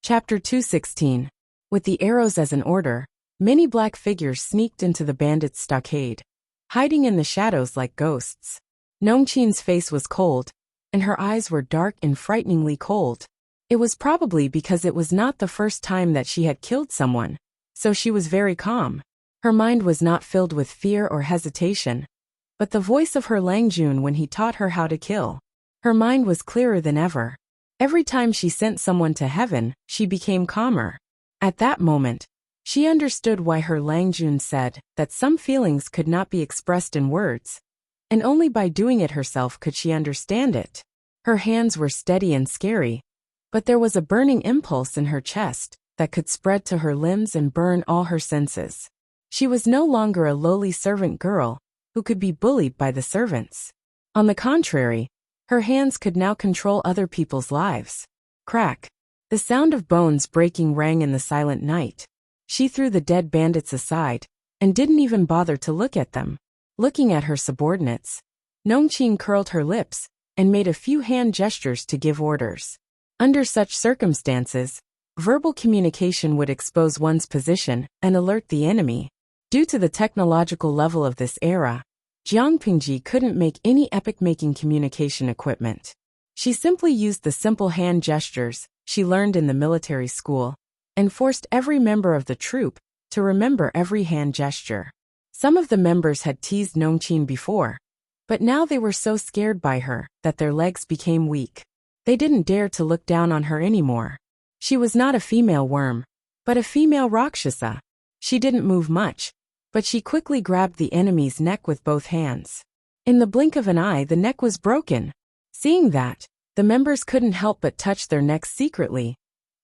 Chapter 216. With the arrows as an order, many black figures sneaked into the bandits' stockade, hiding in the shadows like ghosts. Nongqin's face was cold, and her eyes were dark and frighteningly cold. It was probably because it was not the first time that she had killed someone, so she was very calm. Her mind was not filled with fear or hesitation, but the voice of her Langjun when he taught her how to kill. Her mind was clearer than ever. Every time she sent someone to heaven, she became calmer. At that moment, she understood why her Langjun said that some feelings could not be expressed in words, and only by doing it herself could she understand it. Her hands were steady and scary, but there was a burning impulse in her chest that could spread to her limbs and burn all her senses. She was no longer a lowly servant girl who could be bullied by the servants. On the contrary, her hands could now control other people's lives. Crack. The sound of bones breaking rang in the silent night. She threw the dead bandits aside and didn't even bother to look at them. Looking at her subordinates, Nongqin curled her lips and made a few hand gestures to give orders. Under such circumstances, verbal communication would expose one's position and alert the enemy. Due to the technological level of this era, Jiang Pingji couldn't make any epic-making communication equipment. She simply used the simple hand gestures she learned in the military school and forced every member of the troop to remember every hand gesture. Some of the members had teased Nongqin before, but now they were so scared by her that their legs became weak. They didn't dare to look down on her anymore. She was not a female worm, but a female Rakshasa. She didn't move much, but she quickly grabbed the enemy's neck with both hands. In the blink of an eye, the neck was broken. Seeing that, the members couldn't help but touch their necks secretly,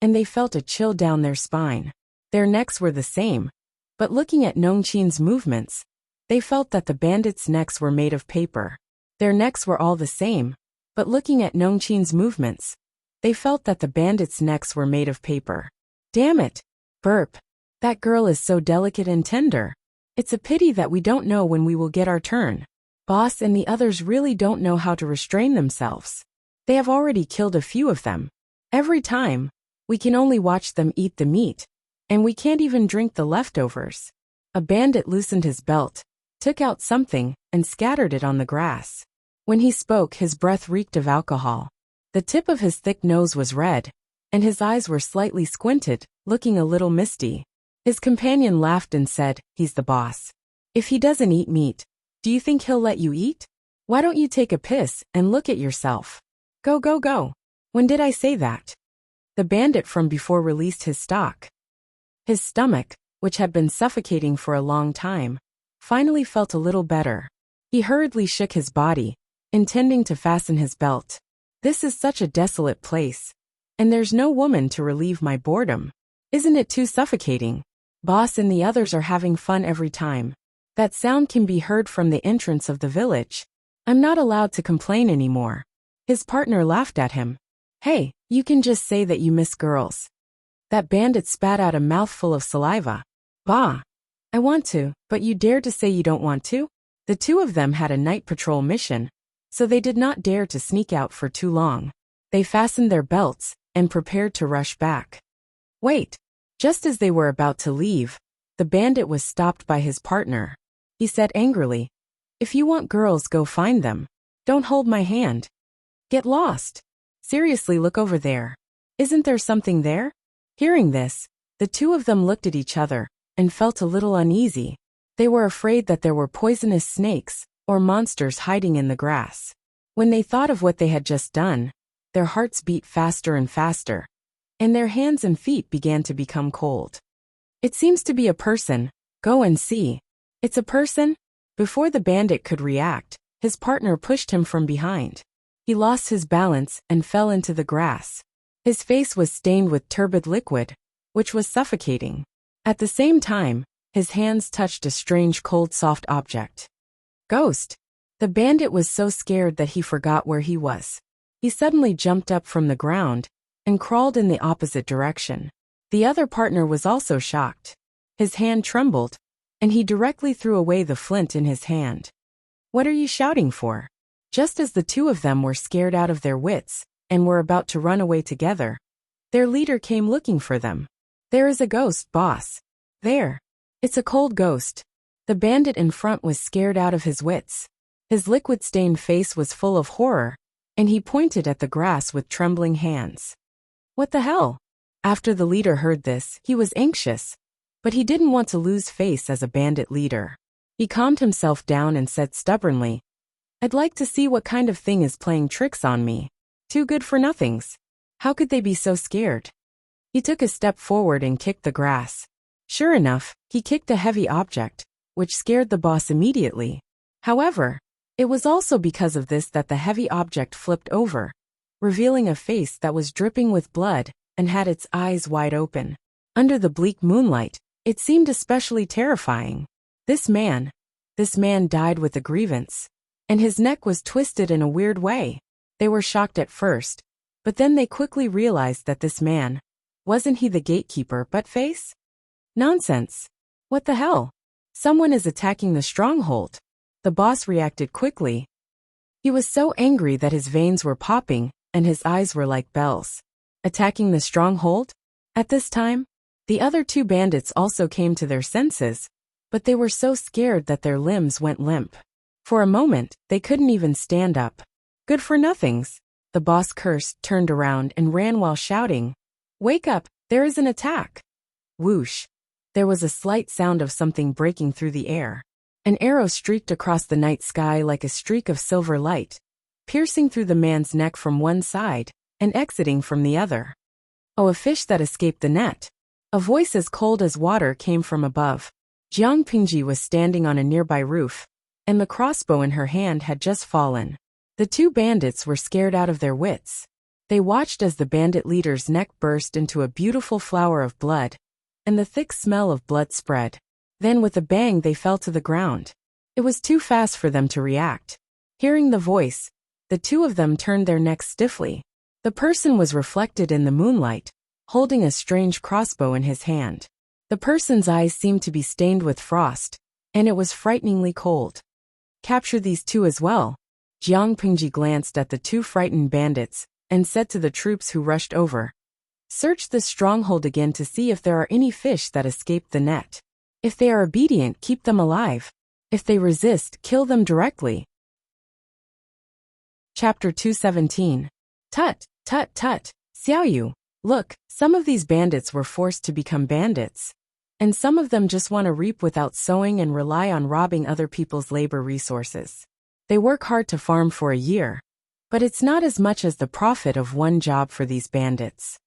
and they felt a chill down their spine. Their necks were the same, but looking at Nongqin's movements, they felt that the bandits' necks were made of paper. Their necks were all the same, but looking at Nongqin's movements, they felt that the bandits' necks were made of paper. Damn it! Burp. That girl is so delicate and tender. It's a pity that we don't know when we will get our turn. Boss and the others really don't know how to restrain themselves. They have already killed a few of them. Every time, we can only watch them eat the meat, and we can't even drink the leftovers. A bandit loosened his belt, took out something, and scattered it on the grass. When he spoke, his breath reeked of alcohol. The tip of his thick nose was red, and his eyes were slightly squinted, looking a little misty. His companion laughed and said, "He's the boss. If he doesn't eat meat, do you think he'll let you eat? Why don't you take a piss and look at yourself? Go, go, go. When did I say that?" The bandit from before released his stock. His stomach, which had been suffocating for a long time, finally felt a little better. He hurriedly shook his body, intending to fasten his belt. This is such a desolate place, and there's no woman to relieve my boredom. Isn't it too suffocating? Boss and the others are having fun every time. That sound can be heard from the entrance of the village. I'm not allowed to complain anymore. His partner laughed at him. Hey, you can just say that you miss girls. That bandit spat out a mouthful of saliva. Bah! I want to, but you dare to say you don't want to? The two of them had a night patrol mission, so they did not dare to sneak out for too long. They fastened their belts and prepared to rush back. Wait! Just as they were about to leave, the bandit was stopped by his partner. He said angrily, "If you want girls, go find them. Don't hold my hand. Get lost. Seriously, look over there. Isn't there something there?" Hearing this, the two of them looked at each other and felt a little uneasy. They were afraid that there were poisonous snakes or monsters hiding in the grass. When they thought of what they had just done, their hearts beat faster and faster, and their hands and feet began to become cold. "It seems to be a person. Go and see." "It's a person?" Before the bandit could react, his partner pushed him from behind. He lost his balance and fell into the grass. His face was stained with turbid liquid, which was suffocating. At the same time, his hands touched a strange cold soft object. Ghost! The bandit was so scared that he forgot where he was. He suddenly jumped up from the ground and crawled in the opposite direction. The other partner was also shocked. His hand trembled, and he directly threw away the flint in his hand. "What are you shouting for?" Just as the two of them were scared out of their wits and were about to run away together, Their leader came looking for them. There is a ghost, boss. There. It's a cold ghost. The bandit in front was scared out of his wits. His liquid-stained face was full of horror, and he pointed at the grass with trembling hands. What the hell? After the leader heard this, he was anxious, but he didn't want to lose face as a bandit leader. He calmed himself down and said stubbornly, I'd like to see what kind of thing is playing tricks on me. Too good for nothings. How could they be so scared? He took a step forward and kicked the grass. Sure enough, he kicked a heavy object, which scared the boss immediately. However, it was also because of this that the heavy object flipped over, revealing a face that was dripping with blood and had its eyes wide open. Under the bleak moonlight, it seemed especially terrifying. This man died with a grievance, and his neck was twisted in a weird way. They were shocked at first, but then they quickly realized that this man, wasn't he the gatekeeper but face? Nonsense. What the hell? Someone is attacking the stronghold. The boss reacted quickly. He was so angry that his veins were popping and his eyes were like bells. Attacking the stronghold? At this time, the other two bandits also came to their senses, but they were so scared that their limbs went limp. For a moment, they couldn't even stand up. Good for nothings. The boss cursed, turned around, and ran while shouting, Wake up, there is an attack. Whoosh. There was a slight sound of something breaking through the air. An arrow streaked across the night sky like a streak of silver light, piercing through the man's neck from one side and exiting from the other. Oh, a fish that escaped the net. A voice as cold as water came from above. Jiang Pingji was standing on a nearby roof, and the crossbow in her hand had just fallen. The two bandits were scared out of their wits. They watched as the bandit leader's neck burst into a beautiful flower of blood, and the thick smell of blood spread. Then with a bang they fell to the ground. It was too fast for them to react. Hearing the voice, the two of them turned their necks stiffly. The person was reflected in the moonlight, holding a strange crossbow in his hand. The person's eyes seemed to be stained with frost, and it was frighteningly cold. Capture these two as well. Jiang Pingji glanced at the two frightened bandits and said to the troops who rushed over, Search the stronghold again to see if there are any fish that escaped the net. If they are obedient, keep them alive. If they resist, kill them directly. Chapter 217. Tut, tut, tut, Xiaoyu. Look, some of these bandits were forced to become bandits. And some of them just want to reap without sowing and rely on robbing other people's labor resources. They work hard to farm for a year, but it's not as much as the profit of one job for these bandits.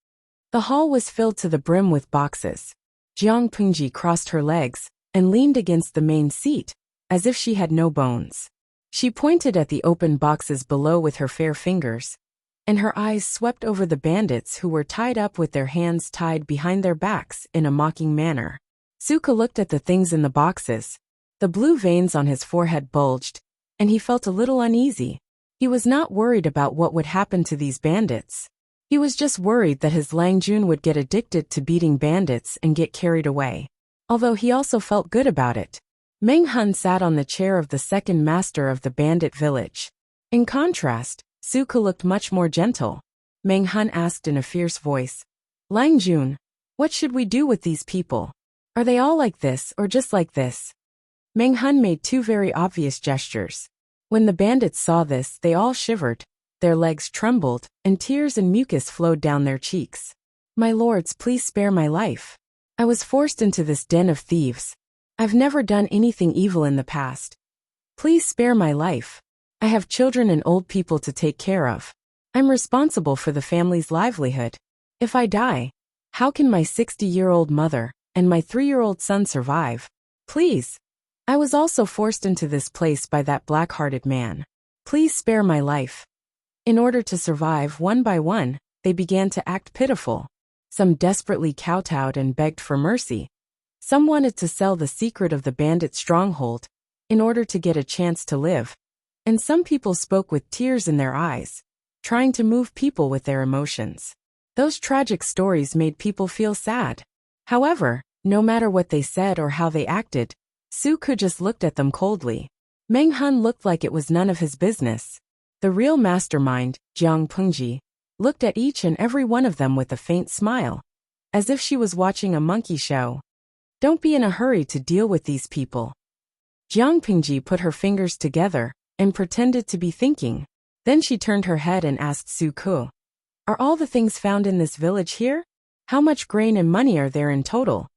The hall was filled to the brim with boxes. Jiang Pingji crossed her legs and leaned against the main seat, as if she had no bones. She pointed at the open boxes below with her fair fingers, and her eyes swept over the bandits who were tied up with their hands tied behind their backs in a mocking manner. Suka looked at the things in the boxes. The blue veins on his forehead bulged, and he felt a little uneasy. He was not worried about what would happen to these bandits. He was just worried that his Langjun would get addicted to beating bandits and get carried away. Although he also felt good about it. Meng Hun sat on the chair of the second master of the bandit village. In contrast, Suka looked much more gentle. Meng Hun asked in a fierce voice, Langjun, what should we do with these people? Are they all like this or just like this? Meng Hun made two very obvious gestures. When the bandits saw this, they all shivered. Their legs trembled, and tears and mucus flowed down their cheeks. My lords, please spare my life. I was forced into this den of thieves. I've never done anything evil in the past. Please spare my life. I have children and old people to take care of. I'm responsible for the family's livelihood. If I die, how can my 60-year-old mother and my 3-year-old son survive? Please. I was also forced into this place by that black-hearted man. Please spare my life. In order to survive, one by one, they began to act pitiful. Some desperately kowtowed and begged for mercy. Some wanted to sell the secret of the bandit stronghold in order to get a chance to live. And some people spoke with tears in their eyes, trying to move people with their emotions. Those tragic stories made people feel sad. However, no matter what they said or how they acted, Suka just looked at them coldly. Meng Hun looked like it was none of his business. The real mastermind, Jiang Pingji, looked at each and every one of them with a faint smile, as if she was watching a monkey show. Don't be in a hurry to deal with these people. Jiang Pingji put her fingers together and pretended to be thinking. Then she turned her head and asked Su Ku, "Are all the things found in this village here? How much grain and money are there in total?"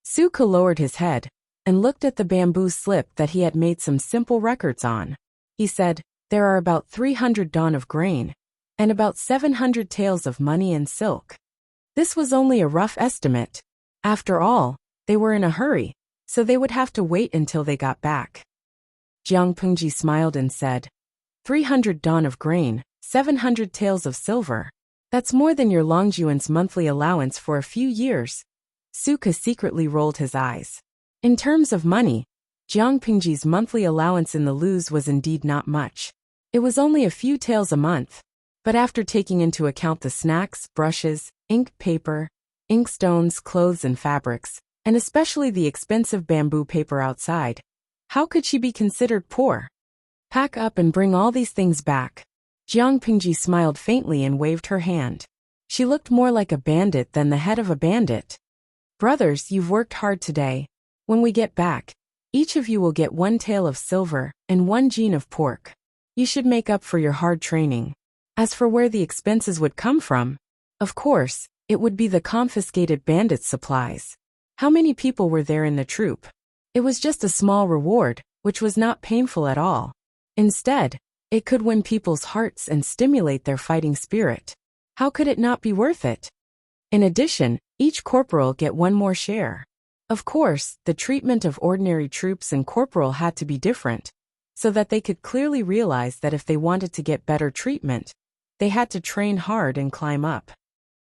Su Ku lowered his head and looked at the bamboo slip that he had made some simple records on. He said, "There are about 300 dawn of grain and about 700 taels of money and silk." This was only a rough estimate. After all, they were in a hurry, so they would have to wait until they got back. Jiang Pingji smiled and said, 300 dawn of grain, 700 taels of silver. That's more than your Longjuan's monthly allowance for a few years. Su Ku secretly rolled his eyes. In terms of money, Jiang Pingji's monthly allowance in the Luz was indeed not much. It was only a few taels a month. But after taking into account the snacks, brushes, ink, paper, inkstones, clothes and fabrics, and especially the expensive bamboo paper outside, how could she be considered poor? Pack up and bring all these things back. Jiang Pingji smiled faintly and waved her hand. She looked more like a bandit than the head of a bandit. Brothers, you've worked hard today. When we get back, each of you will get 1 tael of silver and 1 jean of pork. You should make up for your hard training. As for where the expenses would come from, of course, it would be the confiscated bandits' supplies. How many people were there in the troop? It was just a small reward, which was not painful at all. Instead, it could win people's hearts and stimulate their fighting spirit. How could it not be worth it? In addition, each corporal get 1 more share. Of course, the treatment of ordinary troops and corporal had to be different, so that they could clearly realize that if they wanted to get better treatment, they had to train hard and climb up.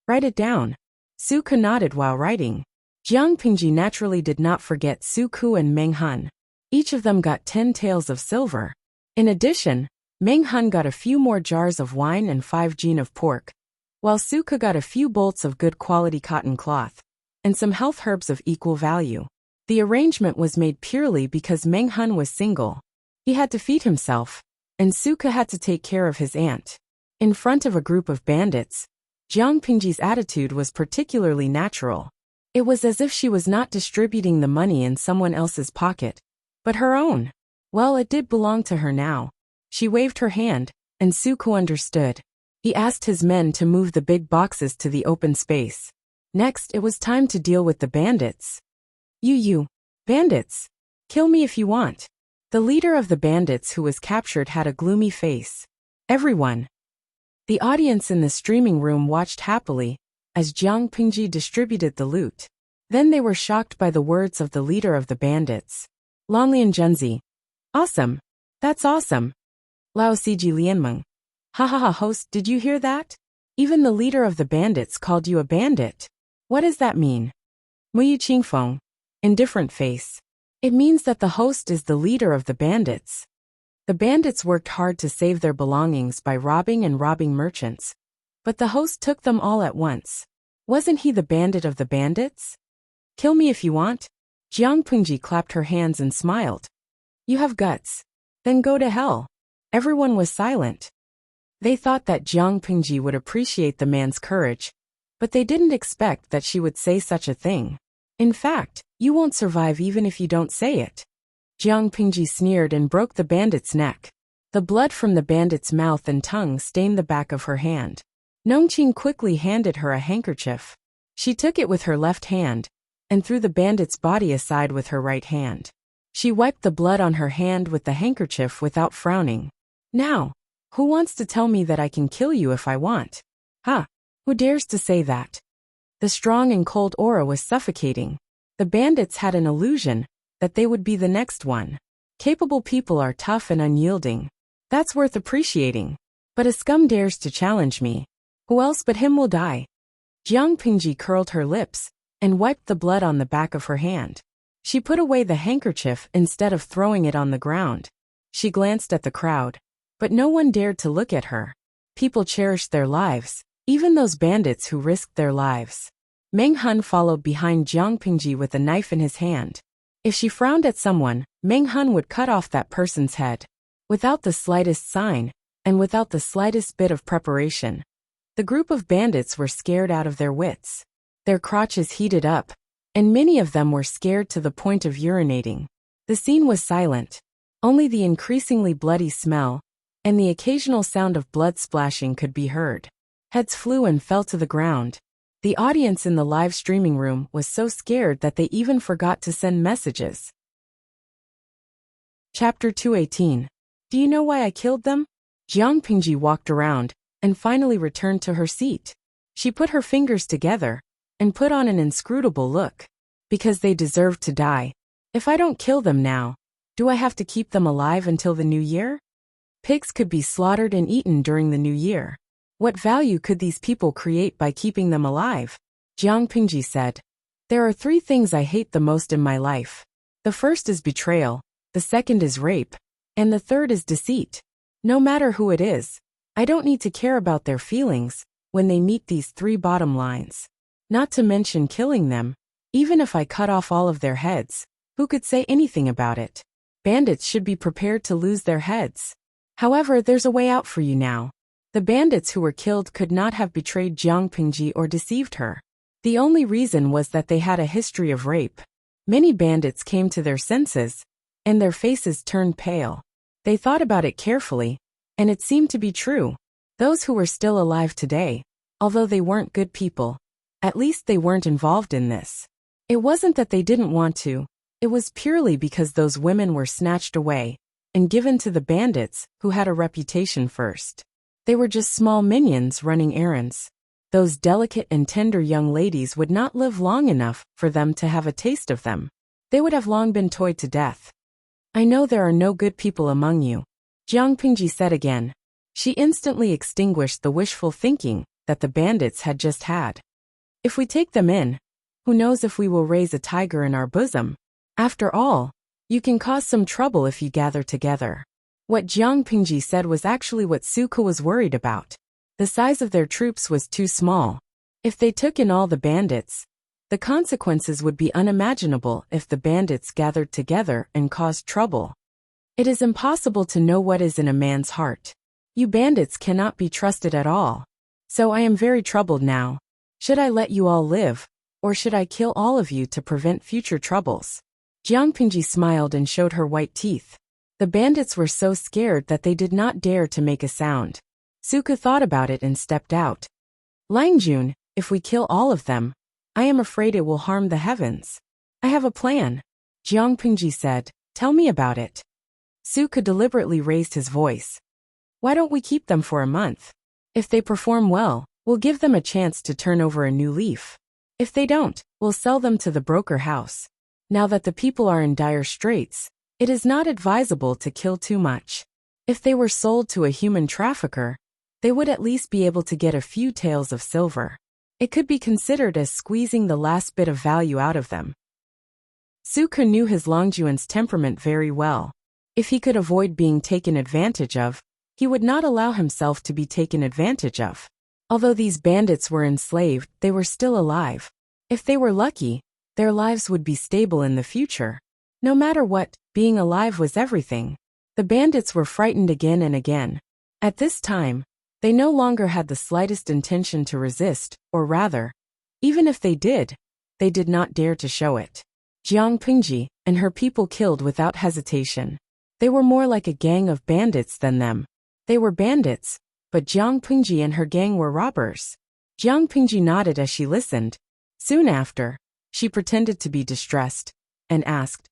Write it down. Su Ku nodded while writing. Jiang Pingji naturally did not forget Su Ku and Meng Hun. Each of them got 10 taels of silver. In addition, Meng Hun got a few more jars of wine and 5 jean of pork, while Su Ku got a few bolts of good quality cotton cloth, and some health herbs of equal value. The arrangement was made purely because Meng Hun was single. He had to feed himself, and Su Ku had to take care of his aunt. In front of a group of bandits, Jiang Pingji's attitude was particularly natural. It was as if she was not distributing the money in someone else's pocket, but her own. Well, it did belong to her now. She waved her hand, and Su Ku understood. He asked his men to move the big boxes to the open space. Next, it was time to deal with the bandits. You, bandits! Kill me if you want. The leader of the bandits who was captured had a gloomy face. Everyone. The audience in the streaming room watched happily as Jiang Pingji distributed the loot. Then they were shocked by the words of the leader of the bandits. Longlian Junzi. Awesome. That's awesome. Lao Siji Lianmeng. Ha ha ha, host, did you hear that? Even the leader of the bandits called you a bandit. What does that mean? Muyi Qingfeng. Indifferent face. It means that the host is the leader of the bandits. The bandits worked hard to save their belongings by robbing merchants. But the host took them all at once. Wasn't he the bandit of the bandits? Kill me if you want. Jiang Pingji clapped her hands and smiled. You have guts. Then go to hell. Everyone was silent. They thought that Jiang Pingji would appreciate the man's courage, but they didn't expect that she would say such a thing. In fact, you won't survive even if you don't say it. Jiang Pingji sneered and broke the bandit's neck. The blood from the bandit's mouth and tongue stained the back of her hand. Nongqing quickly handed her a handkerchief. She took it with her left hand and threw the bandit's body aside with her right hand. She wiped the blood on her hand with the handkerchief without frowning. Now, who wants to tell me that I can kill you if I want? Ha! Who dares to say that? The strong and cold aura was suffocating. The bandits had an illusion that they would be the next one. Capable people are tough and unyielding. That's worth appreciating. But a scum dares to challenge me. Who else but him will die? Jiang Pingji curled her lips and wiped the blood on the back of her hand. She put away the handkerchief instead of throwing it on the ground. She glanced at the crowd, but no one dared to look at her. People cherished their lives, even those bandits who risked their lives. Meng Hun followed behind Jiang Pingji with a knife in his hand. If she frowned at someone, Meng Hun would cut off that person's head. Without the slightest sign, and without the slightest bit of preparation. The group of bandits were scared out of their wits. Their crotches heated up, and many of them were scared to the point of urinating. The scene was silent. Only the increasingly bloody smell and the occasional sound of blood splashing could be heard. Heads flew and fell to the ground. The audience in the live streaming room was so scared that they even forgot to send messages. Chapter 218. Do you know why I killed them? Jiang Pingji walked around and finally returned to her seat. She put her fingers together and put on an inscrutable look. Because they deserve to die. If I don't kill them now, do I have to keep them alive until the new year? Pigs could be slaughtered and eaten during the new year. What value could these people create by keeping them alive? Jiang Pingji said. There are 3 things I hate the most in my life. The first is betrayal, the second is rape, and the third is deceit. No matter who it is, I don't need to care about their feelings when they meet these 3 bottom lines. Not to mention killing them. Even if I cut off all of their heads, who could say anything about it? Bandits should be prepared to lose their heads. However, there's a way out for you now. The bandits who were killed could not have betrayed Jiang Pingji or deceived her. The only reason was that they had a history of rape. Many bandits came to their senses, and their faces turned pale. They thought about it carefully, and it seemed to be true. Those who were still alive today, although they weren't good people, at least they weren't involved in this. It wasn't that they didn't want to, it was purely because those women were snatched away and given to the bandits who had a reputation first. They were just small minions running errands. Those delicate and tender young ladies would not live long enough for them to have a taste of them. They would have long been toyed to death. I know there are no good people among you, Jiang Pingji said again. She instantly extinguished the wishful thinking that the bandits had just had. If we take them in, who knows if we will raise a tiger in our bosom? After all, you can cause some trouble if you gather together. What Jiang Pingji said was actually what Suke was worried about. The size of their troops was too small. If they took in all the bandits, the consequences would be unimaginable if the bandits gathered together and caused trouble. It is impossible to know what is in a man's heart. You bandits cannot be trusted at all. So I am very troubled now. Should I let you all live, or should I kill all of you to prevent future troubles? Jiang Pingji smiled and showed her white teeth. The bandits were so scared that they did not dare to make a sound. Suke thought about it and stepped out. Langjun, if we kill all of them, I am afraid it will harm the heavens. I have a plan. Jiang Pingji said, tell me about it. Suke deliberately raised his voice. Why don't we keep them for a month? If they perform well, we'll give them a chance to turn over a new leaf. If they don't, we'll sell them to the broker house. Now that the people are in dire straits, it is not advisable to kill too much. If they were sold to a human trafficker, they would at least be able to get a few taels of silver. It could be considered as squeezing the last bit of value out of them. Suke knew his Longjuan's temperament very well. If he could avoid being taken advantage of, he would not allow himself to be taken advantage of. Although these bandits were enslaved, they were still alive. If they were lucky, their lives would be stable in the future. No matter what, being alive was everything. The bandits were frightened again and again. At this time, they no longer had the slightest intention to resist, or rather, even if they did not dare to show it. Jiang Pingji and her people killed without hesitation. They were more like a gang of bandits than them. They were bandits, but Jiang Pingji and her gang were robbers. Jiang Pingji nodded as she listened. Soon after, she pretended to be distressed, and asked,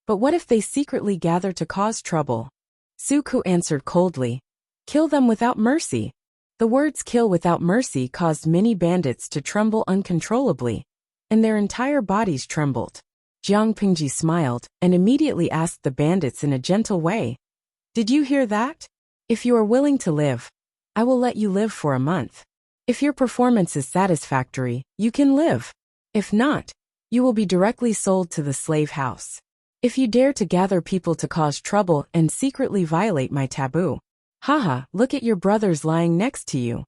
but what if they secretly gather to cause trouble? Suke answered coldly, kill them without mercy. The words kill without mercy caused many bandits to tremble uncontrollably, and their entire bodies trembled. Jiang Pingji smiled and immediately asked the bandits in a gentle way, did you hear that? If you are willing to live, I will let you live for a month. If your performance is satisfactory, you can live. If not, you will be directly sold to the slave house. If you dare to gather people to cause trouble and secretly violate my taboo, haha, look at your brothers lying next to you.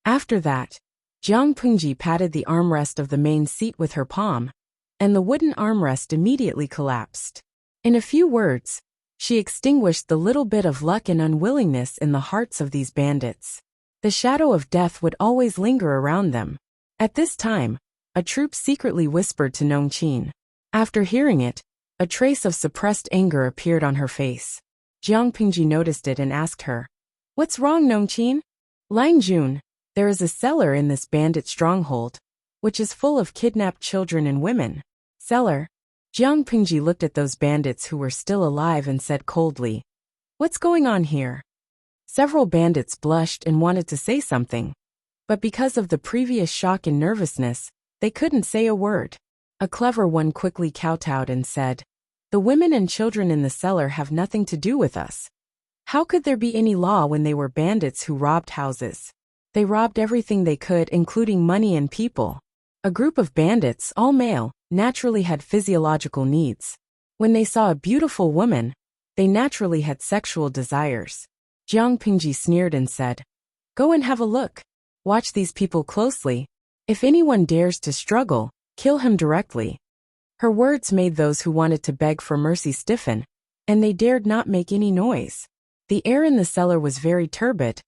After that, Jiang Pingji patted the armrest of the main seat with her palm, and the wooden armrest immediately collapsed. In a few words, she extinguished the little bit of luck and unwillingness in the hearts of these bandits. The shadow of death would always linger around them. At this time, a troop secretly whispered to Nongqin. After hearing it, a trace of suppressed anger appeared on her face. Jiang Pingji noticed it and asked her, "What's wrong, Nongqin?" "Lang Jun, there is a cellar in this bandit stronghold, which is full of kidnapped children and women." "Cellar?" Jiang Pingji looked at those bandits who were still alive and said coldly, "What's going on here?" Several bandits blushed and wanted to say something, but because of the previous shock and nervousness, they couldn't say a word. A clever one quickly kowtowed and said, "The women and children in the cellar have nothing to do with us. How could there be any law when they were bandits who robbed houses? They robbed everything they could, including money and people." A group of bandits, all male, naturally had physiological needs. When they saw a beautiful woman, they naturally had sexual desires. Jiang Pingji sneered and said, "Go and have a look. Watch these people closely. If anyone dares to struggle, kill him directly." Her words made those who wanted to beg for mercy stiffen, and they dared not make any noise. The air in the cellar was very turbid,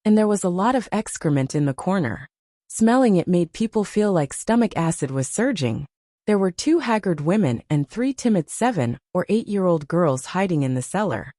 and there was a lot of excrement in the corner. Smelling it made people feel like stomach acid was surging. There were 2 haggard women and 3 timid 7 or 8-year-old girls hiding in the cellar.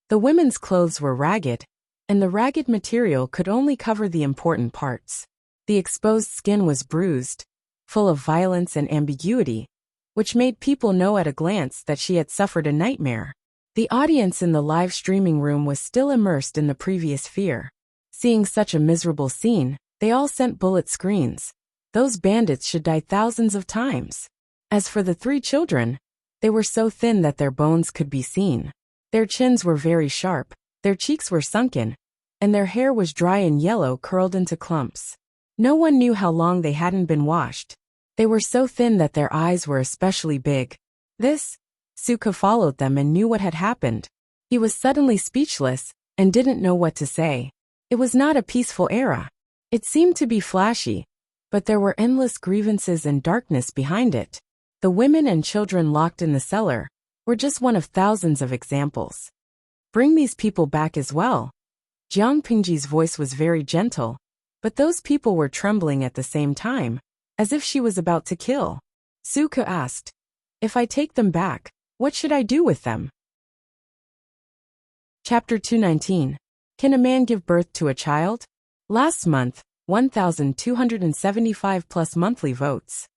The women's clothes were ragged, and the ragged material could only cover the important parts. The exposed skin was bruised, full of violence and ambiguity, which made people know at a glance that she had suffered a nightmare. The audience in the live streaming room was still immersed in the previous fear. Seeing such a miserable scene, they all sent bullet screens. Those bandits should die thousands of times. As for the 3 children, they were so thin that their bones could be seen. Their chins were very sharp, their cheeks were sunken, and their hair was dry and yellow, curled into clumps. No one knew how long they hadn't been washed. They were so thin that their eyes were especially big. Suka followed them and knew what had happened. He was suddenly speechless and didn't know what to say. It was not a peaceful era. It seemed to be flashy, but there were endless grievances and darkness behind it. The women and children locked in the cellar were just one of thousands of examples. "Bring these people back as well." Jiang Pingji's voice was very gentle, but those people were trembling at the same time, as if she was about to kill. Suka asked, "If I take them back, what should I do with them?" Chapter 219. Can a man give birth to a child? Last month, 1,275 plus monthly votes.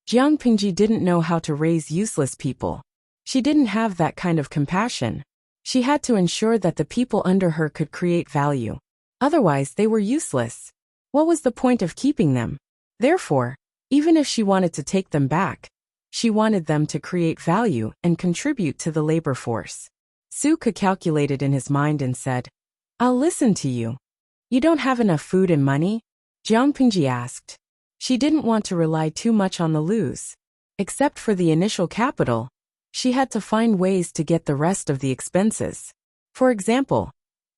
Jiang Pingji didn't know how to raise useless people. She didn't have that kind of compassion. She had to ensure that the people under her could create value. Otherwise, they were useless. What was the point of keeping them? Therefore, even if she wanted to take them back, she wanted them to create value and contribute to the labor force. Suka calculated in his mind and said, "I'll listen to you." "You don't have enough food and money?" Jiang Pingji asked. She didn't want to rely too much on the loose. Except for the initial capital, she had to find ways to get the rest of the expenses. For example,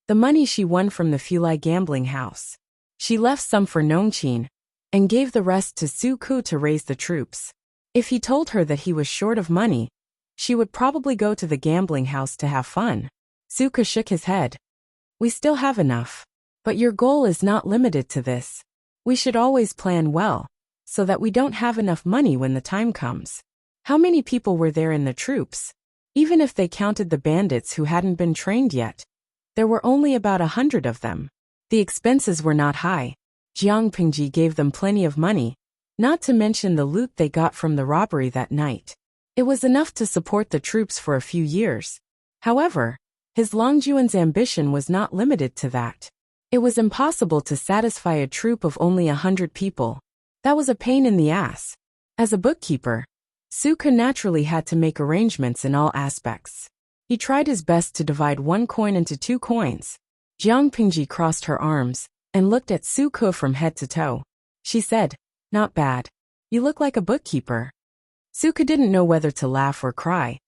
the money she won from the Fulai gambling house. She left some for Nongqin and gave the rest to Suku to raise the troops. If he told her that he was short of money, she would probably go to the gambling house to have fun. Suka shook his head. "We still have enough. But your goal is not limited to this. We should always plan well, so that we don't have enough money when the time comes." How many people were there in the troops? Even if they counted the bandits who hadn't been trained yet, there were only about 100 of them. The expenses were not high. Jiang Pingji gave them plenty of money, not to mention the loot they got from the robbery that night. It was enough to support the troops for a few years. However, his Longjuan's ambition was not limited to that. It was impossible to satisfy a troop of only 100 people. That was a pain in the ass. As a bookkeeper, Suka naturally had to make arrangements in all aspects. He tried his best to divide 1 coin into 2 coins. Jiang Pingji crossed her arms and looked at Suka from head to toe. She said, "Not bad. You look like a bookkeeper." Suka didn't know whether to laugh or cry.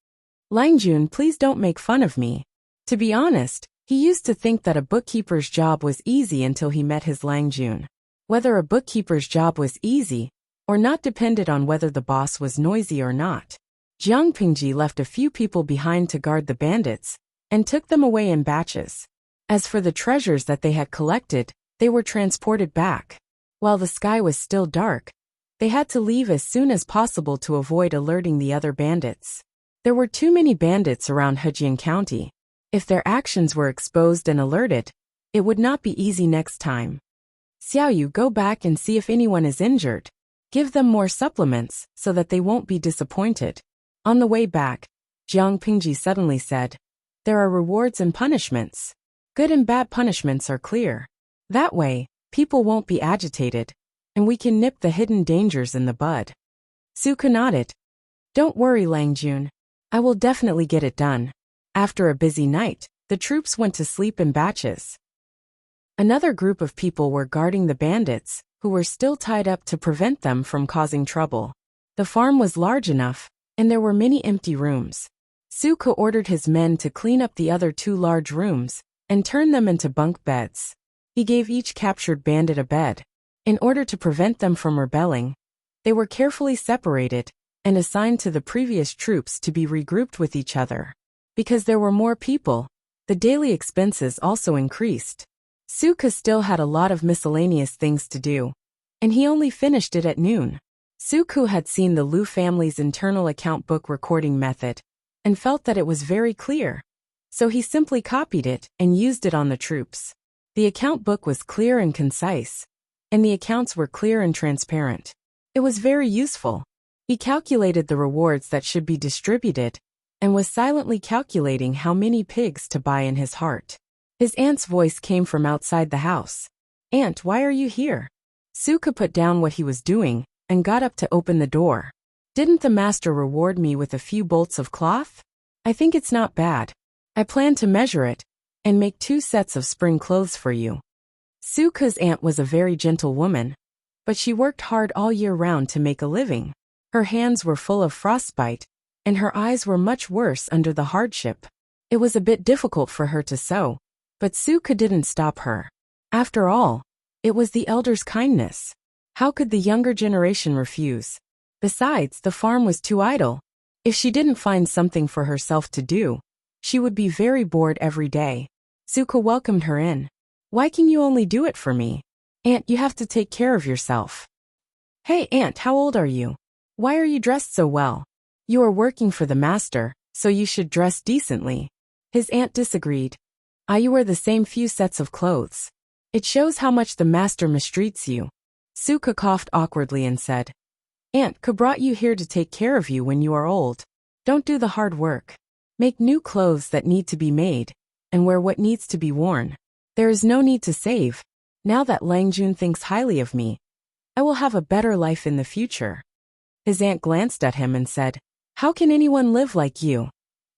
"Langjun, please don't make fun of me." To be honest, he used to think that a bookkeeper's job was easy until he met his Langjun. Whether a bookkeeper's job was easy or not depended on whether the boss was noisy or not. Jiang Pingji left a few people behind to guard the bandits and took them away in batches. As for the treasures that they had collected, They were transported back. While the sky was still dark, they had to leave as soon as possible to avoid alerting the other bandits. There were too many bandits around Hejian County. If their actions were exposed and alerted, it would not be easy next time. Xiaoyu, go back and see if anyone is injured. Give them more supplements so that they won't be disappointed. On the way back, Jiang Pingji suddenly said, there are rewards and punishments. Good and bad punishments are clear. That way, people won't be agitated, and we can nip the hidden dangers in the bud. Suka nodded. Don't worry, Langjun. I will definitely get it done. After a busy night, the troops went to sleep in batches. Another group of people were guarding the bandits, who were still tied up to prevent them from causing trouble. The farm was large enough, and there were many empty rooms. Suka ordered his men to clean up the other 2 large rooms and turn them into bunk beds. He gave each captured bandit a bed. In order to prevent them from rebelling, they were carefully separated and assigned to the previous troops to be regrouped with each other. Because there were more people, the daily expenses also increased. Suka still had a lot of miscellaneous things to do, and he only finished it at noon. Suku had seen the Liu family's internal account book recording method and felt that it was very clear, so he simply copied it and used it on the troops. The account book was clear and concise, and the accounts were clear and transparent. It was very useful. He calculated the rewards that should be distributed and was silently calculating how many pigs to buy in his heart. His aunt's voice came from outside the house. Aunt, why are you here? Suka put down what he was doing and got up to open the door. Didn't the master reward me with a few bolts of cloth? I think it's not bad. I plan to measure it and make 2 sets of spring clothes for you. Suka's aunt was a very gentle woman, but she worked hard all year round to make a living. Her hands were full of frostbite, and her eyes were much worse under the hardship. It was a bit difficult for her to sew, but Suka didn't stop her. After all, it was the elders' kindness. How could the younger generation refuse? Besides, the farm was too idle. If she didn't find something for herself to do, she would be very bored every day. Suka welcomed her in. Why can you only do it for me? Aunt, you have to take care of yourself. Hey, Aunt, how old are you? Why are you dressed so well? You are working for the master, so you should dress decently. His aunt disagreed. You wear the same few sets of clothes. It shows how much the master mistreats you. Suka coughed awkwardly and said, Aunt Ka brought you here to take care of you when you are old. Don't do the hard work. Make new clothes that need to be made, and wear what needs to be worn. There is no need to save. Now that Langjun thinks highly of me, I will have a better life in the future. His aunt glanced at him and said, How can anyone live like you?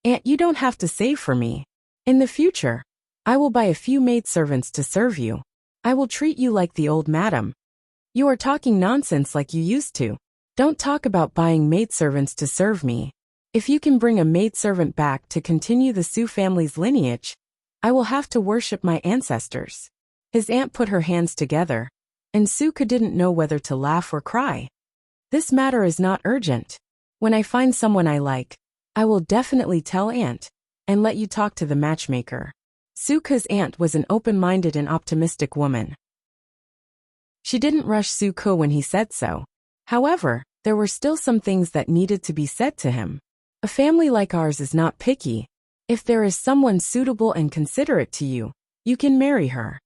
Aunt, you don't have to save for me. In the future, I will buy a few maidservants to serve you. I will treat you like the old madam. You are talking nonsense like you used to. Don't talk about buying maidservants to serve me. If you can bring a maidservant back to continue the Su family's lineage, I will have to worship my ancestors. His aunt put her hands together, and Suka didn't know whether to laugh or cry. This matter is not urgent. When I find someone I like, I will definitely tell Aunt, and let you talk to the matchmaker. Suka's aunt was an open-minded and optimistic woman. She didn't rush Suka when he said so. However, there were still some things that needed to be said to him. A family like ours is not picky. If there is someone suitable and considerate to you, you can marry her.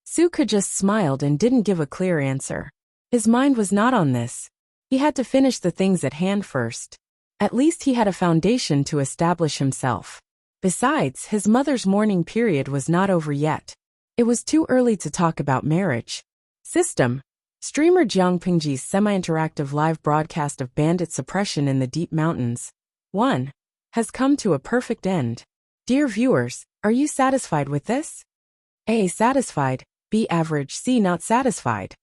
Suka just smiled and didn't give a clear answer. His mind was not on this. He had to finish the things at hand first. At least he had a foundation to establish himself. Besides, his mother's mourning period was not over yet. It was too early to talk about marriage. System. Streamer Jiang Pingji's semi-interactive live broadcast of bandit suppression in the deep mountains 1 has come to a perfect end. Dear viewers, are you satisfied with this? A. Satisfied. B. Average. C. Not satisfied.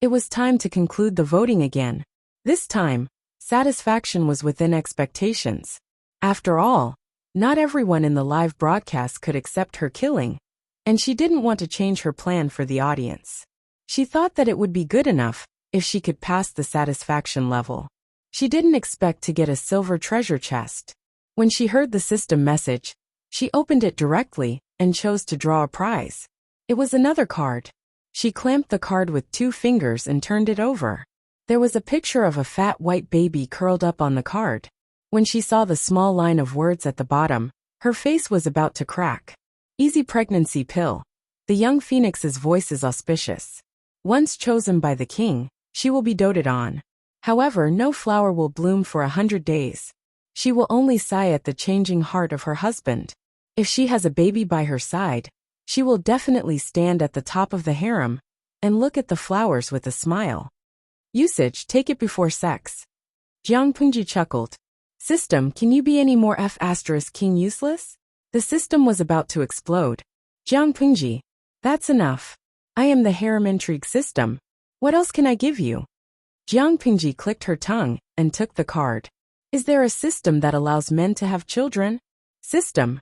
It was time to conclude the voting again. This time, satisfaction was within expectations. After all, not everyone in the live broadcast could accept her killing, and she didn't want to change her plan for the audience. She thought that it would be good enough if she could pass the satisfaction level. She didn't expect to get a silver treasure chest. When she heard the system message, she opened it directly and chose to draw a prize. It was another card. She clamped the card with 2 fingers and turned it over. There was a picture of a fat white baby curled up on the card. When she saw the small line of words at the bottom, her face was about to crack. Easy pregnancy pill. The young phoenix's voice is auspicious. Once chosen by the king, she will be doted on. However, no flower will bloom for 100 days. She will only sigh at the changing heart of her husband. If she has a baby by her side, she will definitely stand at the top of the harem and look at the flowers with a smile. Usage: take it before sex. Jiang Pengji chuckled. System: can you be any more *king useless? The system was about to explode. Jiang Pengji: that's enough. I am the harem intrigue system. What else can I give you? Jiang Pengji clicked her tongue and took the card. Is there a system that allows men to have children? System: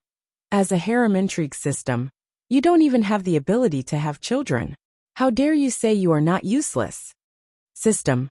as a harem intrigue system, you don't even have the ability to have children. How dare you say you are not useless? System.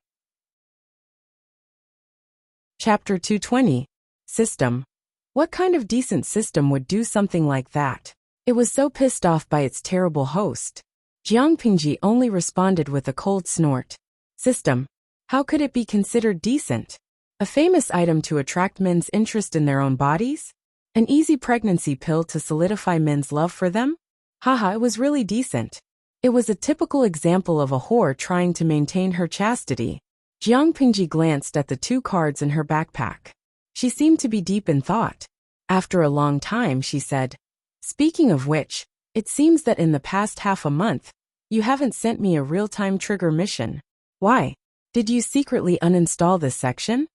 Chapter 220. System. What kind of decent system would do something like that? It was so pissed off by its terrible host. Jiang Pengji only responded with a cold snort. System. How could it be considered decent? A famous item to attract men's interest in their own bodies? An easy pregnancy pill to solidify men's love for them? Haha, it was really decent. It was a typical example of a whore trying to maintain her chastity. Jiang Pengji glanced at the 2 cards in her backpack. She seemed to be deep in thought. After a long time, she said, speaking of which, it seems that in the past half a month, you haven't sent me a real-time trigger mission. Why? Did you secretly uninstall this section?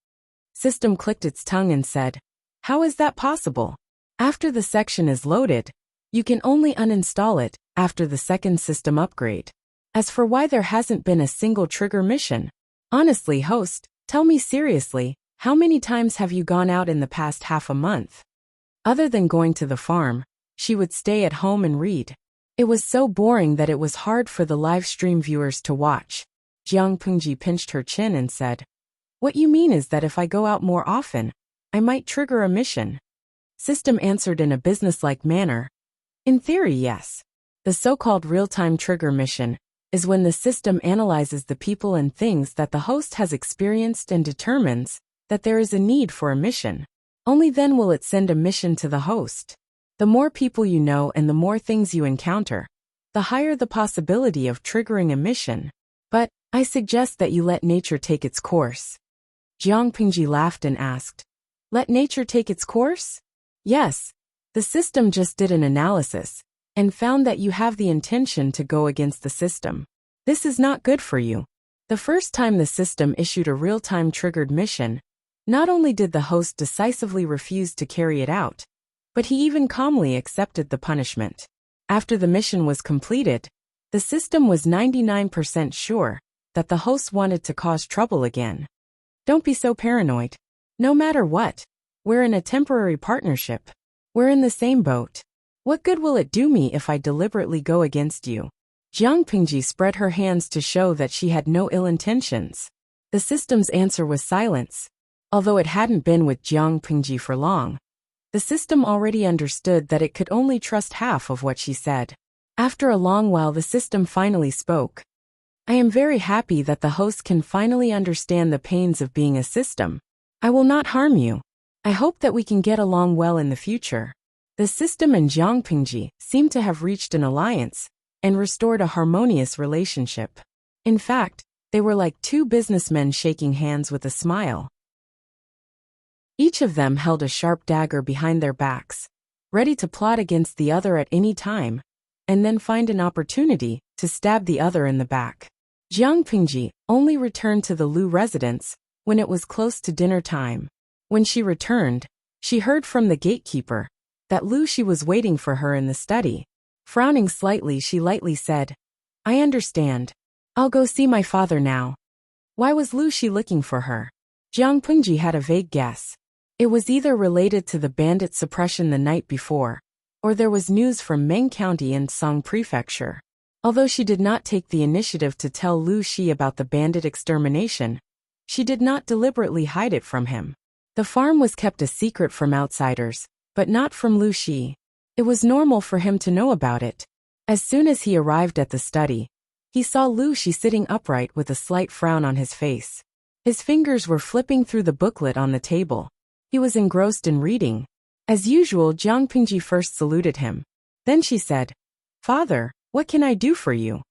System clicked its tongue and said, how is that possible? After the section is loaded, you can only uninstall it after the second system upgrade. As for why there hasn't been a single trigger mission, honestly, host, tell me seriously, how many times have you gone out in the past half a month? Other than going to the farm, she would stay at home and read. It was so boring that it was hard for the live stream viewers to watch. Jiang Pengji pinched her chin and said, what you mean is that if I go out more often, I might trigger a mission. System answered in a businesslike manner. In theory, yes. The so-called real-time trigger mission is when the system analyzes the people and things that the host has experienced and determines that there is a need for a mission. Only then will it send a mission to the host. The more people you know and the more things you encounter, the higher the possibility of triggering a mission. But I suggest that you let nature take its course. Jiang Pengji laughed and asked, let nature take its course? Yes. The system just did an analysis and found that you have the intention to go against the system. This is not good for you. The first time the system issued a real-time triggered mission, not only did the host decisively refuse to carry it out, but he even calmly accepted the punishment. After the mission was completed, the system was 99% sure that the host wanted to cause trouble again. Don't be so paranoid. No matter what, we're in a temporary partnership. We're in the same boat. What good will it do me if I deliberately go against you? Jiang Pengji spread her hands to show that she had no ill intentions. The system's answer was silence. Although it hadn't been with Jiang Pengji for long, the system already understood that it could only trust half of what she said. After a long while, the system finally spoke. I am very happy that the host can finally understand the pains of being a system. I will not harm you. I hope that we can get along well in the future. The system and Jiang Pengji seemed to have reached an alliance and restored a harmonious relationship. In fact, they were like 2 businessmen shaking hands with a smile. Each of them held a sharp dagger behind their backs, ready to plot against the other at any time, and then find an opportunity to stab the other in the back. Jiang Pengji only returned to the Lu residence when it was close to dinner time. When she returned, she heard from the gatekeeper that Lu Shi was waiting for her in the study. Frowning slightly, she lightly said, I understand. I'll go see my father now. Why was Lu Shi looking for her? Jiang Pengji had a vague guess. It was either related to the bandit suppression the night before, or there was news from Meng County and Song Prefecture. Although she did not take the initiative to tell Lu Shi about the bandit extermination, she did not deliberately hide it from him. The farm was kept a secret from outsiders, but not from Lu Shi. It was normal for him to know about it. As soon as he arrived at the study, He saw Lu Shi sitting upright with a slight frown on his face. His fingers were flipping through the booklet on the table. He was engrossed in reading. As usual, Jiang Pingji first saluted him. Then she said, "Father, what can I do for you?"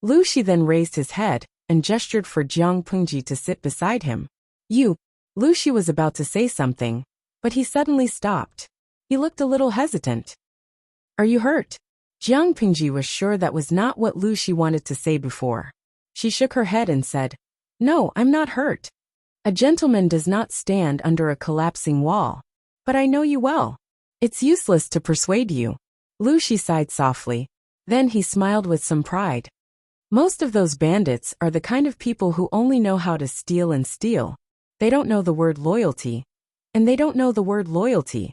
Lu Shi then raised his head and gestured for Jiang Pingji to sit beside him. Lu Shi was about to say something, but he suddenly stopped. He looked a little hesitant. "Are you hurt?" Jiang Pingji was sure that was not what Lu Shi wanted to say before. She shook her head and said, "No, I'm not hurt. A gentleman does not stand under a collapsing wall. But I know you well. It's useless to persuade you." Lu Shi sighed softly. Then he smiled with some pride. Most of those bandits are the kind of people who only know how to steal and steal. They don't know the word loyalty. And they don't know the word loyalty.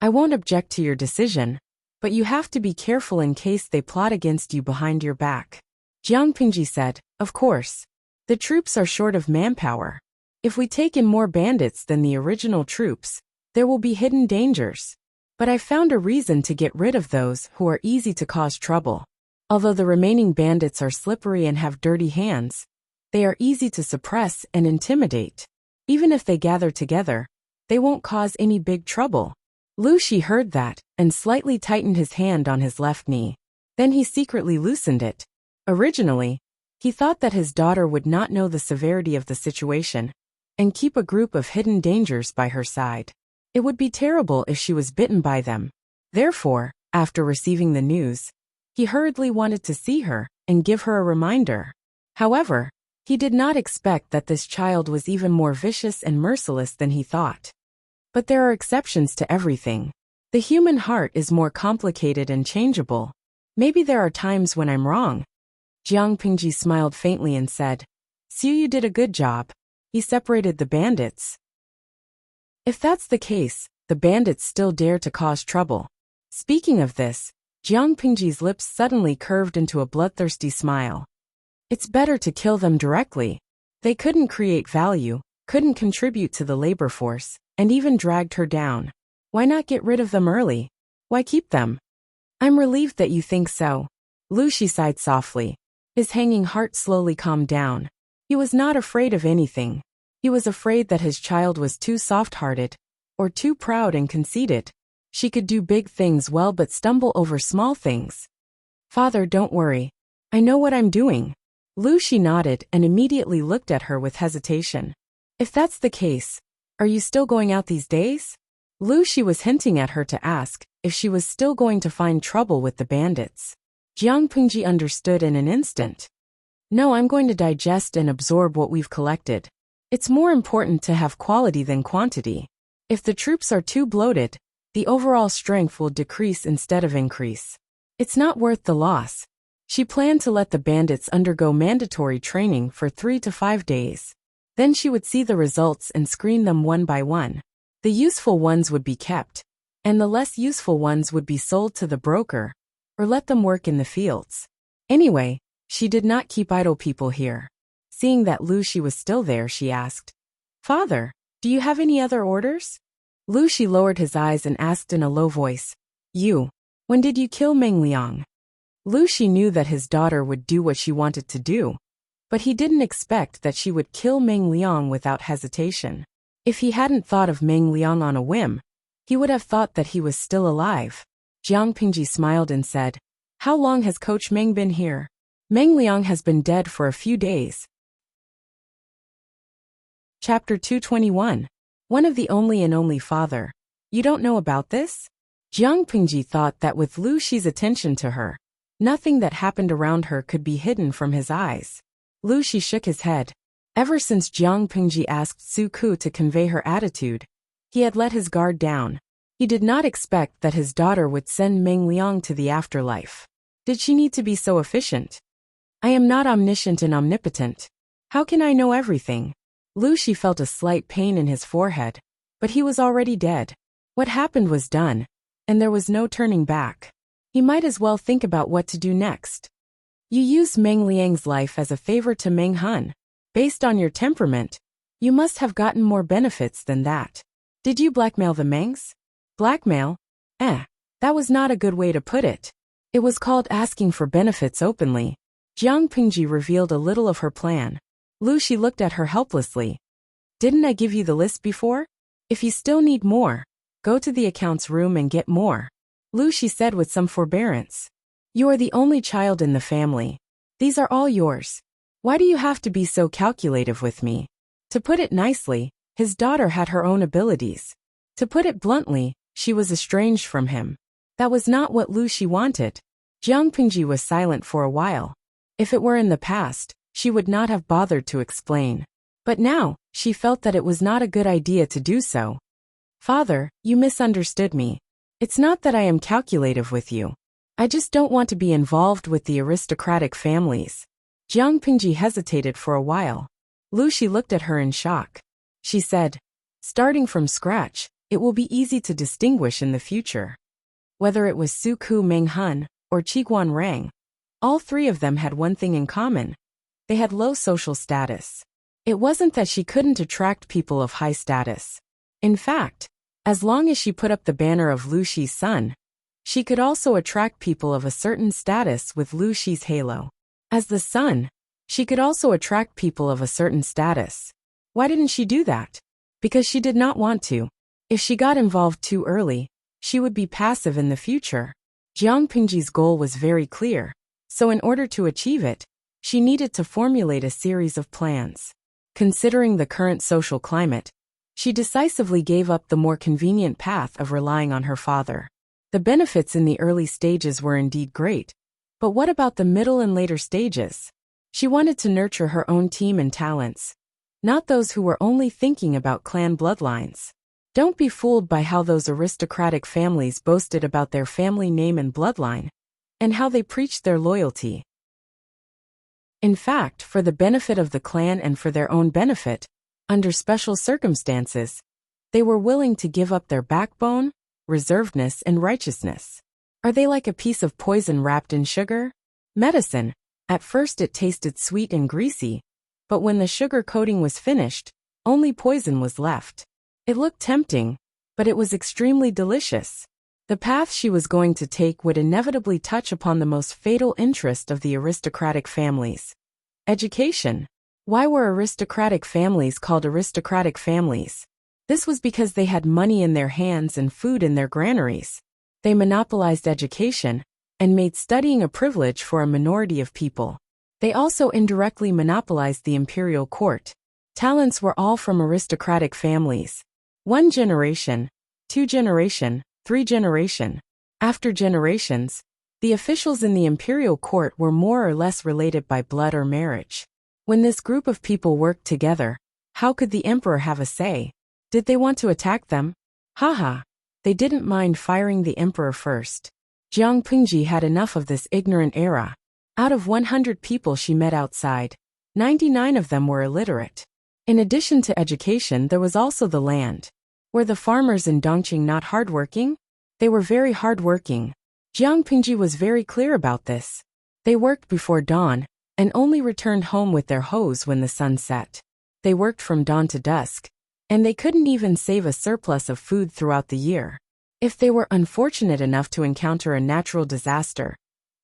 I won't object to your decision, but you have to be careful in case they plot against you behind your back. Jiang Pingji said, "Of course. The troops are short of manpower. If we take in more bandits than the original troops, there will be hidden dangers. But I found a reason to get rid of those who are easy to cause trouble. Although the remaining bandits are slippery and have dirty hands, they are easy to suppress and intimidate. Even if they gather together, they won't cause any big trouble." Lu Shi heard that and slightly tightened his hand on his left knee. Then he secretly loosened it. Originally, he thought that his daughter would not know the severity of the situation and keep a group of hidden dangers by her side. It would be terrible if she was bitten by them. Therefore, after receiving the news, he hurriedly wanted to see her and give her a reminder. However, he did not expect that this child was even more vicious and merciless than he thought. But there are exceptions to everything. The human heart is more complicated and changeable. Maybe there are times when I'm wrong. Jiang Pingji smiled faintly and said, "Siu, you did a good job." He separated the bandits. If that's the case, the bandits still dare to cause trouble. Speaking of this, Jiang Pingji's lips suddenly curved into a bloodthirsty smile. It's better to kill them directly. They couldn't create value, couldn't contribute to the labor force, and even dragged her down. Why not get rid of them early? Why keep them? I'm relieved that you think so. Lu Shi sighed softly. His hanging heart slowly calmed down. He was not afraid of anything. He was afraid that his child was too soft-hearted, or too proud and conceited. She could do big things well but stumble over small things. "Father, don't worry. I know what I'm doing." Lu Shi nodded and immediately looked at her with hesitation. "If that's the case, are you still going out these days?" Lu Shi was hinting at her to ask if she was still going to find trouble with the bandits. Jiang Pingji understood in an instant. "No, I'm going to digest and absorb what we've collected. It's more important to have quality than quantity. If the troops are too bloated, the overall strength will decrease instead of increase. It's not worth the loss." She planned to let the bandits undergo mandatory training for 3 to 5 days. Then she would see the results and screen them one by one. The useful ones would be kept, and the less useful ones would be sold to the broker, or let them work in the fields. Anyway, she did not keep idle people here. Seeing that Lu Shi was still there, she asked, "Father, do you have any other orders?" Lu Shi lowered his eyes and asked in a low voice, When did you kill Meng Liang?" Lu Shi knew that his daughter would do what she wanted to do, but he didn't expect that she would kill Meng Liang without hesitation. If he hadn't thought of Meng Liang on a whim, he would have thought that he was still alive. Jiang Pingji smiled and said, "How long has Coach Meng been here?" "Meng Liang has been dead for a few days." Chapter 221. One of the only father. You don't know about this? Jiang Pingji thought that with Lu Shi's attention to her, nothing that happened around her could be hidden from his eyes. Lu Shi shook his head. Ever since Jiang Pingji asked Su Ku to convey her attitude, he had let his guard down. He did not expect that his daughter would send Meng Liang to the afterlife. Did she need to be so efficient? "I am not omniscient and omnipotent. How can I know everything?" Lu Shi felt a slight pain in his forehead, but he was already dead. What happened was done, and there was no turning back. He might as well think about what to do next. You used Meng Liang's life as a favor to Meng Hun. Based on your temperament, you must have gotten more benefits than that. Did you blackmail the Mengs? Blackmail? That was not a good way to put it. It was called asking for benefits openly. Jiang Pingji revealed a little of her plan. Lu Shi looked at her helplessly. Didn't I give you the list before? If you still need more, go to the accounts room and get more. Lu Shi said with some forbearance. You are the only child in the family. These are all yours. Why do you have to be so calculative with me? To put it nicely, his daughter had her own abilities. To put it bluntly, she was estranged from him. That was not what Lu Shi wanted. Jiang Pingji was silent for a while. If it were in the past, she would not have bothered to explain. But now, she felt that it was not a good idea to do so. Father, you misunderstood me. It's not that I am calculative with you. I just don't want to be involved with the aristocratic families. Jiang Pingji hesitated for a while. Lu Shi looked at her in shock. She said, starting from scratch, it will be easy to distinguish in the future. Whether it was Su Ku Meng Hun or Qiguan Rang, all three of them had one thing in common. They had low social status. It wasn't that she couldn't attract people of high status. In fact, as long as she put up the banner of Lu Shi's son, she could also attract people of a certain status with Lu Shi's halo. As the son, she could also attract people of a certain status. Why didn't she do that? Because she did not want to. If she got involved too early, she would be passive in the future. Jiang Pingji's goal was very clear, so in order to achieve it, she needed to formulate a series of plans. Considering the current social climate, she decisively gave up the more convenient path of relying on her father. The benefits in the early stages were indeed great, but what about the middle and later stages? She wanted to nurture her own team and talents, not those who were only thinking about clan bloodlines. Don't be fooled by how those aristocratic families boasted about their family name and bloodline, and how they preached their loyalty. In fact, for the benefit of the clan and for their own benefit, under special circumstances, they were willing to give up their backbone, reservedness, and righteousness. Are they like a piece of poison wrapped in sugar? Medicine. At first it tasted sweet and greasy, but when the sugar coating was finished, only poison was left. It looked tempting, but it was extremely delicious. The path she was going to take would inevitably touch upon the most fatal interest of the aristocratic families. Education. Why were aristocratic families called aristocratic families? This was because they had money in their hands and food in their granaries. They monopolized education and made studying a privilege for a minority of people. They also indirectly monopolized the imperial court. Talents were all from aristocratic families. 1 generation, 2 generation, 3 generation. After generations, the officials in the imperial court were more or less related by blood or marriage. When this group of people worked together, how could the emperor have a say? Did they want to attack them? Haha. They didn't mind firing the emperor first. Jiang Pingji had enough of this ignorant era. Out of 100 people she met outside, 99 of them were illiterate. In addition to education, there was also the land. Were the farmers in Dongqing not hardworking? They were very hardworking. Jiang Pingji was very clear about this. They worked before dawn, and only returned home with their hoes when the sun set. They worked from dawn to dusk, and they couldn't even save a surplus of food throughout the year. If they were unfortunate enough to encounter a natural disaster,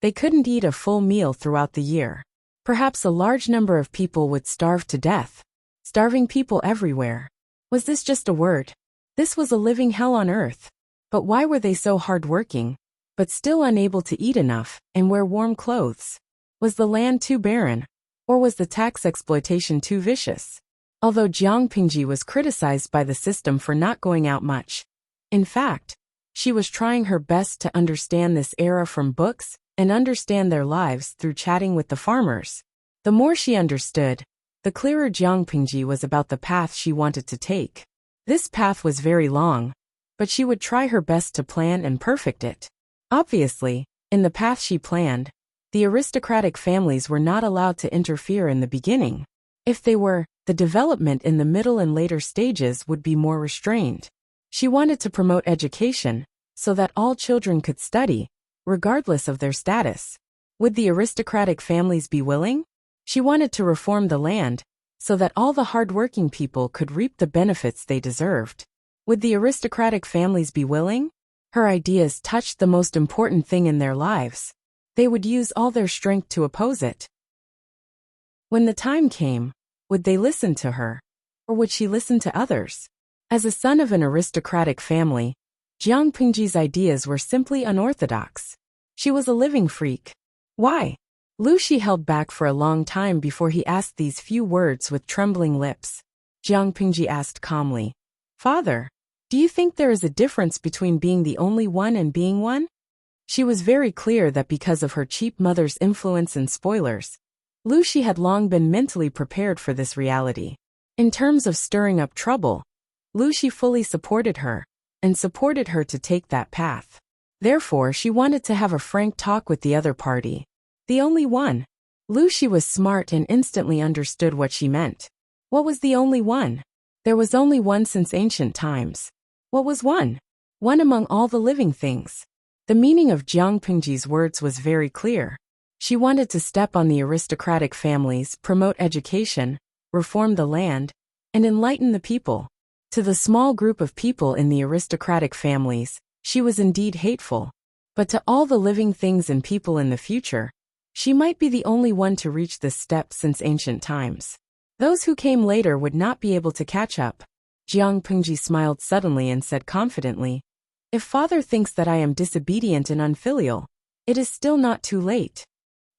they couldn't eat a full meal throughout the year. Perhaps a large number of people would starve to death. Starving people everywhere. Was this just a word? This was a living hell on earth. But why were they so hardworking, but still unable to eat enough and wear warm clothes? Was the land too barren, or was the tax exploitation too vicious? Although Jiang Pingji was criticized by the system for not going out much, in fact, she was trying her best to understand this era from books and understand their lives through chatting with the farmers. The more she understood, the clearer Jiang Pingji was about the path she wanted to take. This path was very long, but she would try her best to plan and perfect it. Obviously, in the path she planned, the aristocratic families were not allowed to interfere in the beginning. If they were, the development in the middle and later stages would be more restrained. She wanted to promote education, so that all children could study, regardless of their status. Would the aristocratic families be willing? She wanted to reform the land, so that all the hard-working people could reap the benefits they deserved. Would the aristocratic families be willing? Her ideas touched the most important thing in their lives. They would use all their strength to oppose it. When the time came, would they listen to her? Or would she listen to others? As a son of an aristocratic family, Jiang Pingji's ideas were simply unorthodox. She was a living freak. Why? Lu Shi held back for a long time before he asked these few words with trembling lips. Jiang Pingji asked calmly, "Father, do you think there is a difference between being the only one and being one?" She was very clear that because of her cheap mother's influence and spoilers, Lu Shi had long been mentally prepared for this reality. In terms of stirring up trouble, Lu Shi fully supported her, and supported her to take that path. Therefore, she wanted to have a frank talk with the other party. The only one. Lu Shi was smart and instantly understood what she meant. What was the only one? There was only one since ancient times. What was one? One among all the living things. The meaning of Jiang Pingji's words was very clear. She wanted to step on the aristocratic families, promote education, reform the land, and enlighten the people. To the small group of people in the aristocratic families, she was indeed hateful. But to all the living things and people in the future, she might be the only one to reach this step since ancient times. Those who came later would not be able to catch up. Jiang Pingji smiled suddenly and said confidently, "If father thinks that I am disobedient and unfilial, it is still not too late."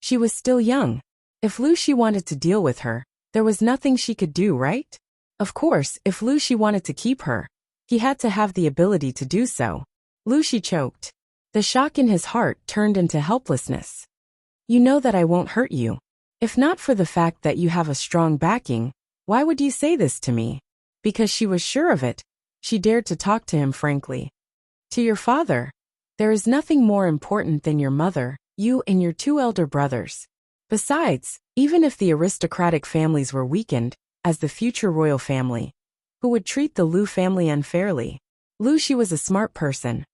She was still young. If Lu Shi wanted to deal with her, there was nothing she could do, right? Of course, if Lu Shi wanted to keep her, he had to have the ability to do so. Lu Shi choked. The shock in his heart turned into helplessness. "You know that I won't hurt you. If not for the fact that you have a strong backing, why would you say this to me?" Because she was sure of it, she dared to talk to him frankly. "To your father, there is nothing more important than your mother, you and your two elder brothers. Besides, even if the aristocratic families were weakened, as the future royal family, who would treat the Lu family unfairly?" Lu Shi was a smart person.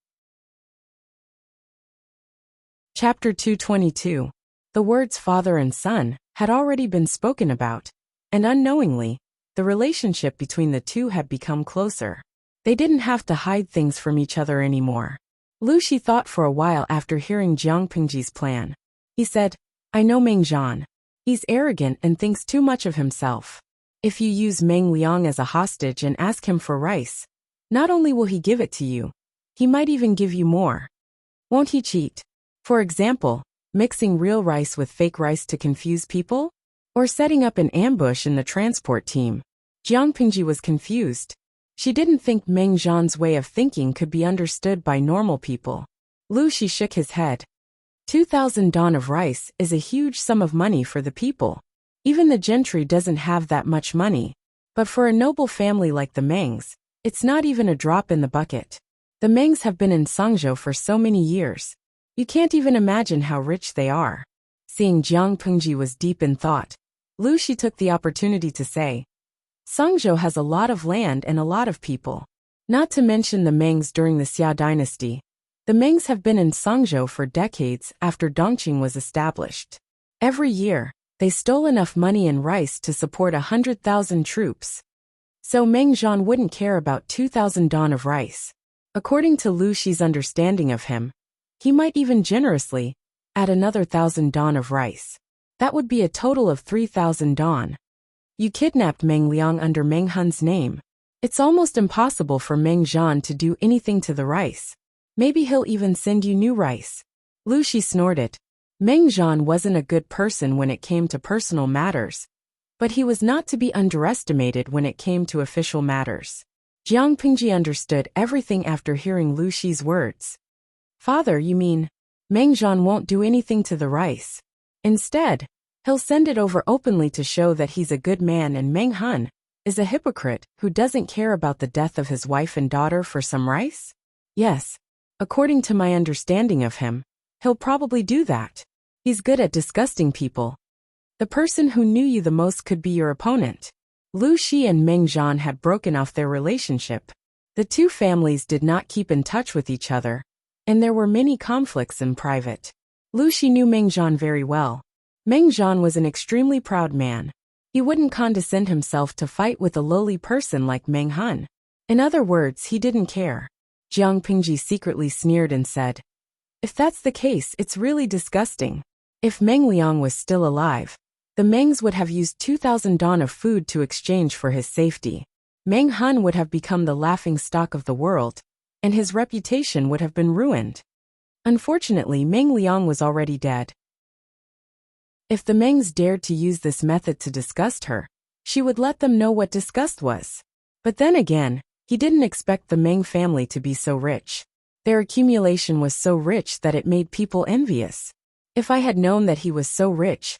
Chapter 222. The words father and son had already been spoken about, and unknowingly, the relationship between the two had become closer. They didn't have to hide things from each other anymore. Lu Shi thought for a while after hearing Jiang Pingji's plan. He said, "I know Meng Zhan. He's arrogant and thinks too much of himself. If you use Meng Liang as a hostage and ask him for rice, not only will he give it to you, he might even give you more. Won't he cheat? For example, mixing real rice with fake rice to confuse people? Or setting up an ambush in the transport team?" Jiang Pingji was confused. She didn't think Meng Zhan's way of thinking could be understood by normal people. Lu Shi shook his head. 2,000 dawn of rice is a huge sum of money for the people. Even the gentry doesn't have that much money. But for a noble family like the Mengs, it's not even a drop in the bucket. The Mengs have been in Sangzhou for so many years. You can't even imagine how rich they are. Seeing Jiang Pingji was deep in thought, Lu Shi took the opportunity to say, "Sangzhou has a lot of land and a lot of people. Not to mention the Mengs during the Xia dynasty. The Mengs have been in Sangzhou for decades after Dongqing was established. Every year, they stole enough money and rice to support 100,000 troops. So Meng Zhan wouldn't care about 2,000 dawn of rice. According to Lu Shi's understanding of him, he might even generously add another 1,000 dawn of rice. That would be a total of 3,000 dawn. You kidnapped Meng Liang under Meng Hun's name. It's almost impossible for Meng Zhan to do anything to the rice. Maybe he'll even send you new rice." Lu Shi snorted. Meng Zhan wasn't a good person when it came to personal matters, but he was not to be underestimated when it came to official matters. Jiang Pingji understood everything after hearing Lu Shi's words. "Father, you mean, Meng Zhan won't do anything to the rice. Instead, he'll send it over openly to show that he's a good man, and Meng Hun is a hypocrite who doesn't care about the death of his wife and daughter for some rice?" "Yes. According to my understanding of him, he'll probably do that. He's good at disgusting people. The person who knew you the most could be your opponent." Lu Shi and Meng Zhan had broken off their relationship. The two families did not keep in touch with each other, and there were many conflicts in private. Lu Shi knew Meng Zhan very well. Meng Zhan was an extremely proud man. He wouldn't condescend himself to fight with a lowly person like Meng Hun. In other words, he didn't care. Jiang Pingji secretly sneered and said, "If that's the case, it's really disgusting. If Meng Liang was still alive, The Mengs would have used 2,000 don of food to exchange for his safety. Meng Hun would have become the laughing stock of the world, and his reputation would have been ruined. Unfortunately, Meng Liang was already dead. If the Mengs dared to use this method to disgust her, she would let them know what disgust was. But then again, he didn't expect the Meng family to be so rich. Their accumulation was so rich that it made people envious. If I had known that he was so rich,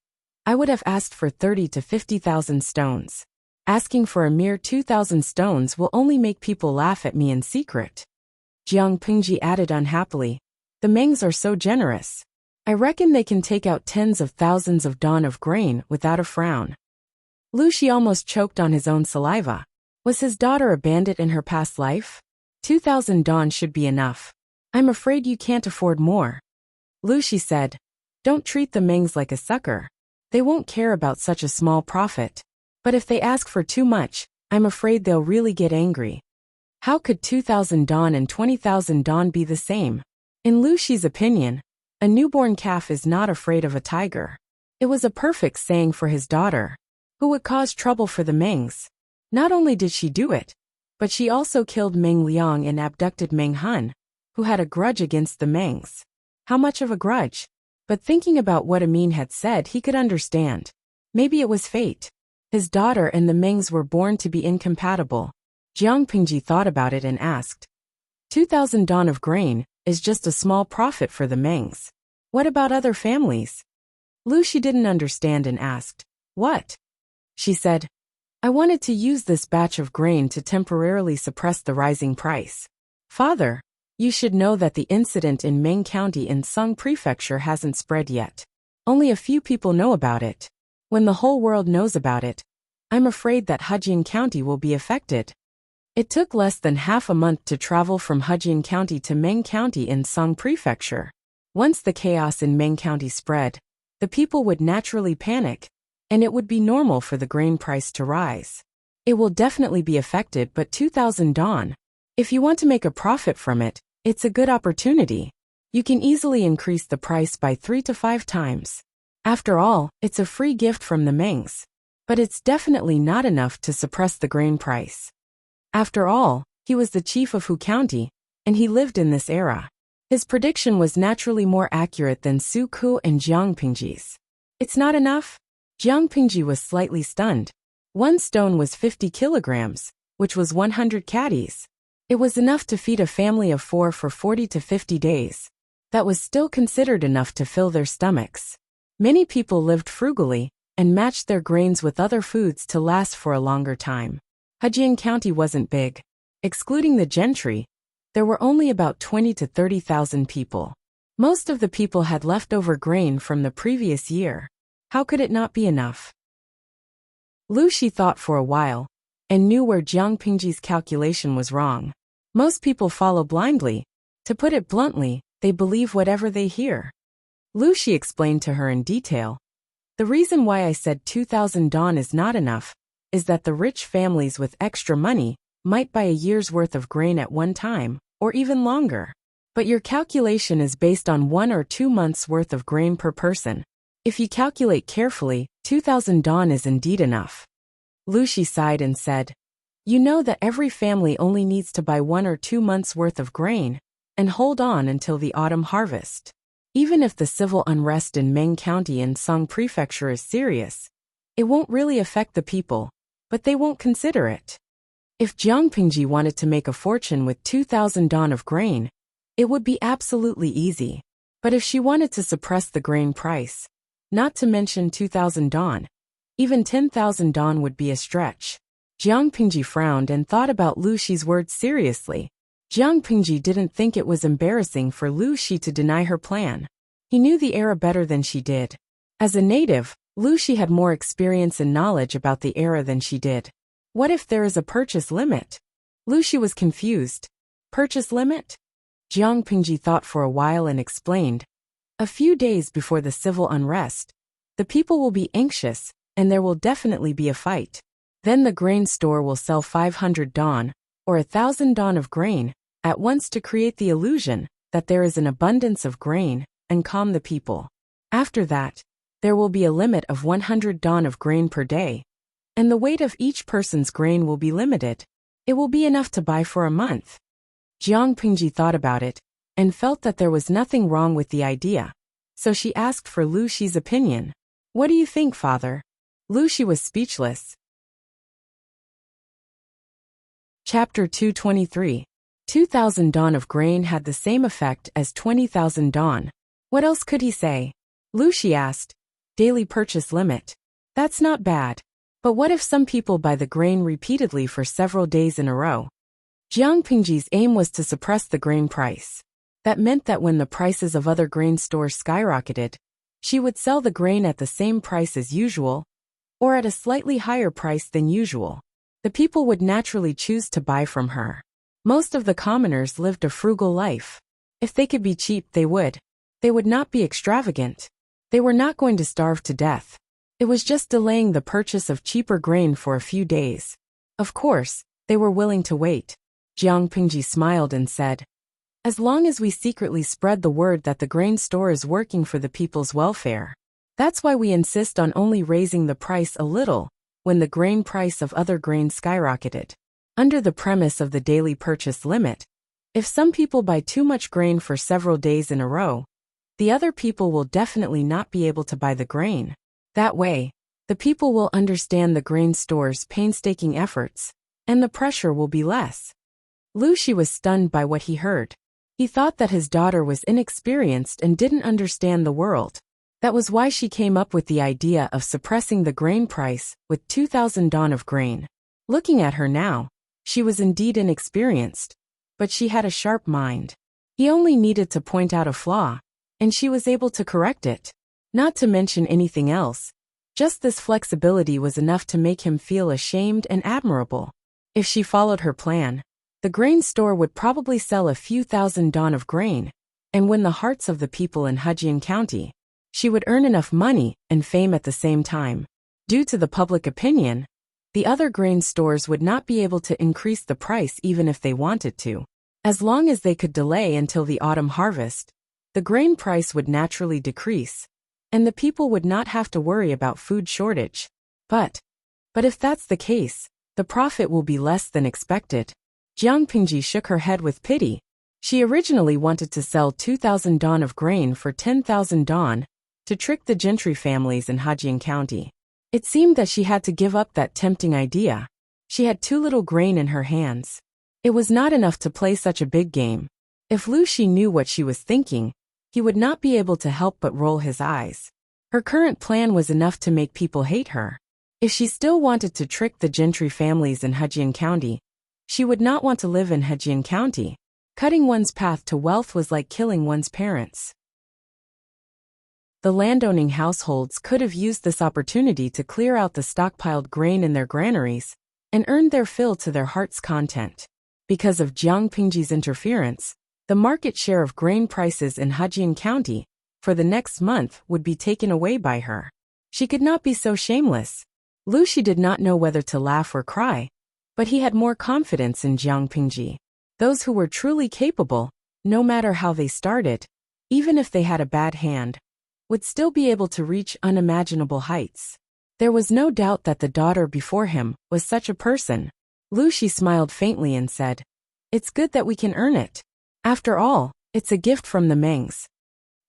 I would have asked for 30 to 50,000 stones. Asking for a mere 2,000 stones will only make people laugh at me in secret. Jiang Pingji added unhappily. The Mengs are so generous. I reckon they can take out tens of thousands of don of grain without a frown. Lu Shi almost choked on his own saliva. Was his daughter a bandit in her past life? 2,000 don should be enough. I'm afraid you can't afford more. Lu Shi said. Don't treat the Mengs like a sucker. They won't care about such a small profit. But if they ask for too much, I'm afraid they'll really get angry. How could 2,000 don and 20,000 don be the same? In Lu Shi's opinion, a newborn calf is not afraid of a tiger. It was a perfect saying for his daughter, who would cause trouble for the Mengs. Not only did she do it, but she also killed Meng Liang and abducted Meng Hun, who had a grudge against the Mengs. How much of a grudge? But thinking about what Amin had said, he could understand. Maybe it was fate. His daughter and the Mengs were born to be incompatible. Jiang Pingji thought about it and asked. 2,000 don of grain is just a small profit for the Mengs. What about other families? Lu Shi didn't understand and asked. What? She said. I wanted to use this batch of grain to temporarily suppress the rising price. Father, you should know that the incident in Meng County in Song Prefecture hasn't spread yet. Only a few people know about it. When the whole world knows about it, I'm afraid that Hejian County will be affected. It took less than half a month to travel from Hejian County to Meng County in Song Prefecture. Once the chaos in Meng County spread, the people would naturally panic, and it would be normal for the grain price to rise. It will definitely be affected, but 2,000 don. If you want to make a profit from it, it's a good opportunity. You can easily increase the price by 3 to 5 times. After all, it's a free gift from the Mengs. But it's definitely not enough to suppress the grain price. After all, he was the chief of Hu County, and he lived in this era. His prediction was naturally more accurate than Su Ku and Jiang Pingji's. It's not enough? Jiang Pingji was slightly stunned. 1 stone was 50 kilograms, which was 100 caddies. It was enough to feed a family of 4 for 40 to 50 days. That was still considered enough to fill their stomachs. Many people lived frugally and matched their grains with other foods to last for a longer time. Hejian County wasn't big. Excluding the gentry, there were only about 20 to 30,000 people. Most of the people had leftover grain from the previous year. How could it not be enough? Lu Shi thought for a while, and knew where Jiang Pingji's calculation was wrong. Most people follow blindly. To put it bluntly, they believe whatever they hear. Lu Shi explained to her in detail. The reason why I said 2,000 don is not enough is that the rich families with extra money might buy a year's worth of grain at one time, or even longer. But your calculation is based on 1 or 2 months' worth of grain per person. If you calculate carefully, 2,000 don is indeed enough. Lu Shi sighed and said, You know that every family only needs to buy 1 or 2 months' worth of grain, and hold on until the autumn harvest. Even if the civil unrest in Meng County in Song Prefecture is serious, it won't really affect the people, but they won't consider it. If Jiang Pingji wanted to make a fortune with 2,000 don of grain, it would be absolutely easy. But if she wanted to suppress the grain price, not to mention 2,000 don, even 10,000 don would be a stretch. Jiang Pingji frowned and thought about Lu Shi's words seriously. Jiang Pingji didn't think it was embarrassing for Lu Shi to deny her plan. He knew the era better than she did. As a native, Lu Shi had more experience and knowledge about the era than she did. What if there is a purchase limit? Lu Shi was confused. Purchase limit? Jiang Pingji thought for a while and explained. A few days before the civil unrest, the people will be anxious, and there will definitely be a fight. Then the grain store will sell 500 don, or 1,000 don of grain, at once to create the illusion that there is an abundance of grain, and calm the people. After that, There will be a limit of 100 don of grain per day, and the weight of each person's grain will be limited. It will be enough to buy for a month. Jiang Pingji thought about it, and felt that there was nothing wrong with the idea, so she asked for Lu Shi's opinion. What do you think, father? Lu Shi was speechless. Chapter 223. 2,000 don of grain had the same effect as 20,000 don. What else could he say? Lu Shi asked. Daily purchase limit. That's not bad. But what if some people buy the grain repeatedly for several days in a row? Jiang Pingji's aim was to suppress the grain price. That meant that when the prices of other grain stores skyrocketed, she would sell the grain at the same price as usual, or at a slightly higher price than usual. The people would naturally choose to buy from her. Most of the commoners lived a frugal life. If they could be cheap, they would. They would not be extravagant. They were not going to starve to death. It was just delaying the purchase of cheaper grain for a few days. Of course, they were willing to wait. Jiang Pingji smiled and said, as long as we secretly spread the word that the grain store is working for the people's welfare. That's why we insist on only raising the price a little when the grain price of other grain skyrocketed. Under the premise of the daily purchase limit, if some people buy too much grain for several days in a row, the other people will definitely not be able to buy the grain. That way, the people will understand the grain store's painstaking efforts, and the pressure will be less. Lu Shi was stunned by what he heard. He thought that his daughter was inexperienced and didn't understand the world. That was why she came up with the idea of suppressing the grain price with 2,000 don of grain. Looking at her now, she was indeed inexperienced, but she had a sharp mind. He only needed to point out a flaw, and she was able to correct it. Not to mention anything else, just this flexibility was enough to make him feel ashamed and admirable. If she followed her plan, the grain store would probably sell a few thousand don of grain, and win the hearts of the people in Hejian County. She would earn enough money and fame at the same time. Due to the public opinion, the other grain stores would not be able to increase the price even if they wanted to. As long as they could delay until the autumn harvest, the grain price would naturally decrease, and the people would not have to worry about food shortage. But if that's the case, the profit will be less than expected. Jiang Pingji shook her head with pity. She originally wanted to sell 2,000 don of grain for 10,000 don to trick the gentry families in Hejian County. It seemed that she had to give up that tempting idea. She had too little grain in her hands. It was not enough to play such a big game. If Lu Shi knew what she was thinking, he would not be able to help but roll his eyes. Her current plan was enough to make people hate her. If she still wanted to trick the gentry families in Hejian County, she would not want to live in Hejian County. Cutting one's path to wealth was like killing one's parents. The landowning households could have used this opportunity to clear out the stockpiled grain in their granaries and earn their fill to their heart's content. Because of Jiang Pingji's interference, the market share of grain prices in Hejian County for the next month would be taken away by her. She could not be so shameless. Lu Shi did not know whether to laugh or cry, but he had more confidence in Jiang Pingji. Those who were truly capable, no matter how they started, even if they had a bad hand, would still be able to reach unimaginable heights. There was no doubt that the daughter before him was such a person. Lu Shi smiled faintly and said, "It's good that we can earn it. After all, it's a gift from the Mengs.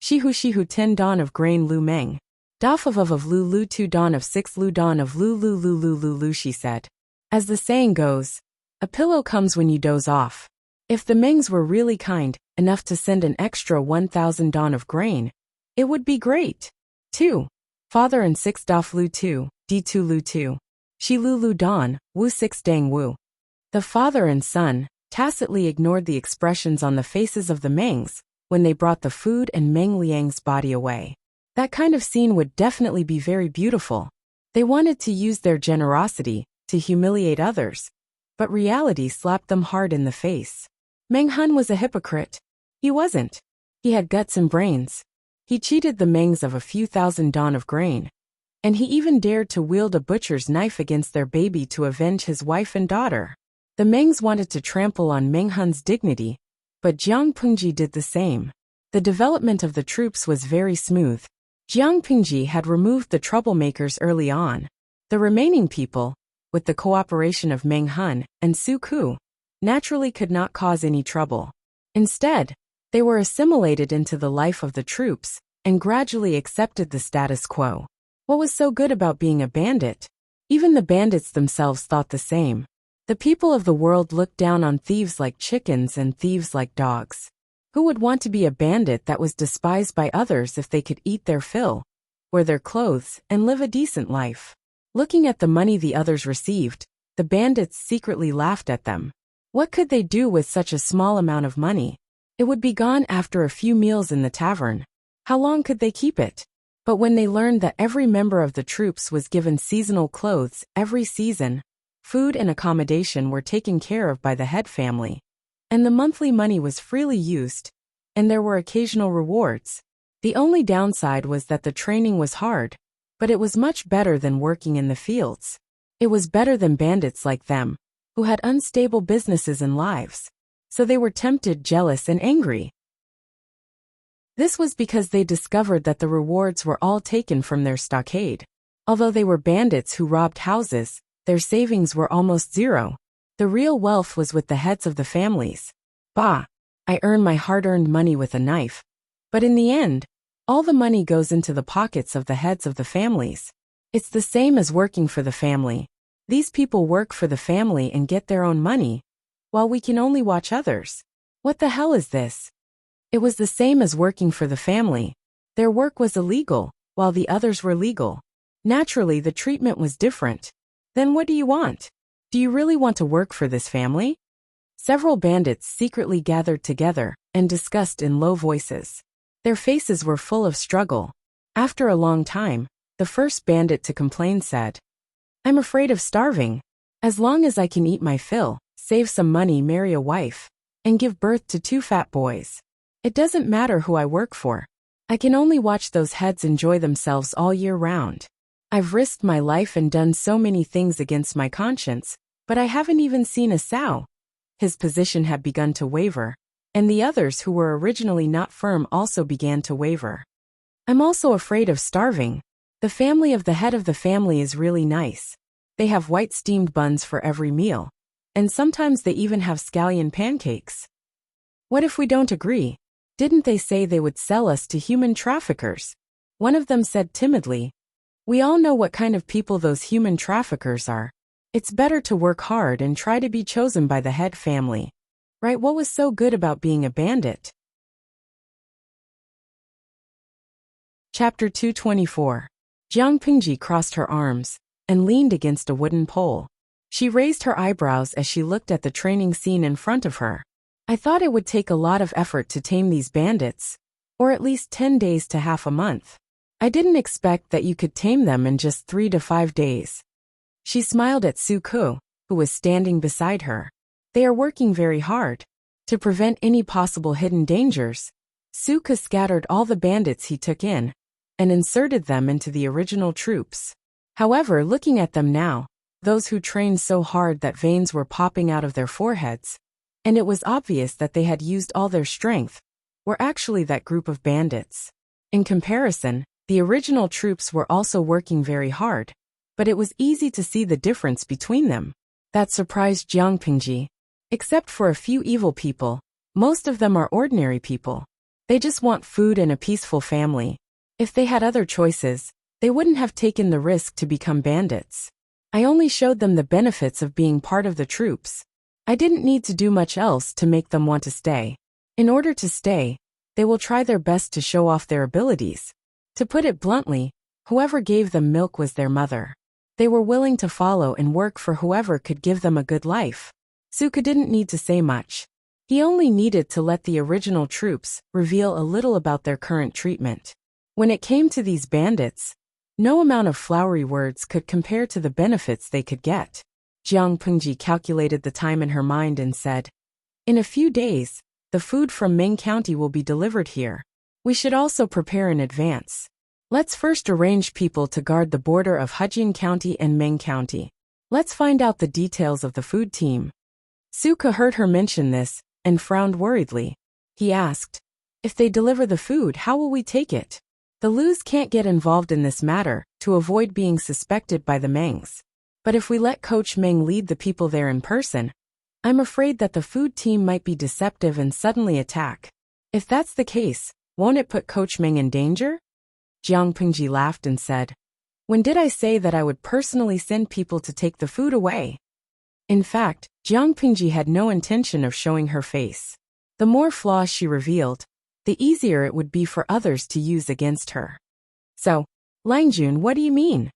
Shihu 10 don of grain Lu Meng. Daf of Lu 2 don of 6 Lu don of Lu Shi said. As the saying goes, a pillow comes when you doze off. If the Mengs were really kind enough to send an extra 1,000 don of grain, it would be great. 2. Father and 6 daf Lu 2, D2 Lu 2. Shi Lu don, Wu 6 dang Wu. The father and son tacitly ignored the expressions on the faces of the Mengs when they brought the food and Meng Liang's body away. That kind of scene would definitely be very beautiful. They wanted to use their generosity to humiliate others, but reality slapped them hard in the face. Meng Hun was a hypocrite. He wasn't. He had guts and brains. He cheated the Mengs of a few thousand don of grain, and he even dared to wield a butcher's knife against their baby to avenge his wife and daughter. The Mengs wanted to trample on Meng Hun's dignity, but Jiang Pingji did the same. The development of the troops was very smooth. Jiang Pingji had removed the troublemakers early on. The remaining people, with the cooperation of Meng Hun and Su Ku, naturally could not cause any trouble. Instead, they were assimilated into the life of the troops and gradually accepted the status quo. What was so good about being a bandit? Even the bandits themselves thought the same. The people of the world looked down on thieves like chickens and thieves like dogs. Who would want to be a bandit that was despised by others if they could eat their fill, wear their clothes, and live a decent life? Looking at the money the others received, the bandits secretly laughed at them. What could they do with such a small amount of money? It would be gone after a few meals in the tavern. How long could they keep it? But when they learned that every member of the troops was given seasonal clothes every season, food and accommodation were taken care of by the head family, and the monthly money was freely used, and there were occasional rewards. The only downside was that the training was hard, but it was much better than working in the fields. It was better than bandits like them, who had unstable businesses and lives. So they were tempted, jealous, and angry. This was because they discovered that the rewards were all taken from their stockade. Although they were bandits who robbed houses, their savings were almost zero. The real wealth was with the heads of the families. Bah! I earn my hard-earned money with a knife. But in the end, all the money goes into the pockets of the heads of the families. It's the same as working for the family. These people work for the family and get their own money, while we can only watch others. What the hell is this? It was the same as working for the family. Their work was illegal, while the others were legal. Naturally, the treatment was different. Then what do you want? Do you really want to work for this family? Several bandits secretly gathered together and discussed in low voices. Their faces were full of struggle. After a long time, the first bandit to complain said, "I'm afraid of starving. As long as I can eat my fill, save some money, marry a wife, and give birth to 2 fat boys, it doesn't matter who I work for. I can only watch those heads enjoy themselves all year round. I've risked my life and done so many things against my conscience, but I haven't even seen a sow." His position had begun to waver, and the others who were originally not firm also began to waver. "I'm also afraid of starving. The family of the head of the family is really nice. They have white steamed buns for every meal, and sometimes they even have scallion pancakes. What if we don't agree? Didn't they say they would sell us to human traffickers?" One of them said timidly, "We all know what kind of people those human traffickers are. It's better to work hard and try to be chosen by the head family. Right? What was so good about being a bandit?" Chapter 224. Jiang Pingji crossed her arms and leaned against a wooden pole. She raised her eyebrows as she looked at the training scene in front of her. "I thought it would take a lot of effort to tame these bandits, or at least 10 days to half a month. I didn't expect that you could tame them in just 3 to 5 days." She smiled at Su Ku, who was standing beside her. "They are working very hard. To prevent any possible hidden dangers, Su Ku scattered all the bandits he took in and inserted them into the original troops. However, looking at them now, those who trained so hard that veins were popping out of their foreheads, and it was obvious that they had used all their strength, were actually that group of bandits. In comparison, the original troops were also working very hard, but it was easy to see the difference between them. That surprised Jiang Pingji. Except for a few evil people, most of them are ordinary people. They just want food and a peaceful family. If they had other choices, they wouldn't have taken the risk to become bandits. I only showed them the benefits of being part of the troops. I didn't need to do much else to make them want to stay. In order to stay, they will try their best to show off their abilities. To put it bluntly, whoever gave them milk was their mother. They were willing to follow and work for whoever could give them a good life." Su Ku didn't need to say much. He only needed to let the original troops reveal a little about their current treatment. When it came to these bandits, no amount of flowery words could compare to the benefits they could get. Jiang Pingji calculated the time in her mind and said, "In a few days, the food from Ming County will be delivered here. We should also prepare in advance. Let's first arrange people to guard the border of Hejin County and Ming County. Let's find out the details of the food team." Su Ku heard her mention this and frowned worriedly. He asked, "If they deliver the food, how will we take it?" The Lus can't get involved in this matter to avoid being suspected by the Mengs. But if we let Coach Meng lead the people there in person, I'm afraid that the food team might be deceptive and suddenly attack. If that's the case, won't it put Coach Meng in danger? Jiang Pingji laughed and said, when did I say that I would personally send people to take the food away? In fact, Jiang Pingji had no intention of showing her face. The more flaws she revealed, the easier it would be for others to use against her. So, Langjun, what do you mean?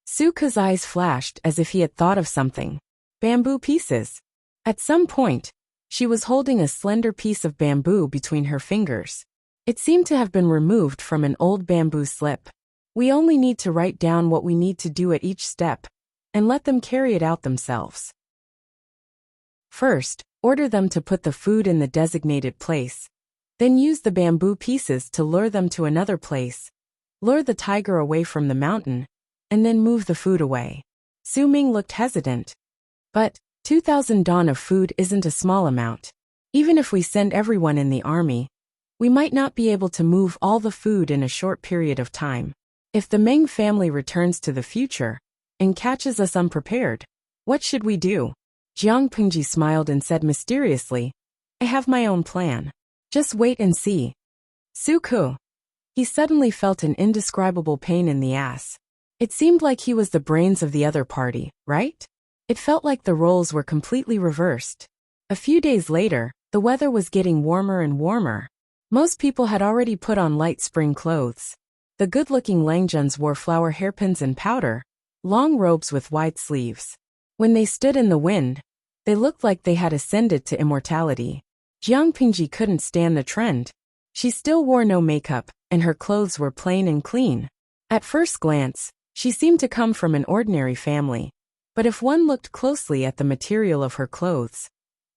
Su Ke's eyes flashed as if he had thought of something. Bamboo pieces. At some point, she was holding a slender piece of bamboo between her fingers. It seemed to have been removed from an old bamboo slip. We only need to write down what we need to do at each step, and let them carry it out themselves. First, order them to put the food in the designated place. Then use the bamboo pieces to lure them to another place. Lure the tiger away from the mountain, and then move the food away. Su Ming looked hesitant. But 2,000 dawn of food isn't a small amount. Even if we send everyone in the army, we might not be able to move all the food in a short period of time. If the Meng family returns to the future and catches us unprepared, what should we do? Jiang Pingji smiled and said mysteriously, I have my own plan. Just wait and see. Su Ke. He suddenly felt an indescribable pain in the ass. It seemed like he was the brains of the other party, right? It felt like the roles were completely reversed. A few days later, the weather was getting warmer and warmer. Most people had already put on light spring clothes. The good-looking Langjuns wore flower hairpins and powder, long robes with wide sleeves. When they stood in the wind, they looked like they had ascended to immortality. Jiang Pingji couldn't stand the trend. She still wore no makeup, and her clothes were plain and clean. At first glance, she seemed to come from an ordinary family. But if one looked closely at the material of her clothes,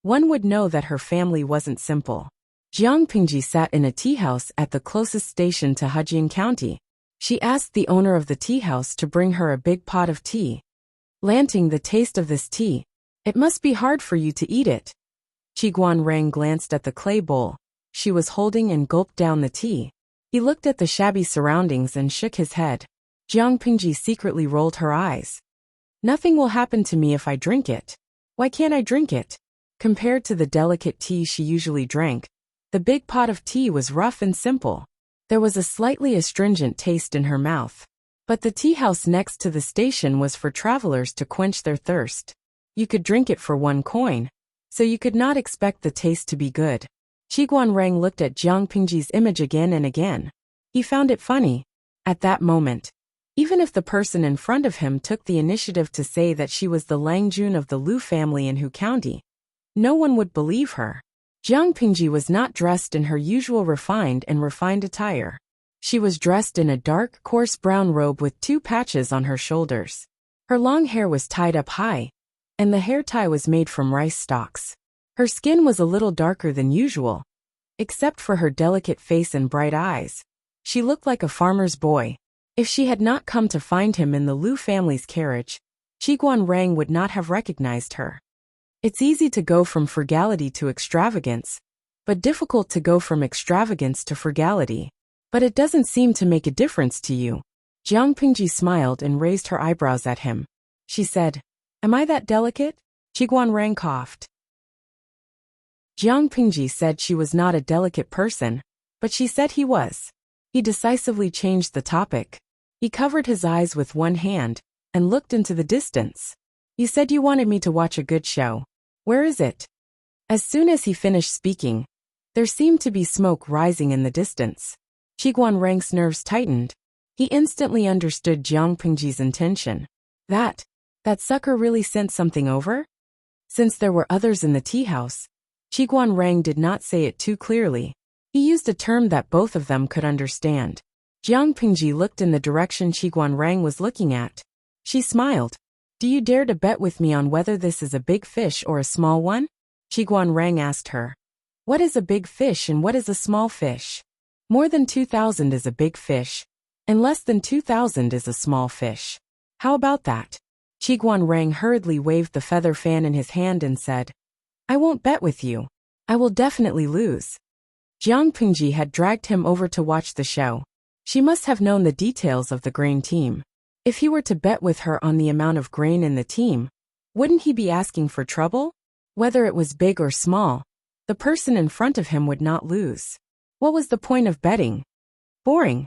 one would know that her family wasn't simple. Jiang Pingji sat in a tea house at the closest station to Hejian County. She asked the owner of the tea house to bring her a big pot of tea. Lanting the taste of this tea. It must be hard for you to eat it. Qi Guanrang glanced at the clay bowl she was holding and gulped down the tea. He looked at the shabby surroundings and shook his head. Jiang Pingji secretly rolled her eyes. Nothing will happen to me if I drink it. Why can't I drink it? Compared to the delicate tea she usually drank, the big pot of tea was rough and simple. There was a slightly astringent taste in her mouth. But the tea house next to the station was for travelers to quench their thirst. You could drink it for 1 coin, so you could not expect the taste to be good. Qi Guanrang looked at Jiang Pingji's image again and again. He found it funny. At that moment, even if the person in front of him took the initiative to say that she was the Langjun of the Lu family in Hu County, no one would believe her. Jiang Pingji was not dressed in her usual refined attire. She was dressed in a dark, coarse brown robe with 2 patches on her shoulders. Her long hair was tied up high, and the hair tie was made from rice stalks. Her skin was a little darker than usual. Except for her delicate face and bright eyes, she looked like a farmer's boy. If she had not come to find him in the Lu family's carriage, Qi Guanrang would not have recognized her. It's easy to go from frugality to extravagance, but difficult to go from extravagance to frugality. But it doesn't seem to make a difference to you. Jiang Pingji smiled and raised her eyebrows at him. She said, Am I that delicate? Qi Guanrang coughed. Jiang Pingji said she was not a delicate person, but she said he was. He decisively changed the topic. He covered his eyes with one hand and looked into the distance. You said you wanted me to watch a good show. Where is it? As soon as he finished speaking, there seemed to be smoke rising in the distance. Qi Guanrang's nerves tightened. He instantly understood Jiang Pingji's intention. That sucker really sent something over? Since there were others in the tea house, Qi Guanrang did not say it too clearly. He used a term that both of them could understand. Jiang Pingji looked in the direction Qi Guanrang was looking at. She smiled. Do you dare to bet with me on whether this is a big fish or a small one? Qi Guanrang asked her. What is a big fish and what is a small fish? More than 2,000 is a big fish, and less than 2,000 is a small fish. How about that? Qi Guanrang hurriedly waved the feather fan in his hand and said, I won't bet with you. I will definitely lose. Jiang Pingji had dragged him over to watch the show. She must have known the details of the grain team. If he were to bet with her on the amount of grain in the team, wouldn't he be asking for trouble? Whether it was big or small, the person in front of him would not lose. What was the point of betting? Boring.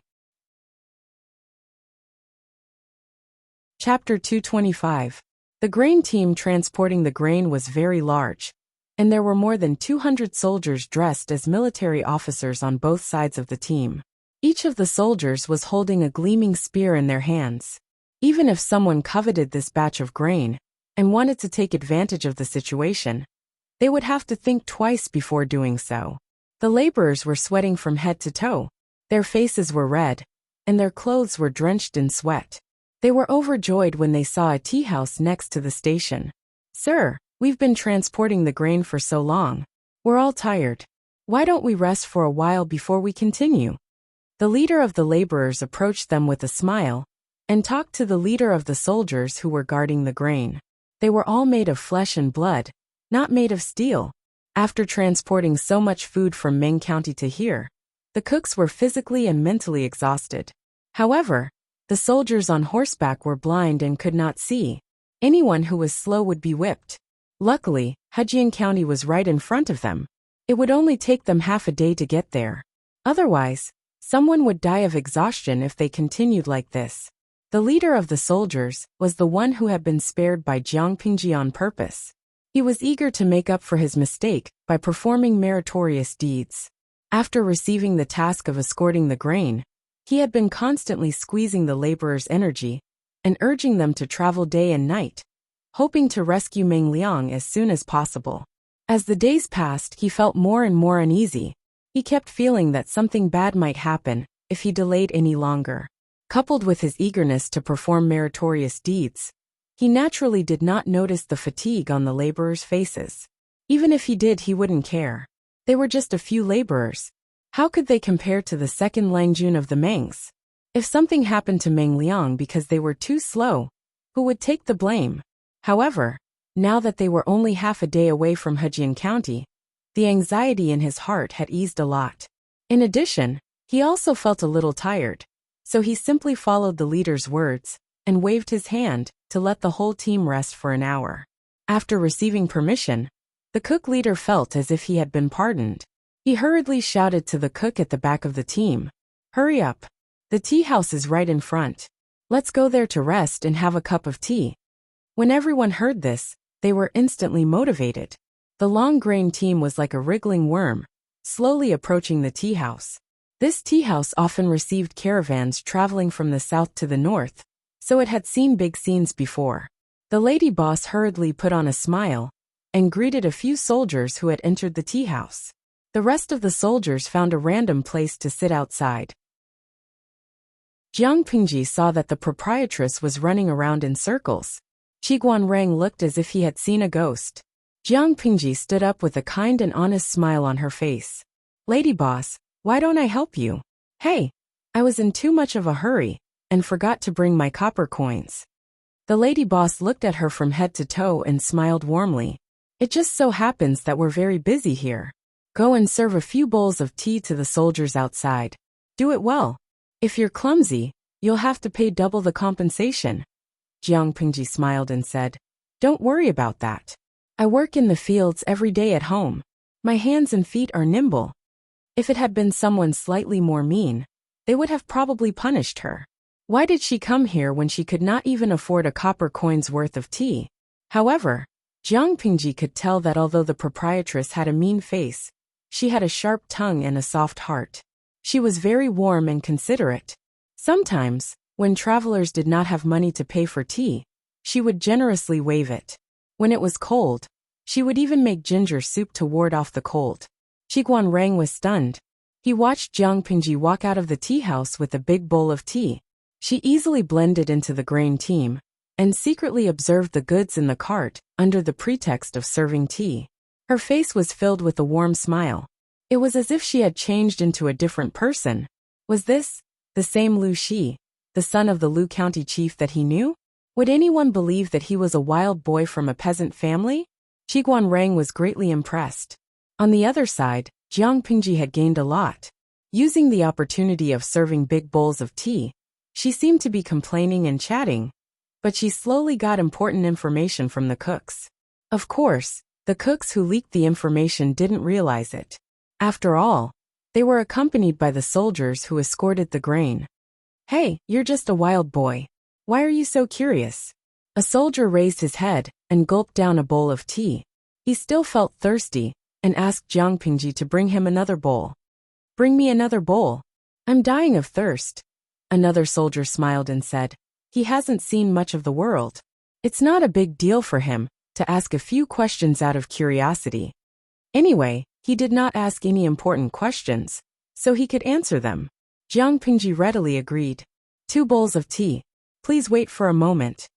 Chapter 225. The grain team transporting the grain was very large, and there were more than 200 soldiers dressed as military officers on both sides of the team. Each of the soldiers was holding a gleaming spear in their hands. Even if someone coveted this batch of grain and wanted to take advantage of the situation, they would have to think twice before doing so. The laborers were sweating from head to toe. Their faces were red, and their clothes were drenched in sweat. They were overjoyed when they saw a tea house next to the station. "Sir, we've been transporting the grain for so long. We're all tired. Why don't we rest for a while before we continue?" The leader of the laborers approached them with a smile and talked to the leader of the soldiers who were guarding the grain. They were all made of flesh and blood, not made of steel. After transporting so much food from Meng County to here, the cooks were physically and mentally exhausted. However, the soldiers on horseback were blind and could not see. Anyone who was slow would be whipped. Luckily, Hejian County was right in front of them. It would only take them half a day to get there. Otherwise, someone would die of exhaustion if they continued like this. The leader of the soldiers was the one who had been spared by Jiang Pingji on purpose. He was eager to make up for his mistake by performing meritorious deeds. After receiving the task of escorting the grain, he had been constantly squeezing the laborers' energy and urging them to travel day and night, hoping to rescue Meng Liang as soon as possible. As the days passed, he felt more and more uneasy. He kept feeling that something bad might happen if he delayed any longer. Coupled with his eagerness to perform meritorious deeds, he naturally did not notice the fatigue on the laborers' faces. Even if he did, he wouldn't care. They were just a few laborers. How could they compare to the second Langjun of the Mengs? If something happened to Meng Liang because they were too slow, who would take the blame? However, now that they were only half a day away from Hejian County, the anxiety in his heart had eased a lot. In addition, he also felt a little tired, so he simply followed the leader's words and waved his hand to let the whole team rest for an hour. After receiving permission, the cook leader felt as if he had been pardoned. He hurriedly shouted to the cook at the back of the team, "Hurry up. The tea house is right in front. Let's go there to rest and have a cup of tea." When everyone heard this, they were instantly motivated. The long grain team was like a wriggling worm, slowly approaching the tea house. This tea house often received caravans traveling from the south to the north, so it had seen big scenes before. The lady boss hurriedly put on a smile and greeted a few soldiers who had entered the tea house. The rest of the soldiers found a random place to sit outside. Jiang Pingji saw that the proprietress was running around in circles. Qiguan Rang looked as if he had seen a ghost. Jiang Pingji stood up with a kind and honest smile on her face. "Lady boss, why don't I help you?" "Hey, I was in too much of a hurry and forgot to bring my copper coins." The lady boss looked at her from head to toe and smiled warmly. "It just so happens that we're very busy here. Go and serve a few bowls of tea to the soldiers outside. Do it well. If you're clumsy, you'll have to pay double the compensation." Jiang Pingji smiled and said, "Don't worry about that. I work in the fields every day at home. My hands and feet are nimble." If it had been someone slightly more mean, they would have probably punished her. Why did she come here when she could not even afford a copper coin's worth of tea? However, Jiang Pingji could tell that although the proprietress had a mean face, she had a sharp tongue and a soft heart. She was very warm and considerate. Sometimes, when travelers did not have money to pay for tea, she would generously waive it. When it was cold, she would even make ginger soup to ward off the cold. Qiguan Rang was stunned. He watched Jiang Pingji walk out of the tea house with a big bowl of tea. She easily blended into the grain team and secretly observed the goods in the cart under the pretext of serving tea. Her face was filled with a warm smile. It was as if she had changed into a different person. Was this the same Lu Shi, the son of the Lu County chief that he knew? Would anyone believe that he was a wild boy from a peasant family? Qiguan Rang was greatly impressed. On the other side, Jiang Pingji had gained a lot. Using the opportunity of serving big bowls of tea, she seemed to be complaining and chatting, but she slowly got important information from the cooks. Of course, the cooks who leaked the information didn't realize it. After all, they were accompanied by the soldiers who escorted the grain. "Hey, you're just a wild boy. Why are you so curious?" A soldier raised his head and gulped down a bowl of tea. He still felt thirsty and asked Jiang Pingji to bring him another bowl. "Bring me another bowl. I'm dying of thirst." Another soldier smiled and said, "He hasn't seen much of the world. It's not a big deal for him to ask a few questions out of curiosity. Anyway, he did not ask any important questions, so he could answer them." Jiang Pingji readily agreed. "2 bowls of tea. Please wait for a moment."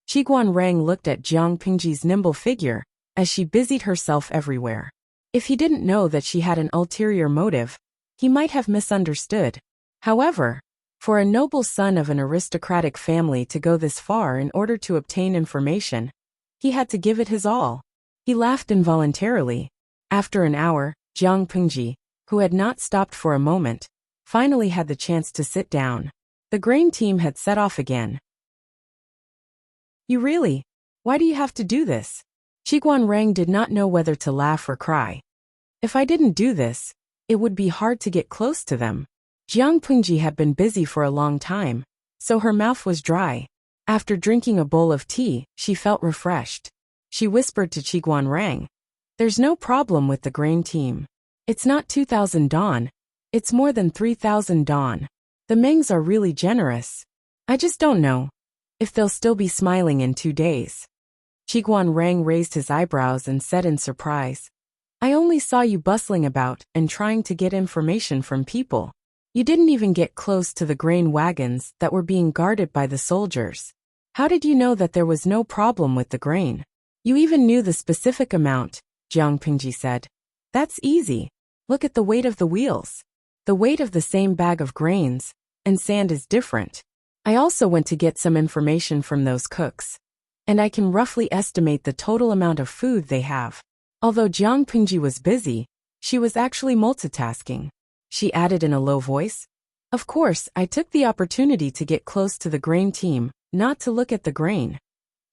Qiguan Rang looked at Jiang Pingji's nimble figure as she busied herself everywhere. If he didn't know that she had an ulterior motive, he might have misunderstood. However, for a noble son of an aristocratic family to go this far in order to obtain information, he had to give it his all. He laughed involuntarily. After an hour, Jiang Pingji, who had not stopped for a moment, finally had the chance to sit down. The grain team had set off again. Why do you have to do this?" Qiguan Rang did not know whether to laugh or cry. "If I didn't do this, it would be hard to get close to them." Jiang Pingji had been busy for a long time, so her mouth was dry. After drinking a bowl of tea, she felt refreshed. She whispered to Qiguan Rang, "There's no problem with the grain team. It's not 2,000 dawn, it's more than 3,000 dawn. The Mengs are really generous. I just don't know if they'll still be smiling in 2 days." Qiguan Rang raised his eyebrows and said in surprise, "I only saw you bustling about and trying to get information from people. You didn't even get close to the grain wagons that were being guarded by the soldiers. How did you know that there was no problem with the grain? You even knew the specific amount," Jiang Pingji said. "That's easy. Look at the weight of the wheels. The weight of the same bag of grains and sand is different. I also went to get some information from those cooks, and I can roughly estimate the total amount of food they have." Although Jiang Pingji was busy, she was actually multitasking. She added in a low voice, "Of course, I took the opportunity to get close to the grain team, not to look at the grain."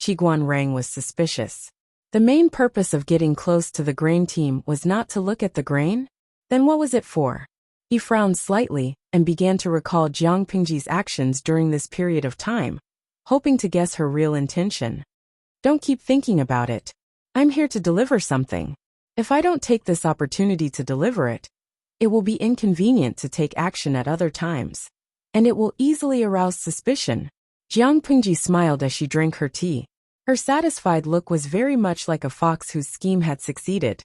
Qiguan Rang was suspicious. The main purpose of getting close to the grain team was not to look at the grain? Then what was it for? He frowned slightly and began to recall Jiang Pingji's actions during this period of time, hoping to guess her real intention. "Don't keep thinking about it. I'm here to deliver something. If I don't take this opportunity to deliver it, it will be inconvenient to take action at other times, and it will easily arouse suspicion." Jiang Pingji smiled as she drank her tea. Her satisfied look was very much like a fox whose scheme had succeeded.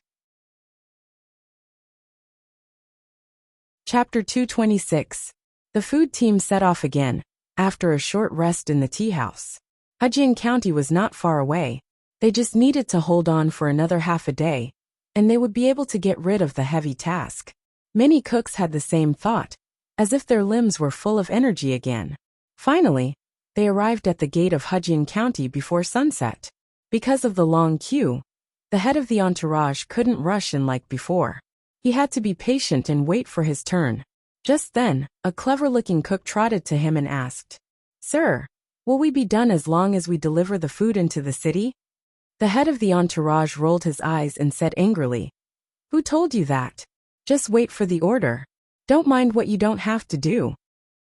Chapter 226. The food team set off again, after a short rest in the tea house. Hejian County was not far away. They just needed to hold on for another half a day, and they would be able to get rid of the heavy task. Many cooks had the same thought, as if their limbs were full of energy again. Finally, they arrived at the gate of Hejian County before sunset. Because of the long queue, the head of the entourage couldn't rush in like before. He had to be patient and wait for his turn. Just then, a clever-looking cook trotted to him and asked, "Sir, will we be done as long as we deliver the food into the city?" The head of the entourage rolled his eyes and said angrily, "Who told you that? Just wait for the order. Don't mind what you don't have to do."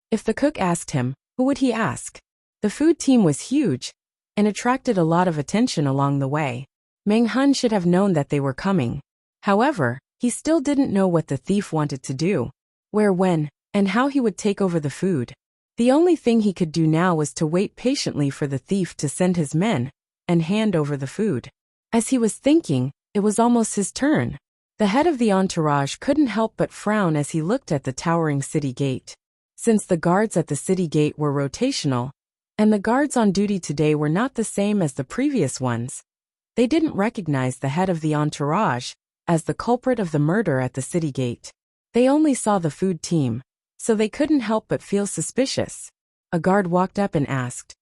If the cook asked him, who would he ask? The food team was huge and attracted a lot of attention along the way. Meng Hun should have known that they were coming. However, he still didn't know what the thief wanted to do, where, when, and how he would take over the food. The only thing he could do now was to wait patiently for the thief to send his men and hand over the food. As he was thinking, it was almost his turn. The head of the entourage couldn't help but frown as he looked at the towering city gate. Since the guards at the city gate were rotational, and the guards on duty today were not the same as the previous ones, they didn't recognize the head of the entourage as the culprit of the murder at the city gate. They only saw the food team, so they couldn't help but feel suspicious. A guard walked up and asked,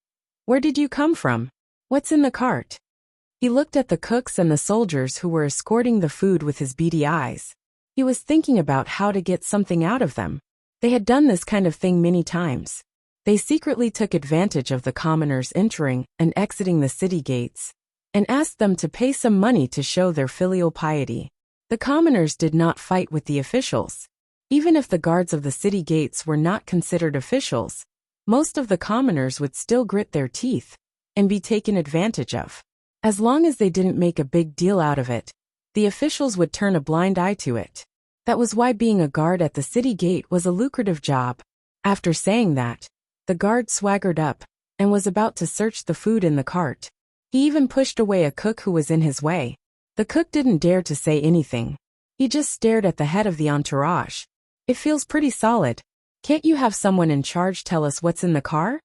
"Where did you come from? What's in the cart?" He looked at the cooks and the soldiers who were escorting the food with his beady eyes. He was thinking about how to get something out of them. They had done this kind of thing many times. They secretly took advantage of the commoners entering and exiting the city gates, and asked them to pay some money to show their filial piety. The commoners did not fight with the officials. Even if the guards of the city gates were not considered officials, most of the commoners would still grit their teeth and be taken advantage of. As long as they didn't make a big deal out of it, the officials would turn a blind eye to it. That was why being a guard at the city gate was a lucrative job. After saying that, the guard swaggered up and was about to search the food in the cart. He even pushed away a cook who was in his way. The cook didn't dare to say anything. He just stared at the head of the entourage. It feels pretty solid. Can't you have someone in charge tell us what's in the car?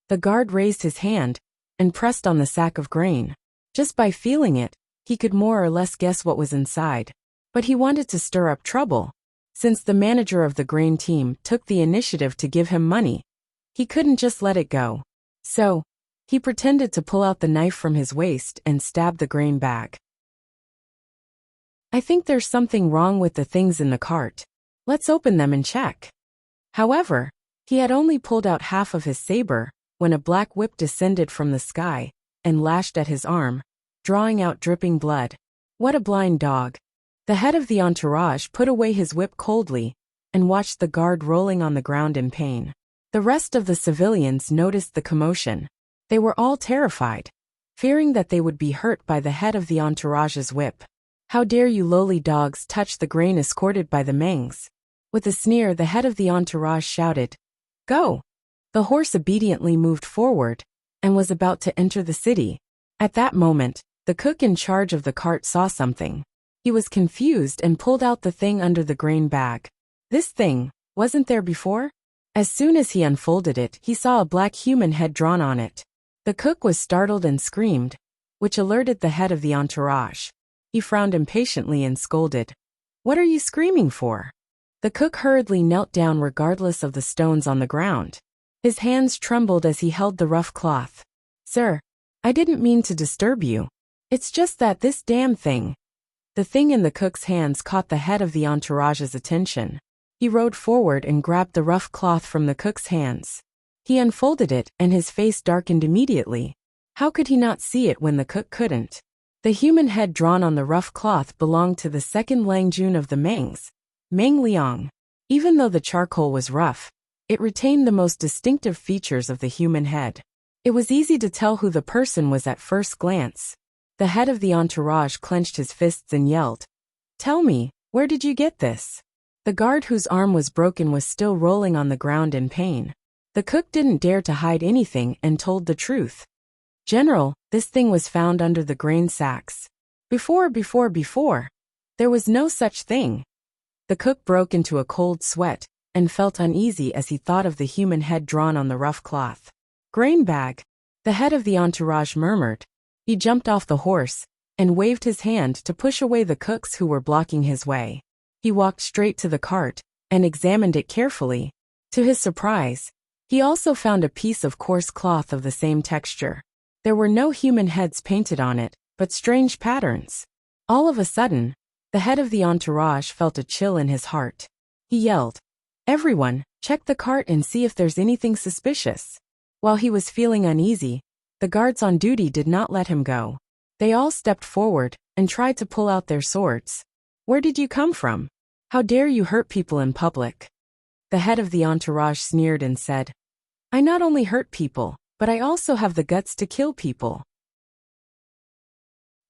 The guard raised his hand and pressed on the sack of grain. Just by feeling it, he could more or less guess what was inside. But he wanted to stir up trouble. Since the manager of the grain team took the initiative to give him money, he couldn't just let it go. So, he pretended to pull out the knife from his waist and stab the grain bag. I think there's something wrong with the things in the cart. Let's open them and check. However, he had only pulled out half of his saber when a black whip descended from the sky and lashed at his arm, drawing out dripping blood. What a blind dog. The head of the entourage put away his whip coldly and watched the guard rolling on the ground in pain. The rest of the civilians noticed the commotion. They were all terrified, fearing that they would be hurt by the head of the entourage's whip. How dare you lowly dogs touch the grain escorted by the Mengs? With a sneer, the head of the entourage shouted, "Go!" The horse obediently moved forward and was about to enter the city. At that moment, the cook in charge of the cart saw something. He was confused and pulled out the thing under the grain bag. This thing, wasn't there before? As soon as he unfolded it, he saw a black human head drawn on it. The cook was startled and screamed, which alerted the head of the entourage. He frowned impatiently and scolded, "What are you screaming for?" The cook hurriedly knelt down regardless of the stones on the ground. His hands trembled as he held the rough cloth. "Sir, I didn't mean to disturb you. It's just that this damn thing." The thing in the cook's hands caught the head of the entourage's attention. He rode forward and grabbed the rough cloth from the cook's hands. He unfolded it and his face darkened immediately. How could he not see it when the cook couldn't? The human head drawn on the rough cloth belonged to the second Langjun of the Mengs, Meng Liang. Even though the charcoal was rough, it retained the most distinctive features of the human head. It was easy to tell who the person was at first glance. The head of the entourage clenched his fists and yelled, "Tell me, where did you get this?" The guard whose arm was broken was still rolling on the ground in pain. The cook didn't dare to hide anything and told the truth. "General, this thing was found under the grain sacks. Before. There was no such thing." The cook broke into a cold sweat and felt uneasy as he thought of the human head drawn on the rough cloth. "Grain bag," the head of the entourage murmured. He jumped off the horse and waved his hand to push away the cooks who were blocking his way. He walked straight to the cart and examined it carefully. To his surprise, he also found a piece of coarse cloth of the same texture. There were no human heads painted on it, but strange patterns. All of a sudden, the head of the entourage felt a chill in his heart. He yelled, "Everyone, check the cart and see if there's anything suspicious." While he was feeling uneasy, the guards on duty did not let him go. They all stepped forward and tried to pull out their swords. "Where did you come from? How dare you hurt people in public?" The head of the entourage sneered and said, "I not only hurt people, but I also have the guts to kill people.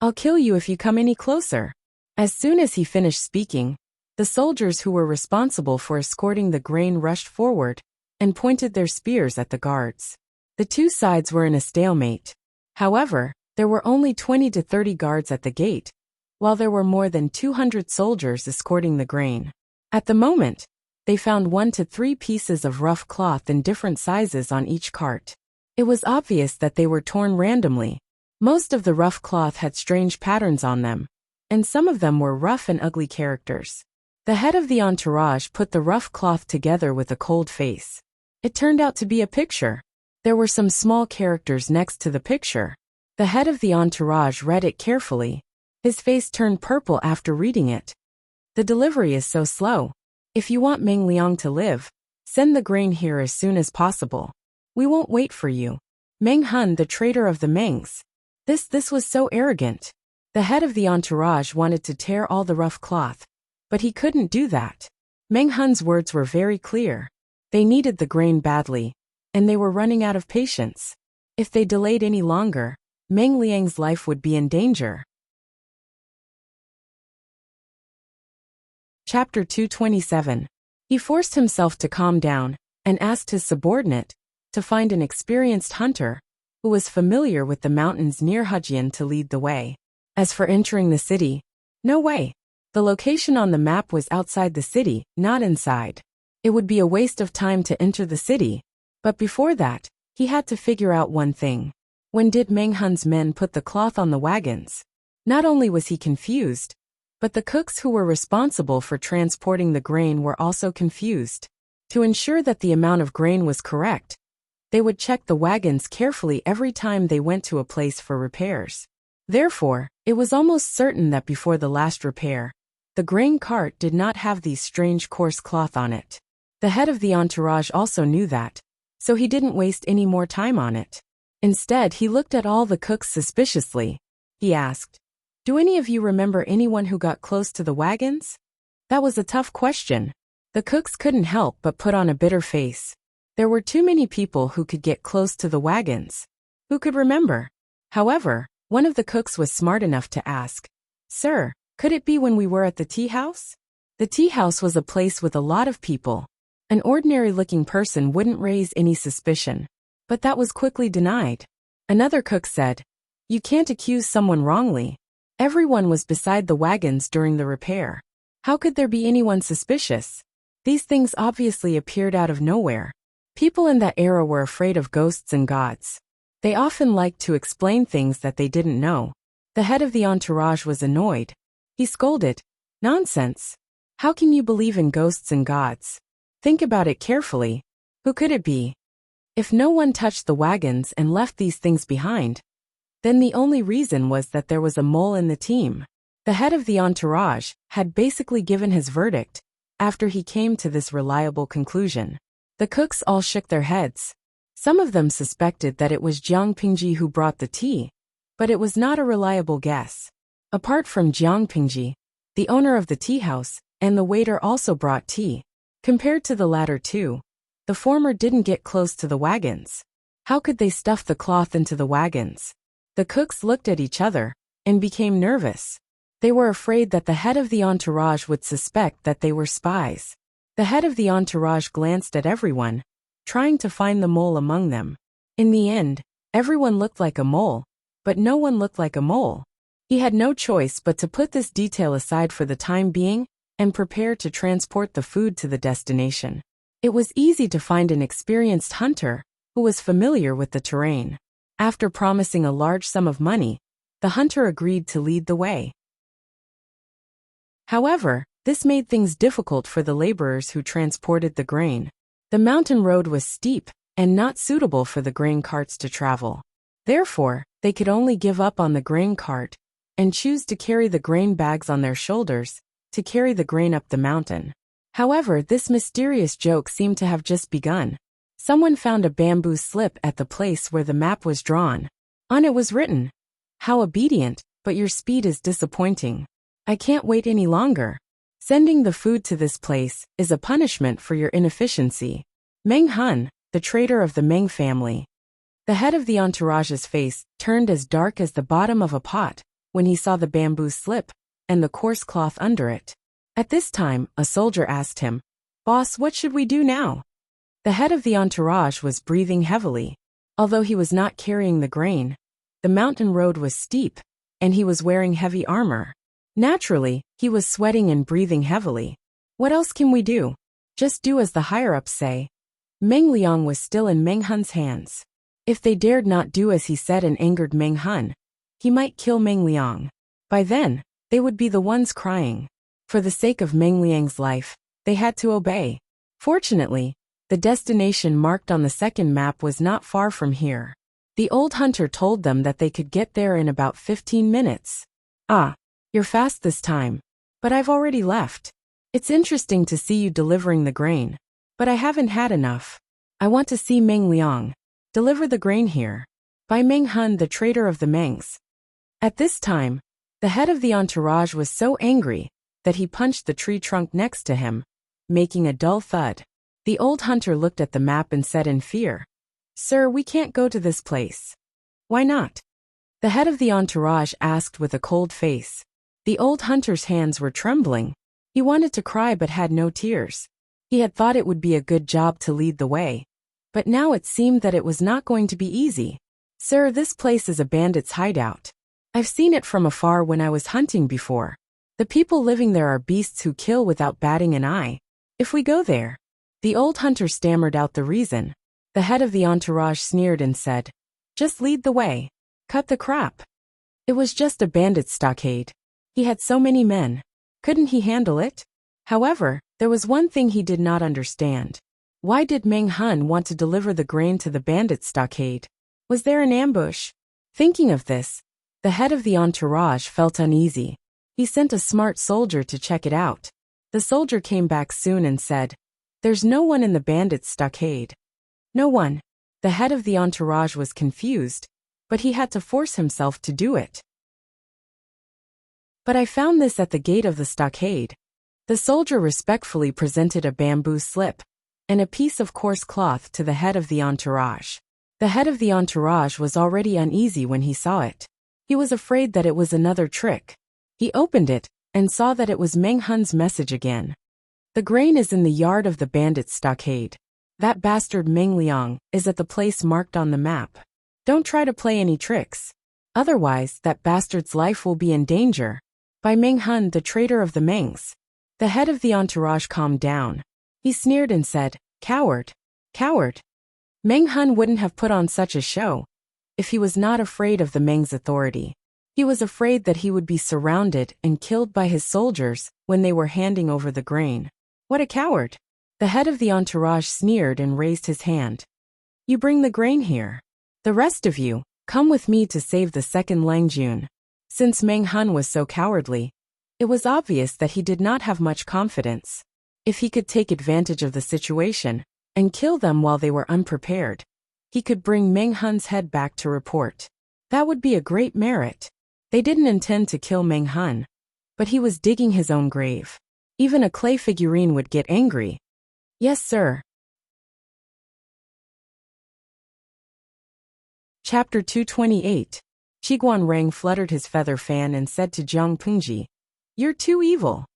I'll kill you if you come any closer." As soon as he finished speaking, the soldiers who were responsible for escorting the grain rushed forward and pointed their spears at the guards. The two sides were in a stalemate. However, there were only 20 to 30 guards at the gate, while there were more than 200 soldiers escorting the grain. At the moment, they found 1 to 3 pieces of rough cloth in different sizes on each cart. It was obvious that they were torn randomly. Most of the rough cloth had strange patterns on them, and some of them were rough and ugly characters. The head of the entourage put the rough cloth together with a cold face. It turned out to be a picture. There were some small characters next to the picture. The head of the entourage read it carefully. His face turned purple after reading it. The delivery is so slow. If you want Meng Liang to live, send the grain here as soon as possible. We won't wait for you. Meng Hun, the traitor of the Mengs. This was so arrogant. The head of the entourage wanted to tear all the rough cloth, but he couldn't do that. Meng Hun's words were very clear. They needed the grain badly, and they were running out of patience. If they delayed any longer, Meng Liang's life would be in danger. Chapter 227. He forced himself to calm down and asked his subordinate to find an experienced hunter who was familiar with the mountains near Hejian to lead the way. As for entering the city, no way. The location on the map was outside the city, not inside. It would be a waste of time to enter the city, but before that, he had to figure out one thing. When did Meng Hun's men put the cloth on the wagons? Not only was he confused, but the cooks who were responsible for transporting the grain were also confused. To ensure that the amount of grain was correct, they would check the wagons carefully every time they went to a place for repairs. Therefore, it was almost certain that before the last repair, the grain cart did not have these strange coarse cloth on it. The head of the entourage also knew that, so he didn't waste any more time on it. Instead, he looked at all the cooks suspiciously. He asked, "Do any of you remember anyone who got close to the wagons?" That was a tough question. The cooks couldn't help but put on a bitter face. There were too many people who could get close to the wagons. Who could remember? However, one of the cooks was smart enough to ask, "Sir, could it be when we were at the tea house?" The tea house was a place with a lot of people. An ordinary-looking person wouldn't raise any suspicion. But that was quickly denied. Another cook said, "You can't accuse someone wrongly. Everyone was beside the wagons during the repair. How could there be anyone suspicious?" These things obviously appeared out of nowhere. People in that era were afraid of ghosts and gods. They often liked to explain things that they didn't know. The head of the entourage was annoyed. He scolded, "Nonsense! How can you believe in ghosts and gods? Think about it carefully. Who could it be? If no one touched the wagons and left these things behind, then the only reason was that there was a mole in the team." The head of the entourage had basically given his verdict after he came to this reliable conclusion. The cooks all shook their heads. Some of them suspected that it was Jiang Pingji who brought the tea, but it was not a reliable guess. Apart from Jiang Pingji, the owner of the tea house and the waiter also brought tea. Compared to the latter two, the former didn't get close to the wagons. How could they stuff the cloth into the wagons? The cooks looked at each other and became nervous. They were afraid that the head of the entourage would suspect that they were spies. The head of the entourage glanced at everyone, trying to find the mole among them. In the end, everyone looked like a mole, but no one looked like a mole. He had no choice but to put this detail aside for the time being and prepare to transport the food to the destination. It was easy to find an experienced hunter who was familiar with the terrain. After promising a large sum of money, the hunter agreed to lead the way. However, this made things difficult for the laborers who transported the grain. The mountain road was steep and not suitable for the grain carts to travel. Therefore, they could only give up on the grain cart and choose to carry the grain bags on their shoulders to carry the grain up the mountain. However, this mysterious joke seemed to have just begun. Someone found a bamboo slip at the place where the map was drawn. On it was written, "How obedient, but your speed is disappointing. I can't wait any longer. Sending the food to this place is a punishment for your inefficiency. Meng Hun, the traitor of the Meng family." The head of the entourage's face turned as dark as the bottom of a pot when he saw the bamboo slip and the coarse cloth under it. At this time, a soldier asked him, "Boss, what should we do now?" The head of the entourage was breathing heavily. Although he was not carrying the grain, the mountain road was steep, and he was wearing heavy armor. Naturally, he was sweating and breathing heavily. What else can we do? Just do as the higher-ups say. Meng Liang was still in Meng Hun's hands. If they dared not do as he said and angered Meng Hun, he might kill Meng Liang. By then, they would be the ones crying. For the sake of Meng Liang's life, they had to obey. Fortunately, the destination marked on the second map was not far from here. The old hunter told them that they could get there in about 15 minutes. "Ah, you're fast this time. But I've already left. It's interesting to see you delivering the grain. But I haven't had enough. I want to see Meng Liang deliver the grain here. By Meng Hun, the traitor of the Mengs. At this time, the head of the entourage was so angry that he punched the tree trunk next to him, making a dull thud. The old hunter looked at the map and said in fear, "Sir, we can't go to this place." "Why not?" the head of the entourage asked with a cold face. The old hunter's hands were trembling. He wanted to cry but had no tears. He had thought it would be a good job to lead the way. But now it seemed that it was not going to be easy. "Sir, this place is a bandit's hideout. I've seen it from afar when I was hunting before. The people living there are beasts who kill without batting an eye. If we go there..." The old hunter stammered out the reason. The head of the entourage sneered and said, "Just lead the way. Cut the crap." It was just a bandit stockade. He had so many men. Couldn't he handle it? However, there was one thing he did not understand. Why did Meng Hun want to deliver the grain to the bandit stockade? Was there an ambush? Thinking of this, the head of the entourage felt uneasy. He sent a smart soldier to check it out. The soldier came back soon and said, "There's no one in the bandit stockade." No one. The head of the entourage was confused, but he had to force himself to do it. "But I found this at the gate of the stockade." The soldier respectfully presented a bamboo slip and a piece of coarse cloth to the head of the entourage. The head of the entourage was already uneasy when he saw it. He was afraid that it was another trick. He opened it and saw that it was Meng Hun's message again. "The grain is in the yard of the bandit stockade. That bastard Meng Liang is at the place marked on the map. Don't try to play any tricks. Otherwise, that bastard's life will be in danger." By Meng Hun, the traitor of the Mengs. The head of the entourage calmed down. He sneered and said, "Coward. Coward." Meng Hun wouldn't have put on such a show if he was not afraid of the Meng's authority. He was afraid that he would be surrounded and killed by his soldiers when they were handing over the grain. What a coward! The head of the entourage sneered and raised his hand. "You bring the grain here. The rest of you, come with me to save the second Langjun." Since Meng Hun was so cowardly, it was obvious that he did not have much confidence. If he could take advantage of the situation and kill them while they were unprepared, he could bring Meng Hun's head back to report. That would be a great merit. They didn't intend to kill Meng Hun, but he was digging his own grave. Even a clay figurine would get angry. "Yes, sir." Chapter 228. Qiguan Rang fluttered his feather fan and said to Jiang Pengji, "You're too evil.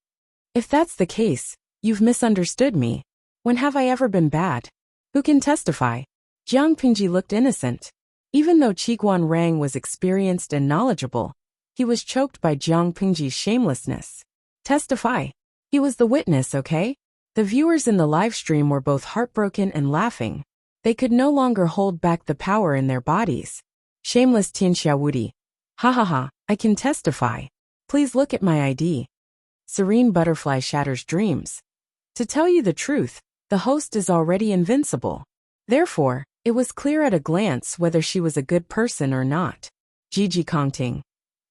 If that's the case, you've misunderstood me. When have I ever been bad? Who can testify?" Jiang Pengji looked innocent. Even though Qiguan Rang was experienced and knowledgeable, he was choked by Jiang Pengji's shamelessness. "Testify. He was the witness, okay?" The viewers in the live stream were both heartbroken and laughing. They could no longer hold back the power in their bodies. Shameless Tianxiaowudi. "Ha ha ha, I can testify. Please look at my ID." Serene Butterfly shatters dreams. To tell you the truth, the host is already invincible. Therefore, it was clear at a glance whether she was a good person or not. Gigi Kongting.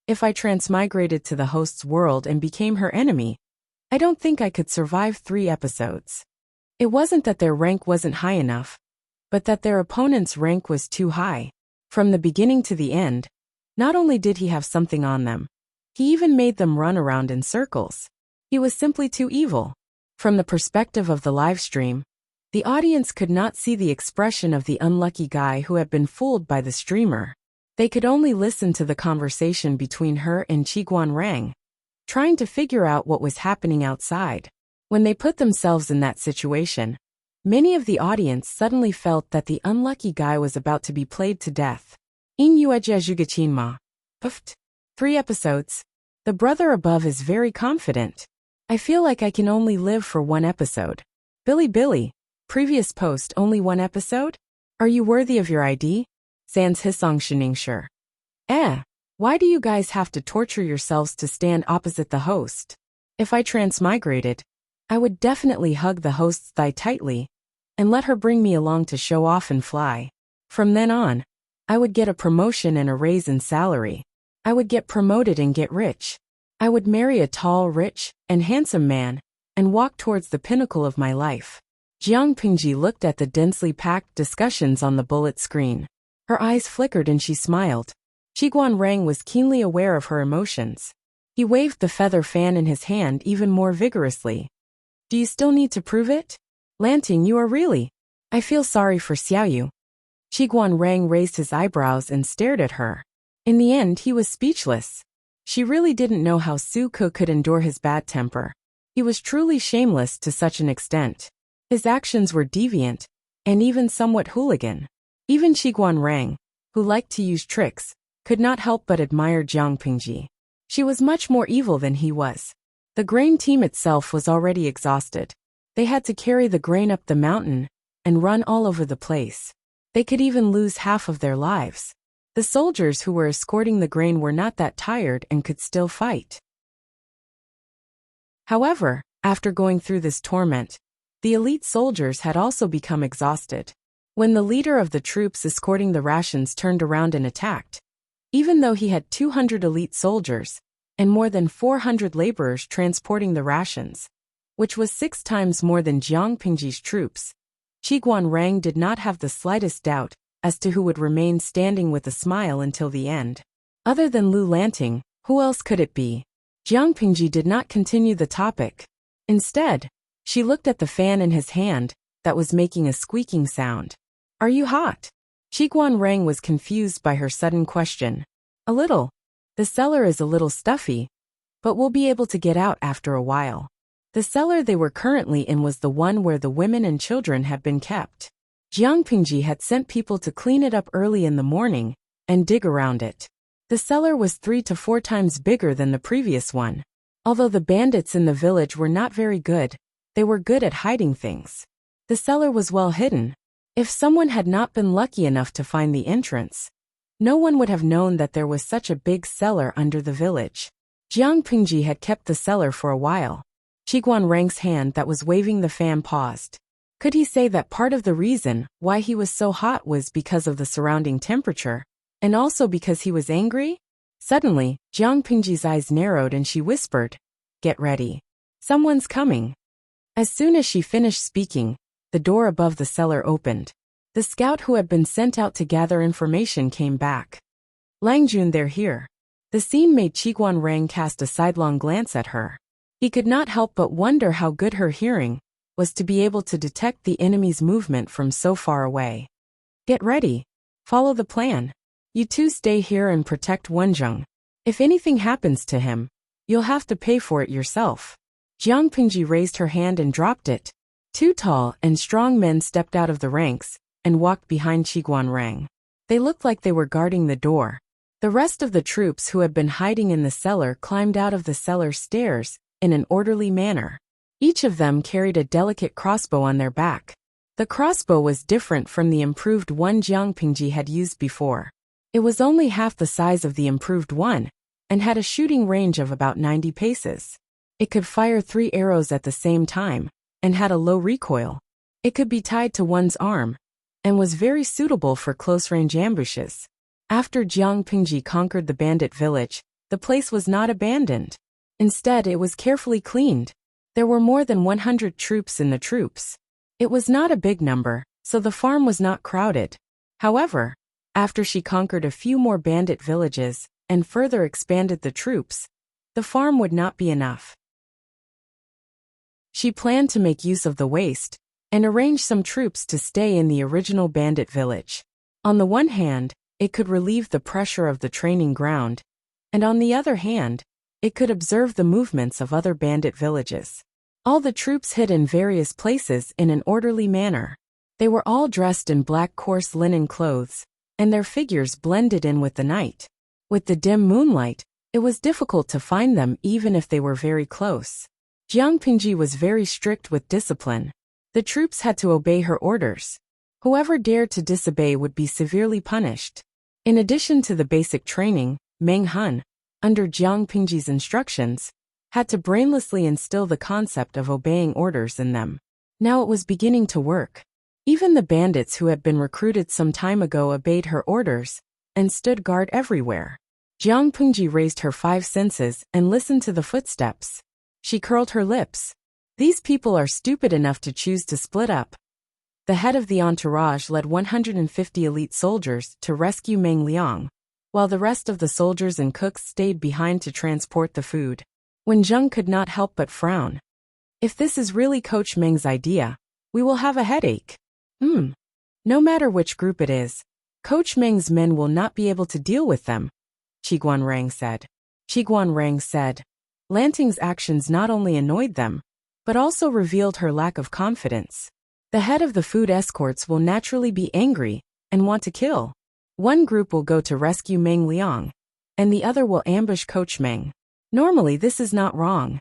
If I transmigrated to the host's world and became her enemy, I don't think I could survive 3 episodes. It wasn't that their rank wasn't high enough, but that their opponent's rank was too high. From the beginning to the end, not only did he have something on them, he even made them run around in circles. He was simply too evil. From the perspective of the live stream, the audience could not see the expression of the unlucky guy who had been fooled by the streamer. They could only listen to the conversation between her and Qiguan Rang, trying to figure out what was happening outside. When they put themselves in that situation, many of the audience suddenly felt that the unlucky guy was about to be played to death. In Yuejia Zhugachinma. Puffed. 3 episodes. The brother above is very confident. I feel like I can only live for 1 episode. Billy. Previous post only 1 episode? Are you worthy of your ID? Sans Hisong Shiningsher. Why do you guys have to torture yourselves to stand opposite the host? If I transmigrated, I would definitely hug the host's thigh tightly and let her bring me along to show off and fly. From then on, I would get a promotion and a raise in salary. I would get promoted and get rich. I would marry a tall, rich, and handsome man, and walk towards the pinnacle of my life. Jiang Pingji looked at the densely packed discussions on the bullet screen. Her eyes flickered and she smiled. Qiguan Rang was keenly aware of her emotions. He waved the feather fan in his hand even more vigorously. Do you still need to prove it? Lanting, you are really. I feel sorry for Xiaoyu. Qiguan Rang raised his eyebrows and stared at her. In the end, he was speechless. She really didn't know how Su Ke could endure his bad temper. He was truly shameless to such an extent. His actions were deviant, and even somewhat hooligan. Even Qiguan Rang, who liked to use tricks, could not help but admire Jiang Pingji. She was much more evil than he was. The grain team itself was already exhausted. They had to carry the grain up the mountain and run all over the place. They could even lose half of their lives. The soldiers who were escorting the grain were not that tired and could still fight. However, after going through this torment, the elite soldiers had also become exhausted. When the leader of the troops escorting the rations turned around and attacked, even though he had 200 elite soldiers and more than 400 laborers transporting the rations, which was 6 times more than Jiang Pingji's troops, Qiguan Rang did not have the slightest doubt as to who would remain standing with a smile until the end. Other than Lu Lanting, who else could it be? Jiang Pingji did not continue the topic. Instead, she looked at the fan in his hand that was making a squeaking sound. Are you hot? Qiguan Rang was confused by her sudden question. A little. The cellar is a little stuffy, but we'll be able to get out after a while. The cellar they were currently in was the one where the women and children had been kept. Jiang Pingji had sent people to clean it up early in the morning and dig around it. The cellar was 3 to 4 times bigger than the previous one. Although the bandits in the village were not very good, they were good at hiding things. The cellar was well hidden. If someone had not been lucky enough to find the entrance, no one would have known that there was such a big cellar under the village. Jiang Pingji had kept the cellar for a while. Qiguan Rang's hand that was waving the fan paused. Could he say that part of the reason why he was so hot was because of the surrounding temperature, and also because he was angry? Suddenly, Jiang Pingji's eyes narrowed and she whispered, "Get ready. Someone's coming." As soon as she finished speaking, the door above the cellar opened. The scout who had been sent out to gather information came back. Langjun, they're here. The scene made Qiguan Rang cast a sidelong glance at her. He could not help but wonder how good her hearing was to be able to detect the enemy's movement from so far away. Get ready. Follow the plan. You two stay here and protect Wenjung. If anything happens to him, you'll have to pay for it yourself. Jiang Pingji raised her hand and dropped it. 2 tall and strong men stepped out of the ranks and walked behind Qiguan Rang. They looked like they were guarding the door. The rest of the troops who had been hiding in the cellar climbed out of the cellar stairs in an orderly manner. Each of them carried a delicate crossbow on their back. The crossbow was different from the improved one Jiang Pingji had used before. It was only half the size of the improved one, and had a shooting range of about 90 paces. It could fire 3 arrows at the same time, and had a low recoil. It could be tied to one's arm, and was very suitable for close-range ambushes. After Jiang Pingji conquered the bandit village, the place was not abandoned. Instead, it was carefully cleaned. There were more than 100 troops in the troops. It was not a big number, so the farm was not crowded. However, after she conquered a few more bandit villages and further expanded the troops, the farm would not be enough. She planned to make use of the waste and arrange some troops to stay in the original bandit village. On the one hand, it could relieve the pressure of the training ground, and on the other hand, it could observe the movements of other bandit villages. All the troops hid in various places in an orderly manner. They were all dressed in black coarse linen clothes, and their figures blended in with the night. With the dim moonlight, it was difficult to find them even if they were very close. Jiang Pingji was very strict with discipline. The troops had to obey her orders. Whoever dared to disobey would be severely punished. In addition to the basic training, Meng Hun, under Jiang Pingji's instructions, had to brainlessly instill the concept of obeying orders in them. Now it was beginning to work. Even the bandits who had been recruited some time ago obeyed her orders and stood guard everywhere. Jiang Pengji raised her five senses and listened to the footsteps. She curled her lips. These people are stupid enough to choose to split up. The head of the entourage led 150 elite soldiers to rescue Meng Liang, while the rest of the soldiers and cooks stayed behind to transport the food. Wen Zheng could not help but frown. If this is really Coach Meng's idea, we will have a headache. No matter which group it is, Coach Meng's men will not be able to deal with them, Qi Guanrang said. Qi Guanrang said. Lanting's actions not only annoyed them, but also revealed her lack of confidence. The head of the food escorts will naturally be angry and want to kill. One group will go to rescue Meng Liang, and the other will ambush Coach Meng. Normally this is not wrong.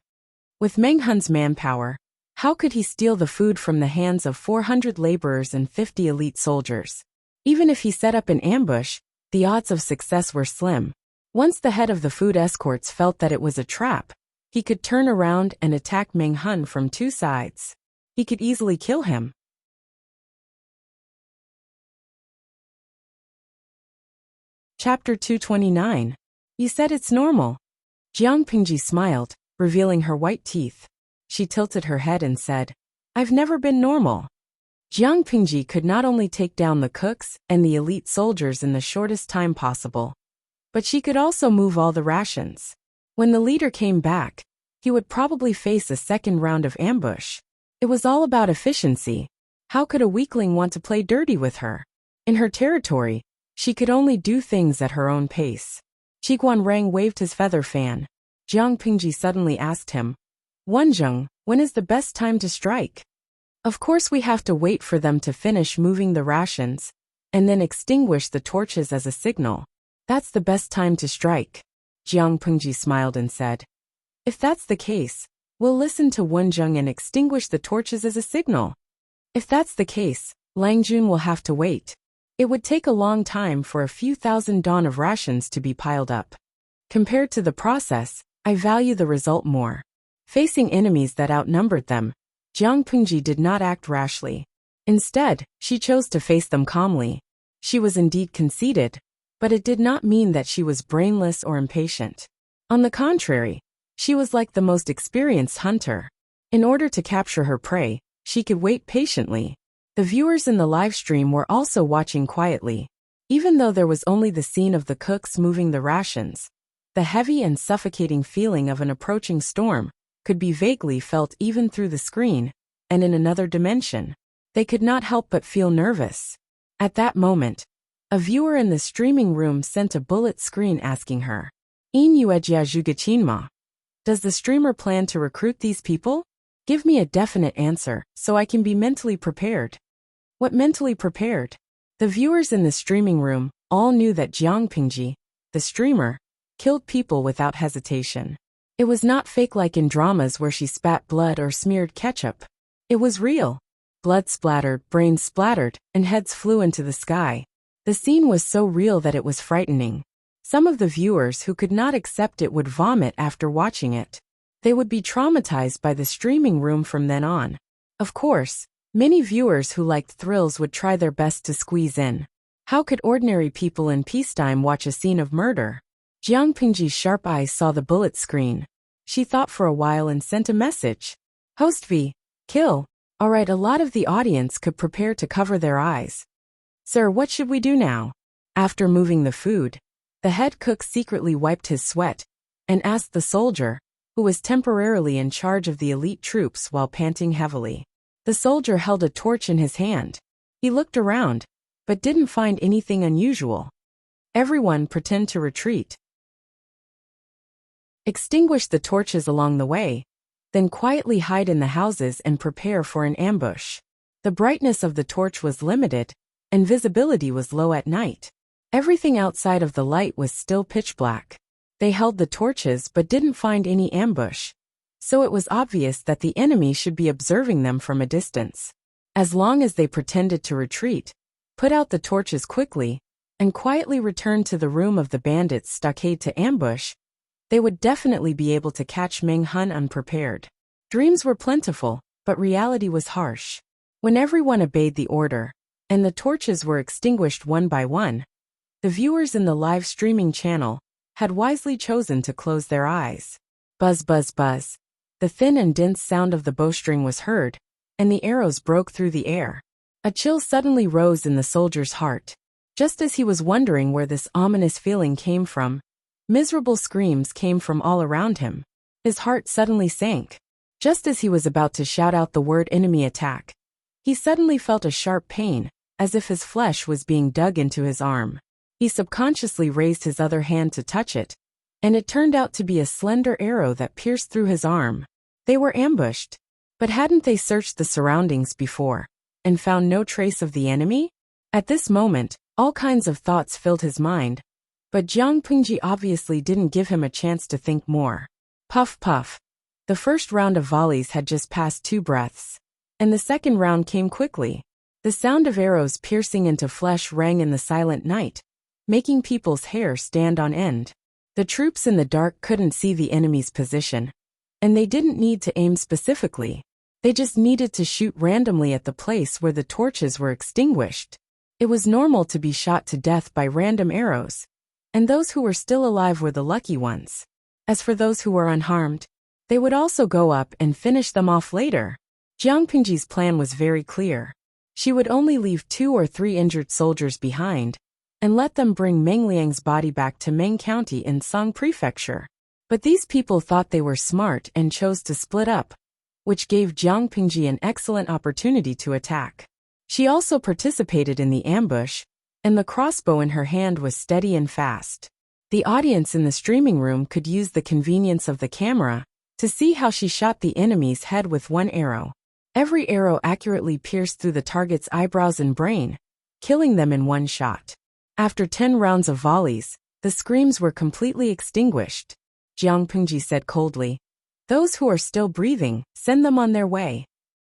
With Meng Hun's manpower, how could he steal the food from the hands of 400 laborers and 50 elite soldiers? Even if he set up an ambush, the odds of success were slim. Once the head of the food escorts felt that it was a trap, he could turn around and attack Meng Hun from two sides. He could easily kill him. Chapter 229. You said it's normal. Jiang Pengji smiled, revealing her white teeth. She tilted her head and said, I've never been normal. Jiang Pengji could not only take down the cooks and the elite soldiers in the shortest time possible, but she could also move all the rations. When the leader came back, he would probably face a second round of ambush. It was all about efficiency. How could a weakling want to play dirty with her? In her territory, she could only do things at her own pace. Qi Guanrang waved his feather fan. Jiang Pengji suddenly asked him, Wenzheng, when is the best time to strike? Of course we have to wait for them to finish moving the rations, and then extinguish the torches as a signal. That's the best time to strike. Jiang Pengji smiled and said, If that's the case, we'll listen to Wenzheng and extinguish the torches as a signal. If that's the case, Lang Jun will have to wait. It would take a long time for a few thousand dawn of rations to be piled up. Compared to the process, I value the result more. Facing enemies that outnumbered them, Jiang Pengji did not act rashly. Instead, she chose to face them calmly. She was indeed conceited, but it did not mean that she was brainless or impatient. On the contrary, she was like the most experienced hunter. In order to capture her prey, she could wait patiently. The viewers in the live stream were also watching quietly. Even though there was only the scene of the cooks moving the rations, the heavy and suffocating feeling of an approaching storm could be vaguely felt even through the screen, and in another dimension. They could not help but feel nervous. At that moment, a viewer in the streaming room sent a bullet screen asking her, "In yuejia zhugachinma? Does the streamer plan to recruit these people? Give me a definite answer, so I can be mentally prepared." What mentally prepared? The viewers in the streaming room all knew that Jiang Pengji, the streamer, killed people without hesitation. It was not fake like in dramas where she spat blood or smeared ketchup. It was real. Blood splattered, brains splattered, and heads flew into the sky. The scene was so real that it was frightening. Some of the viewers who could not accept it would vomit after watching it. They would be traumatized by the streaming room from then on. Of course, many viewers who liked thrills would try their best to squeeze in. How could ordinary people in peacetime watch a scene of murder? Jiang Pengji's sharp eyes saw the bullet screen. She thought for a while and sent a message. Host V, kill. Alright, a lot of the audience could prepare to cover their eyes. Sir, what should we do now? After moving the food, the head cook secretly wiped his sweat and asked the soldier, who was temporarily in charge of the elite troops while panting heavily. The soldier held a torch in his hand. He looked around, but didn't find anything unusual. Everyone pretend to retreat. Extinguish the torches along the way, then quietly hide in the houses and prepare for an ambush. The brightness of the torch was limited, and visibility was low at night. Everything outside of the light was still pitch black. They held the torches but didn't find any ambush, so it was obvious that the enemy should be observing them from a distance. As long as they pretended to retreat, put out the torches quickly, and quietly return to the room of the bandits' stockade to ambush, they would definitely be able to catch Meng Hun unprepared. Dreams were plentiful, but reality was harsh. When everyone obeyed the order, and the torches were extinguished one by one, the viewers in the live streaming channel had wisely chosen to close their eyes. Buzz, buzz, buzz. The thin and dense sound of the bowstring was heard, and the arrows broke through the air. A chill suddenly rose in the soldier's heart. Just as he was wondering where this ominous feeling came from, miserable screams came from all around him. His heart suddenly sank. Just as he was about to shout out the word enemy attack, he suddenly felt a sharp pain, as if his flesh was being dug into his arm. He subconsciously raised his other hand to touch it, and it turned out to be a slender arrow that pierced through his arm. They were ambushed. But hadn't they searched the surroundings before, and found no trace of the enemy? At this moment, all kinds of thoughts filled his mind, but Jiang Pingji obviously didn't give him a chance to think more. Puff puff. The first round of volleys had just passed 2 breaths, and the second round came quickly. The sound of arrows piercing into flesh rang in the silent night, making people's hair stand on end. The troops in the dark couldn't see the enemy's position, and they didn't need to aim specifically. They just needed to shoot randomly at the place where the torches were extinguished. It was normal to be shot to death by random arrows, and those who were still alive were the lucky ones. As for those who were unharmed, they would also go up and finish them off later. Jiang Pingji's plan was very clear. She would only leave 2 or 3 injured soldiers behind, and let them bring Meng Liang's body back to Meng County in Song Prefecture. But these people thought they were smart and chose to split up, which gave Jiang Pingji an excellent opportunity to attack. She also participated in the ambush, and the crossbow in her hand was steady and fast. The audience in the streaming room could use the convenience of the camera to see how she shot the enemy's head with 1 arrow. Every arrow accurately pierced through the target's eyebrows and brain, killing them in 1 shot. After 10 rounds of volleys, the screams were completely extinguished. Jiang Pingji said coldly, "Those who are still breathing, send them on their way."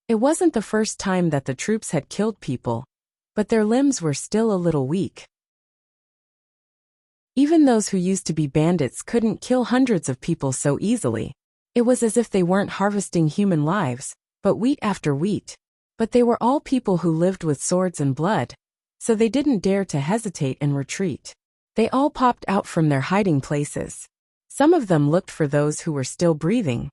It wasn't the first time that the troops had killed people, but their limbs were still a little weak. Even those who used to be bandits couldn't kill hundreds of people so easily. It was as if they weren't harvesting human lives, but wheat after wheat. But they were all people who lived with swords and blood, so they didn't dare to hesitate and retreat. They all popped out from their hiding places. Some of them looked for those who were still breathing,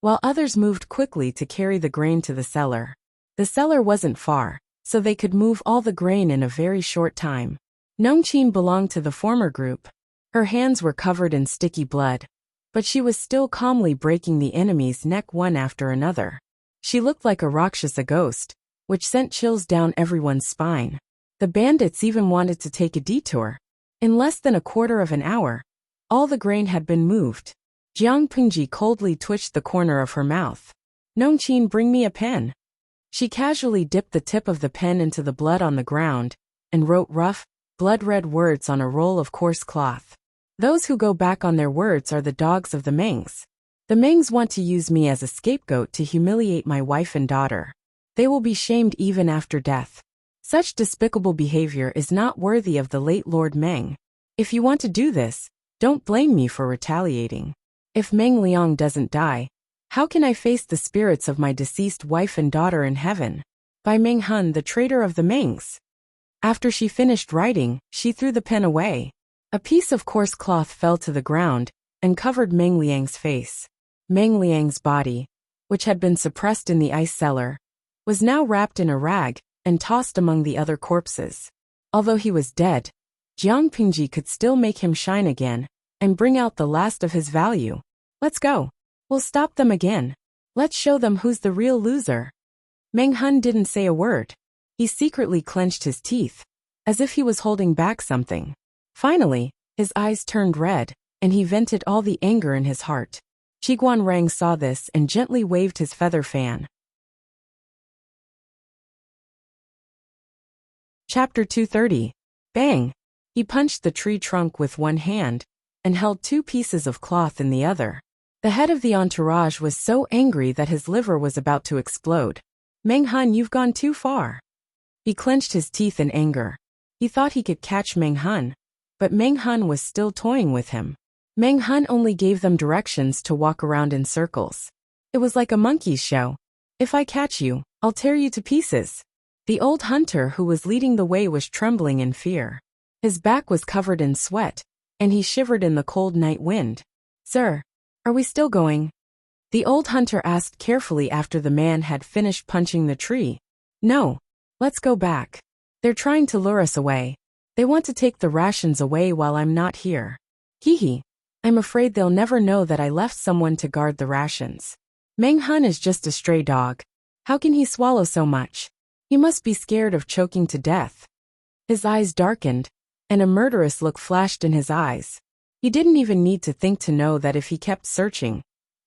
while others moved quickly to carry the grain to the cellar. The cellar wasn't far, so they could move all the grain in a very short time. Nongqin belonged to the former group. Her hands were covered in sticky blood, but she was still calmly breaking the enemy's neck one after another. She looked like a Rakshasa ghost, which sent chills down everyone's spine. The bandits even wanted to take a detour. In less than a quarter of an hour, all the grain had been moved. Jiang Pingji coldly twitched the corner of her mouth. "Nongqin, bring me a pen." She casually dipped the tip of the pen into the blood on the ground and wrote rough, blood-red words on a roll of coarse cloth. "Those who go back on their words are the dogs of the Mengs. The Mengs want to use me as a scapegoat to humiliate my wife and daughter. They will be shamed even after death. Such despicable behavior is not worthy of the late Lord Meng. If you want to do this, don't blame me for retaliating. If Meng Liang doesn't die, how can I face the spirits of my deceased wife and daughter in heaven? By Meng Hun, the traitor of the Mengs." After she finished writing, she threw the pen away. A piece of coarse cloth fell to the ground and covered Meng Liang's face. Meng Liang's body, which had been suppressed in the ice cellar, was now wrapped in a rag and tossed among the other corpses. Although he was dead, Jiang Pingji could still make him shine again and bring out the last of his value. "Let's go. We'll stop them again. Let's show them who's the real loser." Meng Hun didn't say a word. He secretly clenched his teeth, as if he was holding back something. Finally, his eyes turned red, and he vented all the anger in his heart. Qiguan Rang saw this and gently waved his feather fan. Chapter 230. Bang! He punched the tree trunk with one hand and held 2 pieces of cloth in the other. The head of the entourage was so angry that his liver was about to explode. "Meng Hun, you've gone too far." He clenched his teeth in anger. He thought he could catch Meng Hun, but Meng Hun was still toying with him. Meng Hun only gave them directions to walk around in circles. It was like a monkey's show. "If I catch you, I'll tear you to pieces." The old hunter who was leading the way was trembling in fear. His back was covered in sweat, and he shivered in the cold night wind. "Sir, are we still going?" the old hunter asked carefully after the man had finished punching the tree. "No. Let's go back. They're trying to lure us away. They want to take the rations away while I'm not here. Hee. I'm afraid they'll never know that I left someone to guard the rations. Meng Hun is just a stray dog. How can he swallow so much? He must be scared of choking to death." His eyes darkened, and a murderous look flashed in his eyes. He didn't even need to think to know that if he kept searching,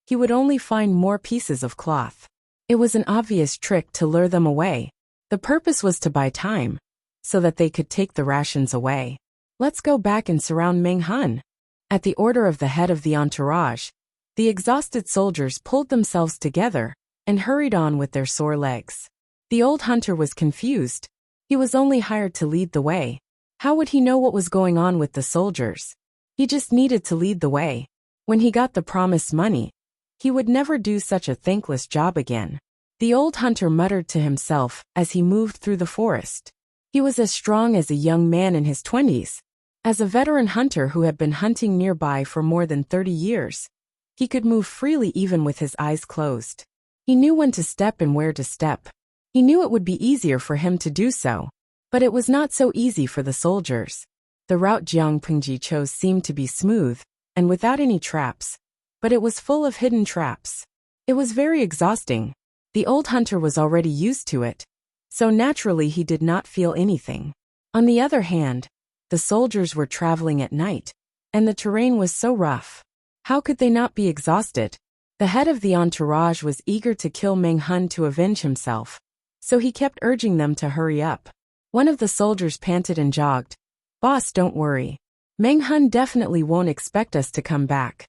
he would only find more pieces of cloth. It was an obvious trick to lure them away. The purpose was to buy time, so that they could take the rations away. "Let's go back and surround Meng Hun." At the order of the head of the entourage, the exhausted soldiers pulled themselves together and hurried on with their sore legs. The old hunter was confused. He was only hired to lead the way. How would he know what was going on with the soldiers? He just needed to lead the way. When he got the promised money, he would never do such a thankless job again. The old hunter muttered to himself as he moved through the forest. He was as strong as a young man in his 20s. As a veteran hunter who had been hunting nearby for more than 30 years, he could move freely even with his eyes closed. He knew when to step and where to step. He knew it would be easier for him to do so, but it was not so easy for the soldiers. The route Jiang Pingji chose seemed to be smooth and without any traps, but it was full of hidden traps. It was very exhausting. The old hunter was already used to it, so naturally he did not feel anything. On the other hand, the soldiers were traveling at night, and the terrain was so rough. How could they not be exhausted? The head of the entourage was eager to kill Meng Hun to avenge himself, so he kept urging them to hurry up. One of the soldiers panted and jogged. "Boss, don't worry. Meng Hun definitely won't expect us to come back."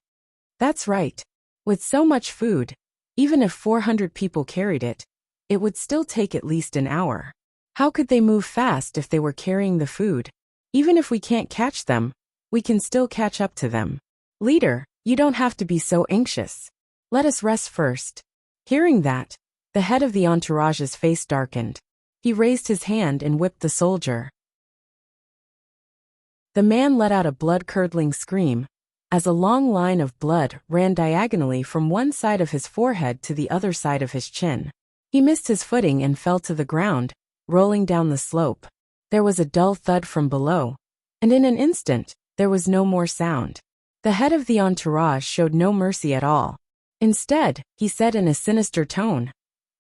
That's right. With so much food, even if 400 people carried it, it would still take at least an hour. How could they move fast if they were carrying the food? Even if we can't catch them, we can still catch up to them. "Leader, you don't have to be so anxious. Let us rest first." Hearing that, the head of the entourage's face darkened. He raised his hand and whipped the soldier. The man let out a blood-curdling scream, as a long line of blood ran diagonally from one side of his forehead to the other side of his chin. He missed his footing and fell to the ground, rolling down the slope. There was a dull thud from below, and in an instant, there was no more sound. The head of the entourage showed no mercy at all. Instead, he said in a sinister tone,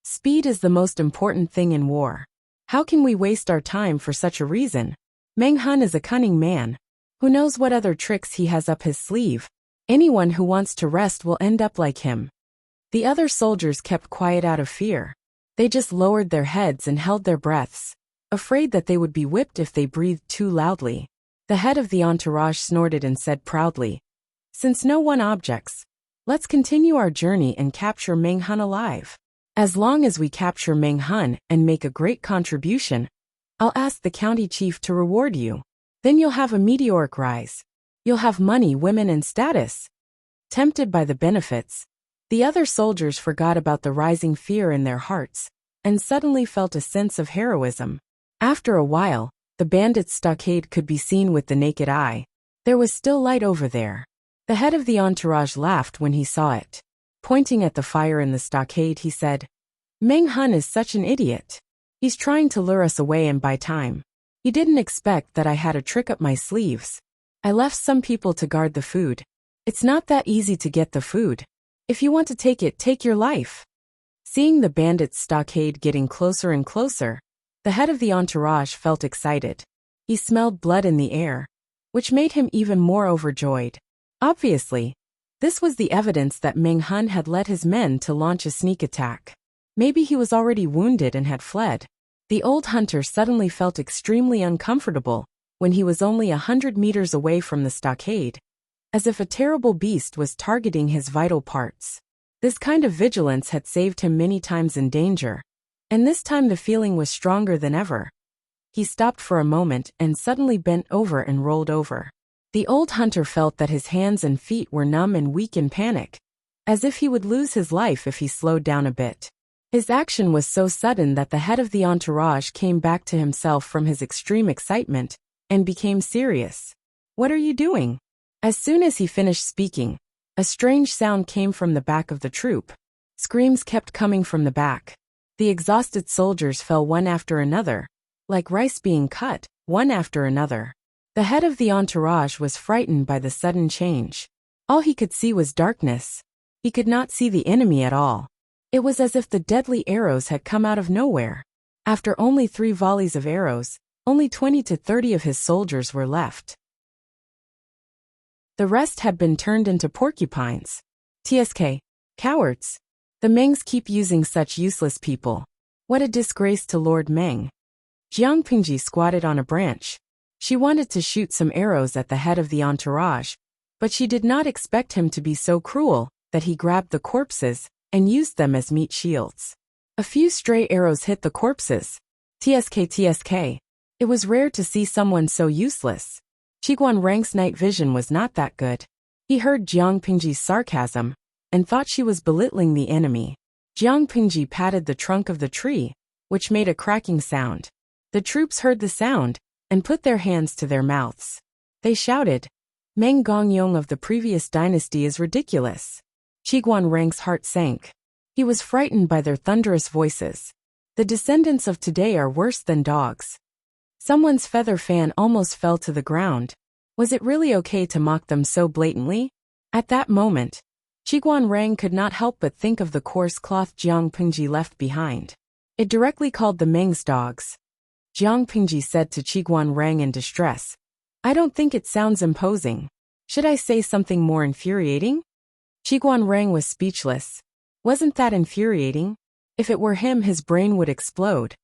"Speed is the most important thing in war. How can we waste our time for such a reason? Meng Hun is a cunning man. Who knows what other tricks he has up his sleeve? Anyone who wants to rest will end up like him." The other soldiers kept quiet out of fear. They just lowered their heads and held their breaths, afraid that they would be whipped if they breathed too loudly. The head of the entourage snorted and said proudly, "Since no one objects, let's continue our journey and capture Meng Hun alive. As long as we capture Meng Hun and make a great contribution, I'll ask the county chief to reward you. Then you'll have a meteoric rise. You'll have money, women, and status." Tempted by the benefits, the other soldiers forgot about the rising fear in their hearts and suddenly felt a sense of heroism. After a while, the bandits' stockade could be seen with the naked eye. There was still light over there. The head of the entourage laughed when he saw it. Pointing at the fire in the stockade, he said, "Meng Hun is such an idiot. He's trying to lure us away and buy time. He didn't expect that I had a trick up my sleeves. I left some people to guard the food. It's not that easy to get the food. If you want to take it, take your life." Seeing the bandits' stockade getting closer and closer, the head of the entourage felt excited. He smelled blood in the air, which made him even more overjoyed. Obviously, this was the evidence that Meng Hun had led his men to launch a sneak attack. Maybe he was already wounded and had fled. The old hunter suddenly felt extremely uncomfortable when he was only 100 meters away from the stockade, as if a terrible beast was targeting his vital parts. This kind of vigilance had saved him many times in danger, and this time the feeling was stronger than ever. He stopped for a moment and suddenly bent over and rolled over. The old hunter felt that his hands and feet were numb and weak in panic, as if he would lose his life if he slowed down a bit. His action was so sudden that the head of the entourage came back to himself from his extreme excitement and became serious. "What are you doing?" As soon as he finished speaking, a strange sound came from the back of the troop. Screams kept coming from the back. The exhausted soldiers fell one after another, like rice being cut, one after another. The head of the entourage was frightened by the sudden change. All he could see was darkness. He could not see the enemy at all. It was as if the deadly arrows had come out of nowhere. After only 3 volleys of arrows, only 20 to 30 of his soldiers were left. The rest had been turned into porcupines. TSK. Cowards. The Mengs keep using such useless people. What a disgrace to Lord Meng. Jiang Pingji squatted on a branch. She wanted to shoot some arrows at the head of the entourage, but she did not expect him to be so cruel that he grabbed the corpses and used them as meat shields. A few stray arrows hit the corpses. TSK. It was rare to see someone so useless. Qiguan Rang's night vision was not that good. He heard Jiang Pingji's sarcasm and thought she was belittling the enemy. Jiang Pingji patted the trunk of the tree, which made a cracking sound. The troops heard the sound and put their hands to their mouths. They shouted, "Meng Gongyong of the previous dynasty is ridiculous." Qiguan Rang's heart sank. He was frightened by their thunderous voices. The descendants of today are worse than dogs. Someone's feather fan almost fell to the ground. Was it really okay to mock them so blatantly? At that moment, Qiguan Rang could not help but think of the coarse cloth Jiang Pingji left behind. It directly called the Meng's dogs. Jiang Pingji said to Qiguan Rang in distress, "I don't think it sounds imposing. Should I say something more infuriating?" Qiguan Rang was speechless. Wasn't that infuriating? If it were him, his brain would explode.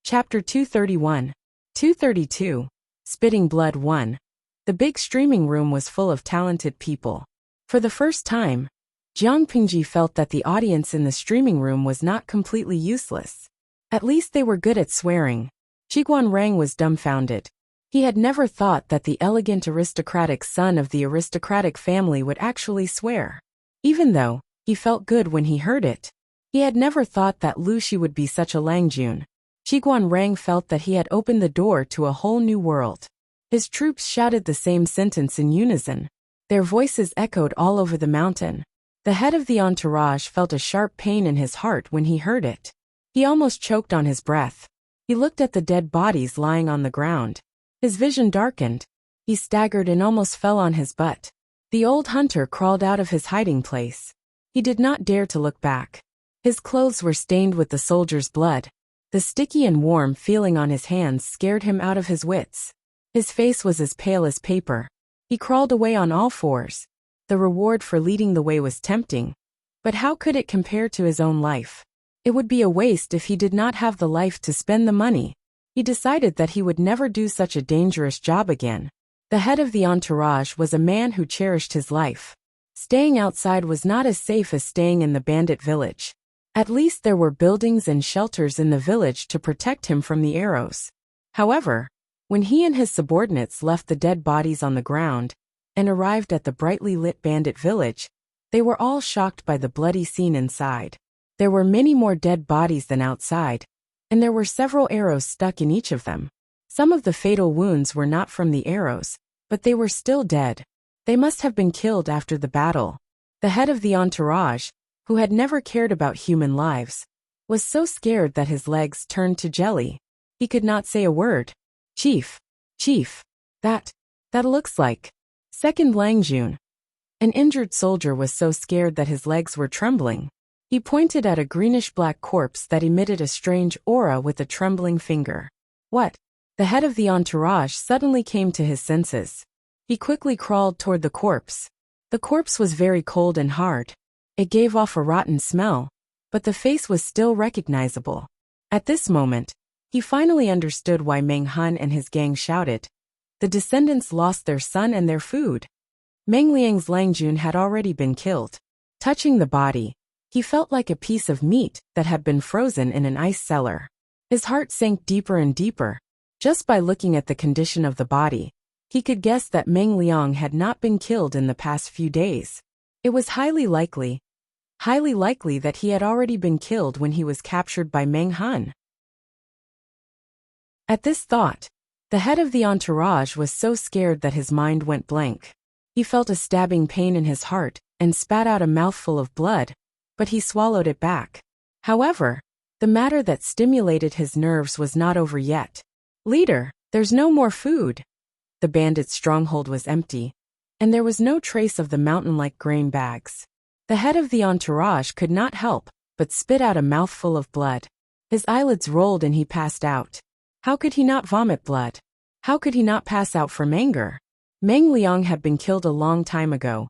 Chapter 231. 232. Spitting Blood 1. The big streaming room was full of talented people. For the first time, Jiang Pingji felt that the audience in the streaming room was not completely useless. At least they were good at swearing. Qiguan Rang was dumbfounded. He had never thought that the elegant aristocratic son of the aristocratic family would actually swear. Even though he felt good when he heard it, he had never thought that Lu Shi would be such a Langjun. Qiguan Rang felt that he had opened the door to a whole new world. His troops shouted the same sentence in unison. Their voices echoed all over the mountain. The head of the entourage felt a sharp pain in his heart when he heard it. He almost choked on his breath. He looked at the dead bodies lying on the ground. His vision darkened. He staggered and almost fell on his butt. The old hunter crawled out of his hiding place. He did not dare to look back. His clothes were stained with the soldier's blood. The sticky and warm feeling on his hands scared him out of his wits. His face was as pale as paper. He crawled away on all fours. The reward for leading the way was tempting. But how could it compare to his own life? It would be a waste if he did not have the life to spend the money. He decided that he would never do such a dangerous job again. The head of the entourage was a man who cherished his life. Staying outside was not as safe as staying in the bandit village. At least there were buildings and shelters in the village to protect him from the arrows. However, when he and his subordinates left the dead bodies on the ground and arrived at the brightly lit bandit village, they were all shocked by the bloody scene inside. There were many more dead bodies than outside, and there were several arrows stuck in each of them. Some of the fatal wounds were not from the arrows, but they were still dead. They must have been killed after the battle. The head of the entourage, who had never cared about human lives, was so scared that his legs turned to jelly. He could not say a word. Chief, that looks like Second Langjun. An injured soldier was so scared that his legs were trembling. He pointed at a greenish-black corpse that emitted a strange aura with a trembling finger. What? The head of the entourage suddenly came to his senses. He quickly crawled toward the corpse. The corpse was very cold and hard. It gave off a rotten smell, but the face was still recognizable. At this moment, he finally understood why Meng Han and his gang shouted. The descendants lost their son and their food. Meng Liang's Langjun had already been killed. Touching the body, he felt like a piece of meat that had been frozen in an ice cellar. His heart sank deeper and deeper. Just by looking at the condition of the body, he could guess that Meng Liang had not been killed in the past few days. It was highly likely that he had already been killed when he was captured by Meng Han. At this thought, The head of the entourage was so scared that his mind went blank. He felt a stabbing pain in his heart and spat out a mouthful of blood, but he swallowed it back. However, the matter that stimulated his nerves was not over yet. "Leader, there's no more food." The bandits' stronghold was empty, and there was no trace of the mountain-like grain bags. The head of the entourage could not help but spit out a mouthful of blood. His eyelids rolled and he passed out. How could he not vomit blood? How could he not pass out from anger? Meng Liang had been killed a long time ago,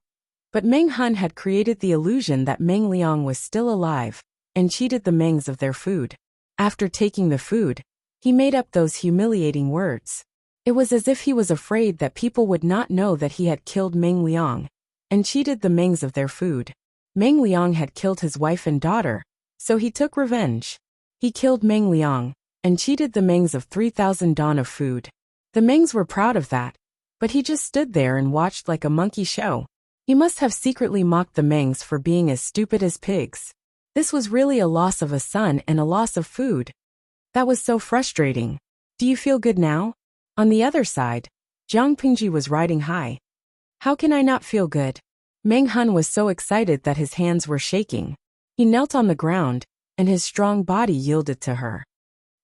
but Meng Hun had created the illusion that Meng Liang was still alive and cheated the Mengs of their food. After taking the food, he made up those humiliating words. It was as if he was afraid that people would not know that he had killed Meng Liang and cheated the Mengs of their food. Meng Liang had killed his wife and daughter, so he took revenge. He killed Meng Liang and cheated the Mengs of 3,000 dawn of food. The Mengs were proud of that, but he just stood there and watched like a monkey show. He must have secretly mocked the Mengs for being as stupid as pigs. This was really a loss of a son and a loss of food. That was so frustrating. Do you feel good now? On the other side, Jiang Pingji was riding high. How can I not feel good? Meng Hun was so excited that his hands were shaking. He knelt on the ground, and his strong body yielded to her.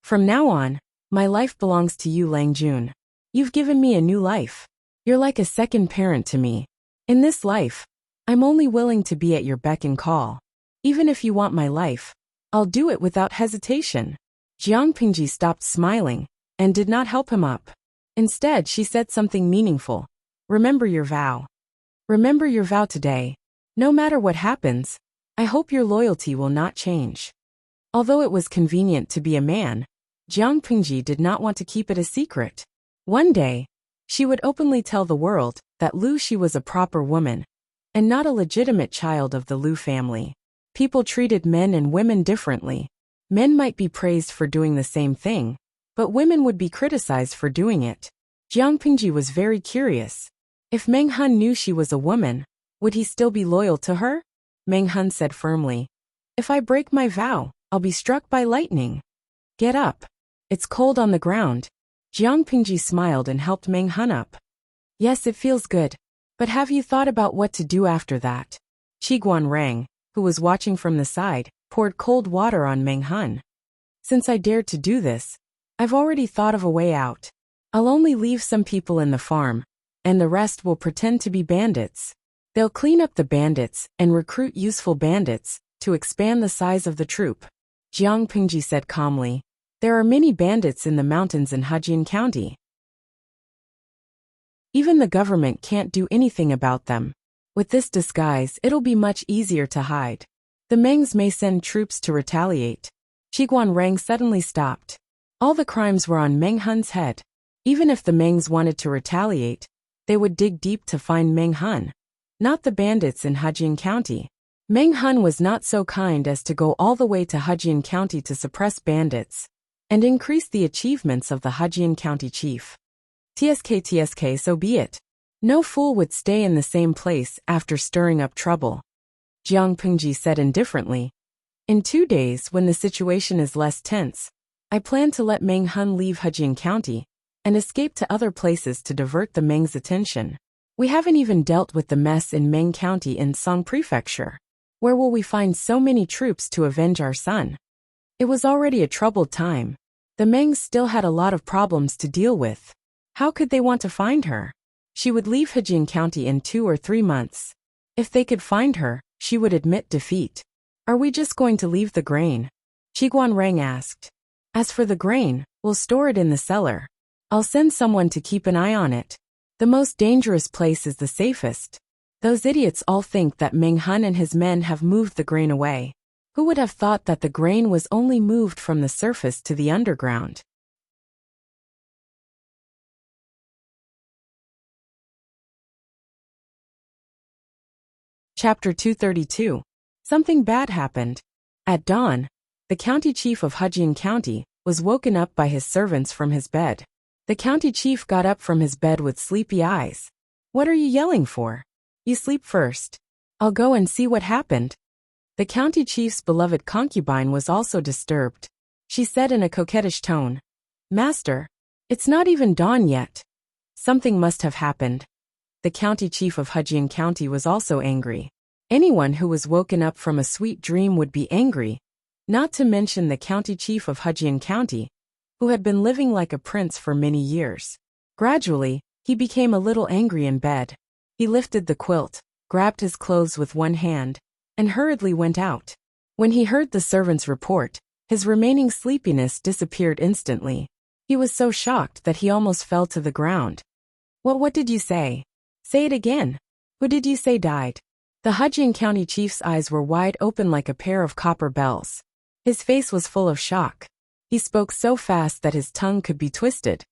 From now on, my life belongs to you, Lang Jun. You've given me a new life. You're like a second parent to me. In this life, I'm only willing to be at your beck and call. Even if you want my life, I'll do it without hesitation. Jiang Pingji stopped smiling and did not help him up. Instead, she said something meaningful. Remember your vow. Remember your vow today. No matter what happens, I hope your loyalty will not change. Although it was convenient to be a man, Jiang Pingji did not want to keep it a secret. One day, she would openly tell the world that Lu Shi was a proper woman and not a legitimate child of the Lu family. People treated men and women differently. Men might be praised for doing the same thing, but women would be criticized for doing it. Jiang Pingji was very curious. If Meng Hun knew she was a woman, would he still be loyal to her? Meng Hun said firmly, "If I break my vow, I'll be struck by lightning. Get up. It's cold on the ground." Jiang Pingji smiled and helped Meng Hun up. "Yes, it feels good. But have you thought about what to do after that?" Qiguan Rang, who was watching from the side, poured cold water on Meng Hun. "Since I dared to do this, I've already thought of a way out. I'll only leave some people in the farm, and the rest will pretend to be bandits. They'll clean up the bandits and recruit useful bandits to expand the size of the troop." Jiang Pingji said calmly, "There are many bandits in the mountains in Hejian County. Even the government can't do anything about them. With this disguise, it'll be much easier to hide. The Mengs may send troops to retaliate." Qiguan Rang suddenly stopped. All the crimes were on Meng Hun's head. Even if the Mengs wanted to retaliate, they would dig deep to find Meng Hun, not the bandits in Hejian County. Meng Hun was not so kind as to go all the way to Hejian County to suppress bandits and increase the achievements of the Hejian County chief. TSK, so be it. No fool would stay in the same place after stirring up trouble. Jiang Pingji said indifferently, "In 2 days, when the situation is less tense, I plan to let Meng Hun leave Hejian County and escape to other places to divert the Meng's attention. We haven't even dealt with the mess in Meng County in Song Prefecture. Where will we find so many troops to avenge our son?" It was already a troubled time. The Mengs still had a lot of problems to deal with. How could they want to find her? She would leave Hejian County in 2 or 3 months. If they could find her, she would admit defeat. "Are we just going to leave the grain?" Qiguan Rang asked. "As for the grain, we'll store it in the cellar. I'll send someone to keep an eye on it. The most dangerous place is the safest. Those idiots all think that Meng Hun and his men have moved the grain away. Who would have thought that the grain was only moved from the surface to the underground?" Chapter 232. Something bad happened. At dawn, the county chief of Hejian County was woken up by his servants from his bed. The county chief got up from his bed with sleepy eyes. "What are you yelling for? You sleep first. I'll go and see what happened." The county chief's beloved concubine was also disturbed. She said in a coquettish tone, "Master, It's not even dawn yet. Something must have happened. The county chief of Hujian County was also angry. Anyone who was woken up from a sweet dream would be angry, not to mention the county chief of Hujian County, who had been living like a prince for many years. Gradually, he became a little angry in bed. He lifted the quilt, grabbed his clothes with one hand, and hurriedly went out. When he heard the servant's report, his remaining sleepiness disappeared instantly. He was so shocked that he almost fell to the ground. What did you say? Say it again. Who did you say died? The Hujian County chief's eyes were wide open like a pair of copper bells. His face was full of shock. He spoke so fast that his tongue could be twisted.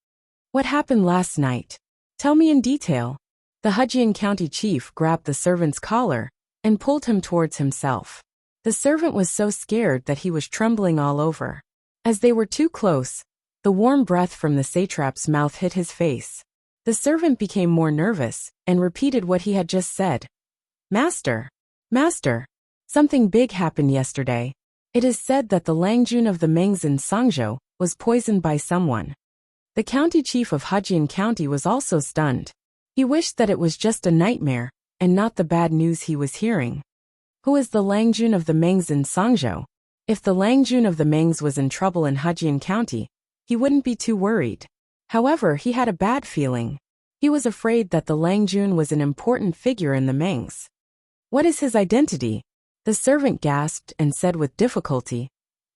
What happened last night? Tell me in detail. The Hujian County chief grabbed the servant's collar and pulled him towards himself. The servant was so scared that he was trembling all over. As they were too close, the warm breath from the satrap's mouth hit his face. The servant became more nervous and repeated what he had just said. Master, something big happened yesterday. It is said that the Langjun of the Mengs in Sangzhou was poisoned by someone. The county chief of Hujian County was also stunned. He wished that it was just a nightmare and not the bad news he was hearing. Who is the Langjun of the Mengs in Sangzhou? If the Langjun of the Mengs was in trouble in Hujian County, he wouldn't be too worried. However, he had a bad feeling. He was afraid that the Langjun was an important figure in the Mengs. What is his identity? The servant gasped and said with difficulty.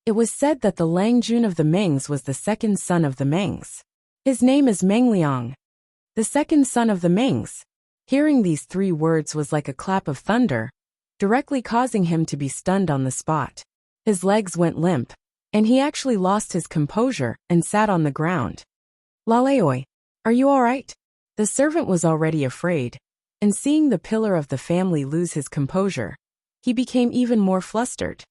It was said that the Langjun of the Mengs was the second son of the Mengs. His name is Meng Liang. The second son of the Mengs. Hearing these 3 words was like a clap of thunder, directly causing him to be stunned on the spot. His legs went limp, and he actually lost his composure and sat on the ground. Laleoi, are you all right? The servant was already afraid, and seeing the pillar of the family lose his composure, he became even more flustered.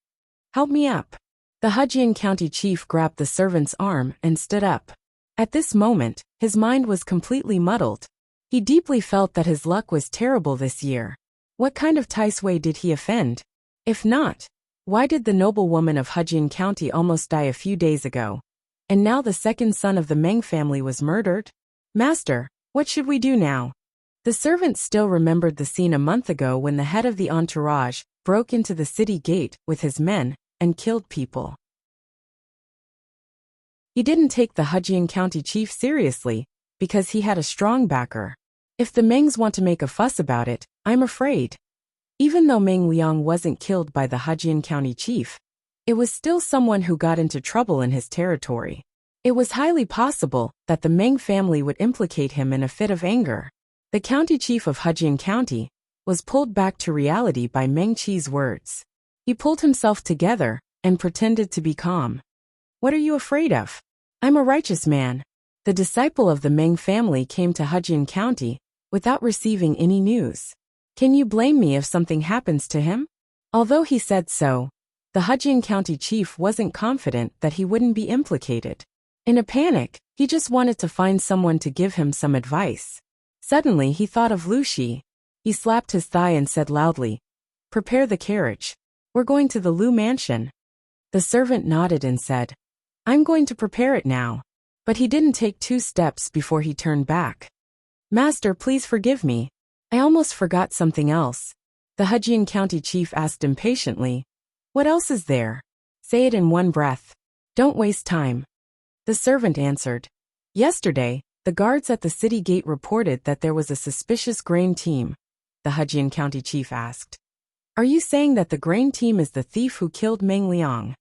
Help me up. The Hujian County chief grabbed the servant's arm and stood up. At this moment, his mind was completely muddled. He deeply felt that his luck was terrible this year. What kind of Taisui did he offend? If not, why did the noblewoman of Hujian County almost die a few days ago? And now the second son of the Meng family was murdered? Master, what should we do now? The servant still remembered the scene a month ago when the head of the entourage broke into the city gate with his men and killed people. He didn't take the Hujian County chief seriously because he had a strong backer. If the Mengs want to make a fuss about it, I'm afraid. Even though Meng Liang wasn't killed by the Hujian County chief, it was still someone who got into trouble in his territory. It was highly possible that the Meng family would implicate him in a fit of anger. The county chief of Hujian County was pulled back to reality by Meng Qi's words. He pulled himself together and pretended to be calm. What are you afraid of? I'm a righteous man. The disciple of the Meng family came to Hujian County without receiving any news. Can you blame me if something happens to him? Although he said so, the Hujian County chief wasn't confident that he wouldn't be implicated. In a panic, he just wanted to find someone to give him some advice. Suddenly he thought of Lu Shi. He slapped his thigh and said loudly, "Prepare the carriage. We're going to the Lu mansion." The servant nodded and said, "I'm going to prepare it now." But he didn't take 2 steps before he turned back. "Master, please forgive me. I almost forgot something else." The Hujian County chief asked impatiently, "What else is there? Say it in one breath. Don't waste time." The servant answered, "Yesterday, the guards at the city gate reported that there was a suspicious grain team." The Hujian County chief asked, "Are you saying that the grain team is the thief who killed Meng Liang?"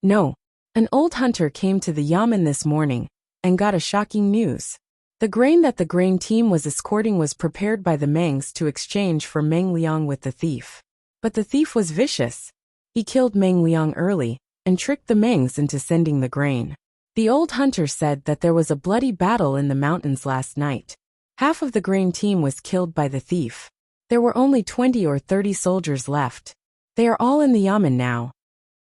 "No. An old hunter came to the yamen this morning and got a shocking news. The grain that the grain team was escorting was prepared by the Mengs to exchange for Meng Liang with the thief. But the thief was vicious. He killed Meng Liang early and tricked the Mengs into sending the grain. The old hunter said that there was a bloody battle in the mountains last night. Half of the grain team was killed by the thief. There were only 20 or 30 soldiers left. They are all in the yamen now."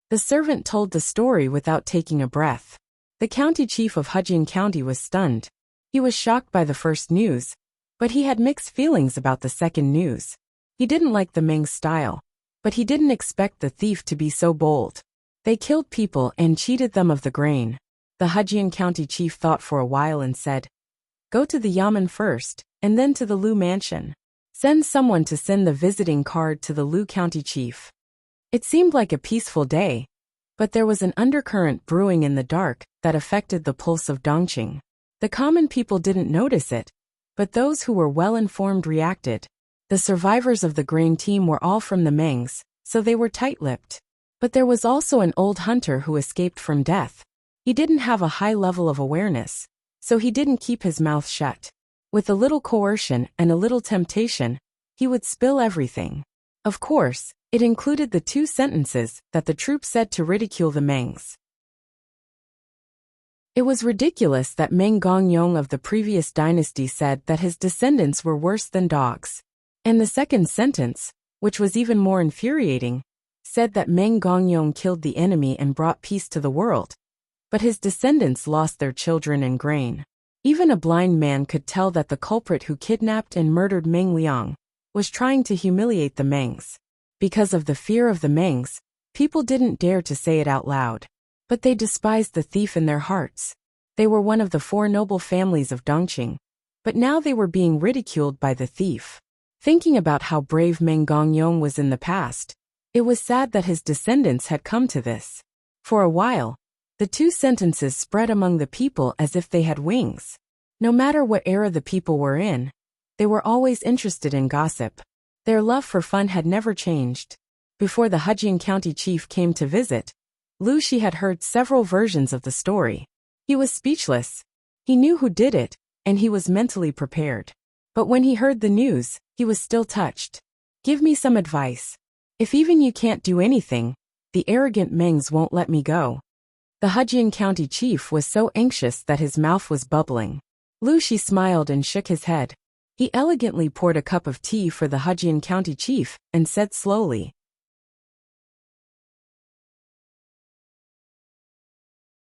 The servant told the story without taking a breath. The county chief of Hujian County was stunned. He was shocked by the first news, but he had mixed feelings about the second news. He didn't like the Meng style, but he didn't expect the thief to be so bold. They killed people and cheated them of the grain. The Hujian County chief thought for a while and said, "Go to the Yamen first, and then to the Lu mansion. Send someone to send the visiting card to the Lu County chief." It seemed like a peaceful day, but there was an undercurrent brewing in the dark that affected the pulse of Dongqing. The common people didn't notice it, but those who were well-informed reacted. The survivors of the grain team were all from the Mengs, so they were tight-lipped. But there was also an old hunter who escaped from death. He didn't have a high level of awareness, so he didn't keep his mouth shut. With a little coercion and a little temptation, he would spill everything. Of course, it included the 2 sentences that the troop said to ridicule the Mengs. It was ridiculous that Meng Gongyong of the previous dynasty said that his descendants were worse than dogs. And the second sentence, which was even more infuriating, said that Meng Gongyong killed the enemy and brought peace to the world. But his descendants lost their children and grain. Even a blind man could tell that the culprit who kidnapped and murdered Meng Liang was trying to humiliate the Mengs. Because of the fear of the Mengs, people didn't dare to say it out loud. But they despised the thief in their hearts. They were one of the 4 noble families of Dongqing, but now they were being ridiculed by the thief. Thinking about how brave Meng Gongyong was in the past, it was sad that his descendants had come to this. For a while, the 2 sentences spread among the people as if they had wings. No matter what era the people were in, they were always interested in gossip. Their love for fun had never changed. Before the Hujian County chief came to visit, Lu Shi had heard several versions of the story. He was speechless. He knew who did it, and he was mentally prepared. But when he heard the news, he was still touched. "Give me some advice. If even you can't do anything, the arrogant Mengs won't let me go." The Hujian County chief was so anxious that his mouth was bubbling. Lu Shi smiled and shook his head. He elegantly poured a cup of tea for the Hujian County chief and said slowly,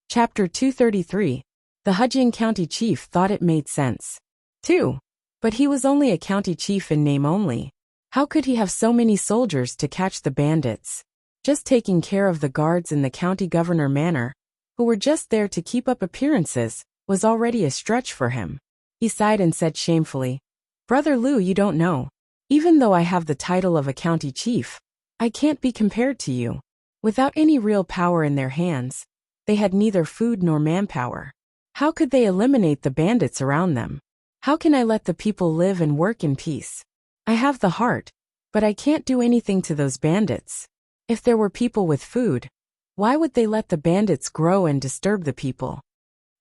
Chapter 233. The Hujian County chief thought it made sense. 2. But he was only a county chief in name only. How could he have so many soldiers to catch the bandits? Just taking care of the guards in the county governor manor, who were just there to keep up appearances, was already a stretch for him. He sighed and said shamefully, "Brother Lu, you don't know. Even though I have the title of a county chief, I can't be compared to you." Without any real power in their hands, they had neither food nor manpower. How could they eliminate the bandits around them? How can I let the people live and work in peace? I have the heart, but I can't do anything to those bandits. If there were people with food, why would they let the bandits grow and disturb the people?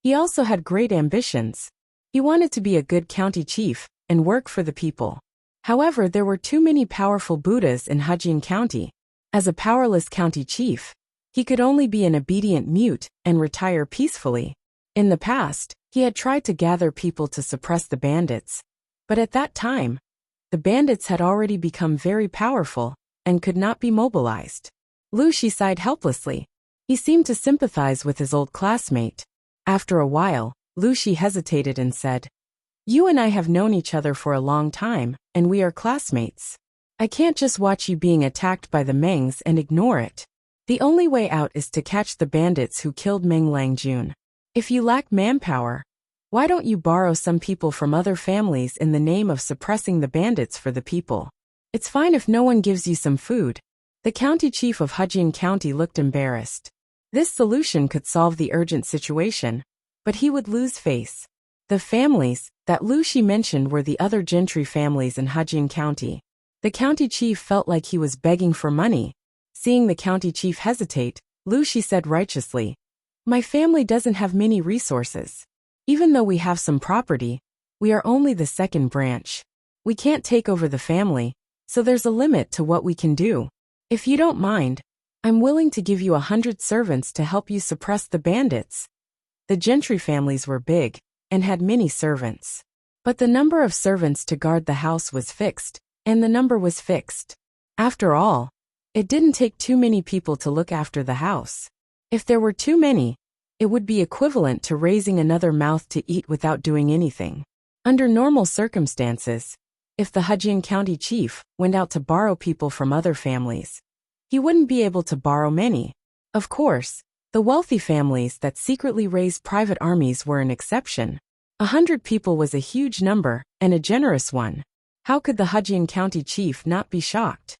He also had great ambitions. He wanted to be a good county chief and work for the people. However, there were too many powerful Buddhas in Hujian County. As a powerless county chief, he could only be an obedient mute and retire peacefully. In the past, he had tried to gather people to suppress the bandits. But at that time, the bandits had already become very powerful and could not be mobilized. Lu Shi sighed helplessly. He seemed to sympathize with his old classmate. After a while, Lu Shi hesitated and said, "You and I have known each other for a long time, and we are classmates. I can't just watch you being attacked by the Mengs and ignore it. The only way out is to catch the bandits who killed Meng Langjun. If you lack manpower, why don't you borrow some people from other families in the name of suppressing the bandits for the people? It's fine if no one gives you some food." The county chief of Hujian County looked embarrassed. This solution could solve the urgent situation, but he would lose face. The families that Lu Shi mentioned were the other gentry families in Hujian County. The county chief felt like he was begging for money. Seeing the county chief hesitate, Lu Shi said righteously, "My family doesn't have many resources. Even though we have some property, we are only the second branch. We can't take over the family, so there's a limit to what we can do. If you don't mind, I'm willing to give you 100 servants to help you suppress the bandits." The gentry families were big and had many servants. But the number of servants to guard the house was fixed, and the number was fixed. After all, it didn't take too many people to look after the house. If there were too many, it would be equivalent to raising another mouth to eat without doing anything. Under normal circumstances, if the Hujian County chief went out to borrow people from other families, he wouldn't be able to borrow many. Of course, The wealthy families that secretly raised private armies were an exception. 100 people was a huge number, and a generous one. How could the Hujian County chief not be shocked?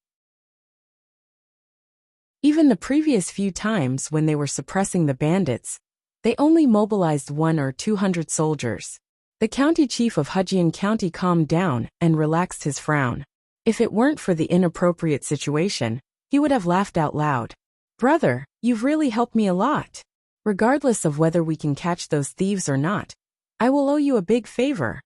Even the previous few times when they were suppressing the bandits, they only mobilized 100 or 200 soldiers. The county chief of Hujian County calmed down and relaxed his frown. If it weren't for the inappropriate situation, he would have laughed out loud. Brother, you've really helped me a lot. Regardless of whether we can catch those thieves or not, I will owe you a big favor.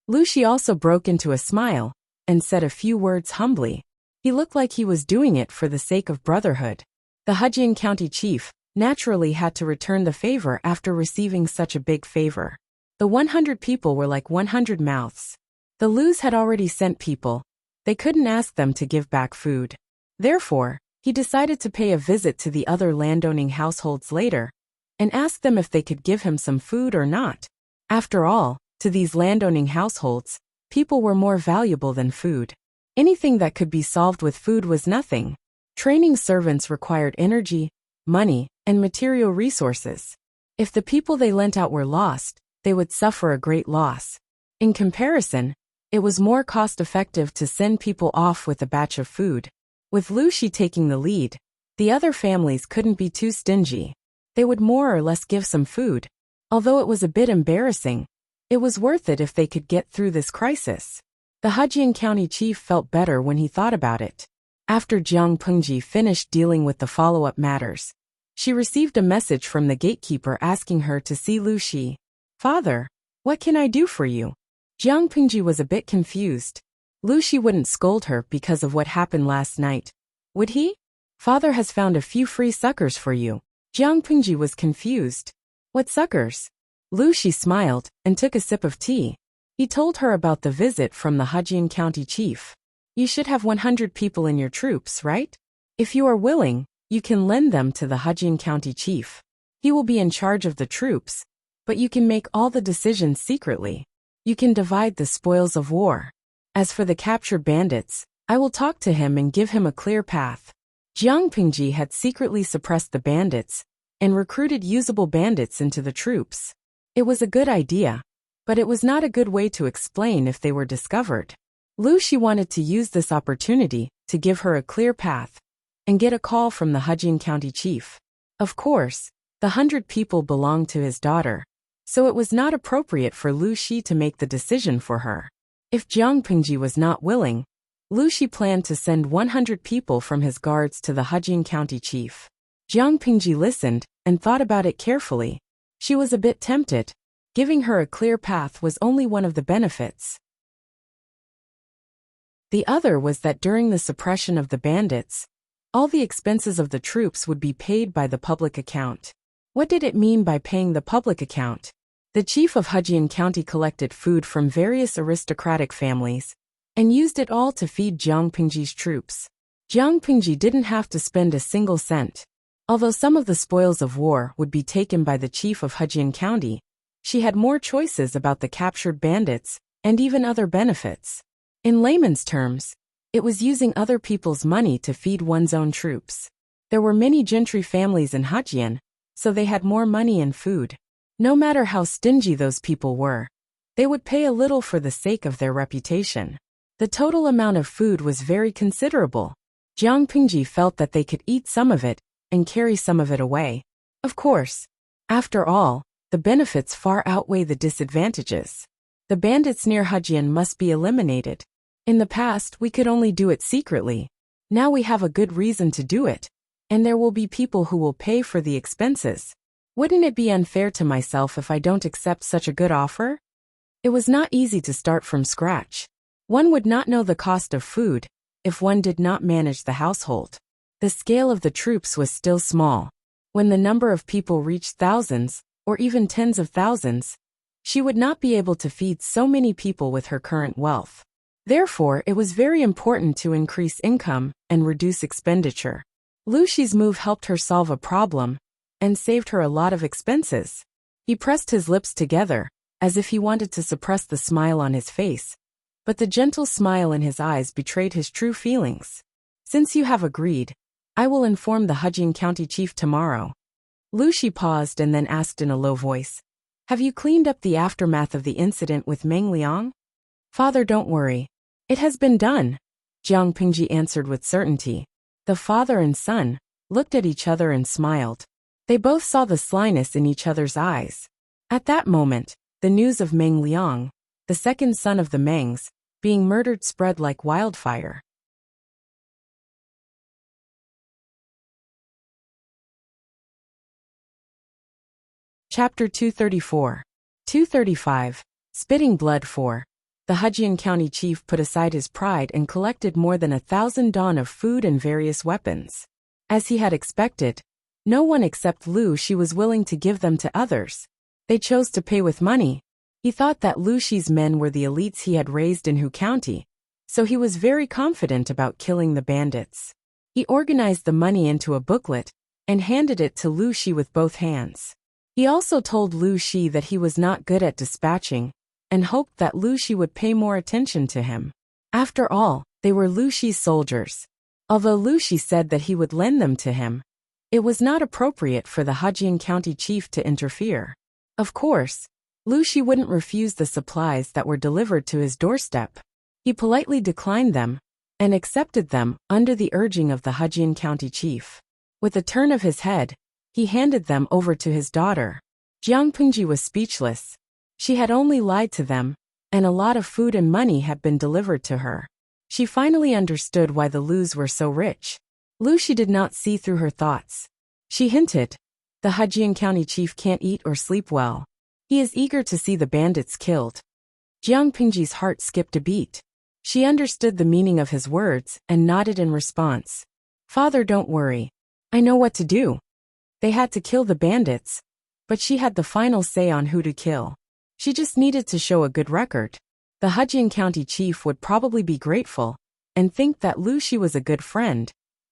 Lu Shi also broke into a smile and said a few words humbly. He looked like he was doing it for the sake of brotherhood. The Hujian County chief naturally had to return the favor after receiving such a big favor. The 100 people were like 100 mouths. The Lus had already sent people. They couldn't ask them to give back food. Therefore, he decided to pay a visit to the other landowning households later and ask them if they could give him some food or not. After all, to these landowning households, people were more valuable than food. Anything that could be solved with food was nothing. Training servants required energy, money, and material resources. If the people they lent out were lost, they would suffer a great loss. In comparison, it was more cost-effective to send people off with a batch of food. With Lu Shi taking the lead, the other families couldn't be too stingy. They would more or less give some food. Although it was a bit embarrassing, it was worth it if they could get through this crisis. The Hujian County chief felt better when he thought about it. After Jiang Pengji finished dealing with the follow-up matters, she received a message from the gatekeeper asking her to see Lu Shi. Father, what can I do for you? Jiang Pengji was a bit confused. Lu Shi wouldn't scold her because of what happened last night, would he? Father has found a few free suckers for you. Jiang Pengji was confused. What suckers? Lu Shi smiled and took a sip of tea. He told her about the visit from the Hujian County chief. You should have 100 people in your troops, right? If you are willing, you can lend them to the Hujian County chief. He will be in charge of the troops, but you can make all the decisions secretly. You can divide the spoils of war. As for the captured bandits, I will talk to him and give him a clear path. Jiang Pengji had secretly suppressed the bandits and recruited usable bandits into the troops. It was a good idea, but it was not a good way to explain if they were discovered. Lu Shi wanted to use this opportunity to give her a clear path and get a call from the Hujian County chief. Of course, the 100 people belonged to his daughter, so it was not appropriate for Lu Shi to make the decision for her. If Jiang Pengji was not willing, Lu Shi planned to send 100 people from his guards to the Hujian County chief. Jiang Pengji listened and thought about it carefully. She was a bit tempted. Giving her a clear path was only one of the benefits. The other was that during the suppression of the bandits, all the expenses of the troops would be paid by the public account. What did it mean by paying the public account? The chief of Hujian County collected food from various aristocratic families and used it all to feed Jiang Pengji's troops. Jiang Pengji didn't have to spend a single cent. Although some of the spoils of war would be taken by the chief of Hujian County, she had more choices about the captured bandits and even other benefits. In layman's terms, it was using other people's money to feed one's own troops. There were many gentry families in Hujian, so they had more money and food. No matter how stingy those people were, they would pay a little for the sake of their reputation. The total amount of food was very considerable. Jiang Pengji felt that they could eat some of it and carry some of it away. Of course, after all, the benefits far outweigh the disadvantages. The bandits near Hujian must be eliminated. In the past, we could only do it secretly. Now we have a good reason to do it, and there will be people who will pay for the expenses. Wouldn't it be unfair to myself if I don't accept such a good offer? It was not easy to start from scratch. One would not know the cost of food if one did not manage the household. The scale of the troops was still small. When the number of people reached thousands, or even tens of thousands, she would not be able to feed so many people with her current wealth. Therefore, it was very important to increase income and reduce expenditure. Lu Shi's move helped her solve a problem and saved her a lot of expenses. He pressed his lips together, as if he wanted to suppress the smile on his face, but the gentle smile in his eyes betrayed his true feelings. Since you have agreed, I will inform the Hujian County chief tomorrow. Lu Shi paused and then asked in a low voice, "Have you cleaned up the aftermath of the incident with Meng Liang?" "Father, don't worry. It has been done," Jiang Pingji answered with certainty. The father and son looked at each other and smiled. They both saw the slyness in each other's eyes. At that moment, the news of Meng Liang, the second son of the Mengs, being murdered spread like wildfire. Chapter 234. 235. Spitting Blood 4. The Hejian County chief put aside his pride and collected more than 1,000 don of food and various weapons. As he had expected, no one except Lu Shi was willing to give them to others. They chose to pay with money. He thought that Lu Shi's men were the elites he had raised in Hu County, so he was very confident about killing the bandits. He organized the money into a booklet and handed it to Lu Shi with both hands. He also told Lu Shi that he was not good at dispatching, and hoped that Lu Shi would pay more attention to him. After all, they were Lu Shi's soldiers. Although Lu Shi said that he would lend them to him, it was not appropriate for the Hejian County chief to interfere. Of course, Lu Shi wouldn't refuse the supplies that were delivered to his doorstep. He politely declined them, and accepted them under the urging of the Hejian County chief. With a turn of his head, he handed them over to his daughter. Jiang Pingji was speechless. She had only lied to them, and a lot of food and money had been delivered to her. She finally understood why the Lus were so rich. Lu Shi did not see through her thoughts. She hinted, "The Hejian County chief can't eat or sleep well. He is eager to see the bandits killed." Jiang Pingji's heart skipped a beat. She understood the meaning of his words and nodded in response. "Father, don't worry. I know what to do." They had to kill the bandits, but she had the final say on who to kill. She just needed to show a good record. The Hejian County chief would probably be grateful and think that Lu Shi was a good friend,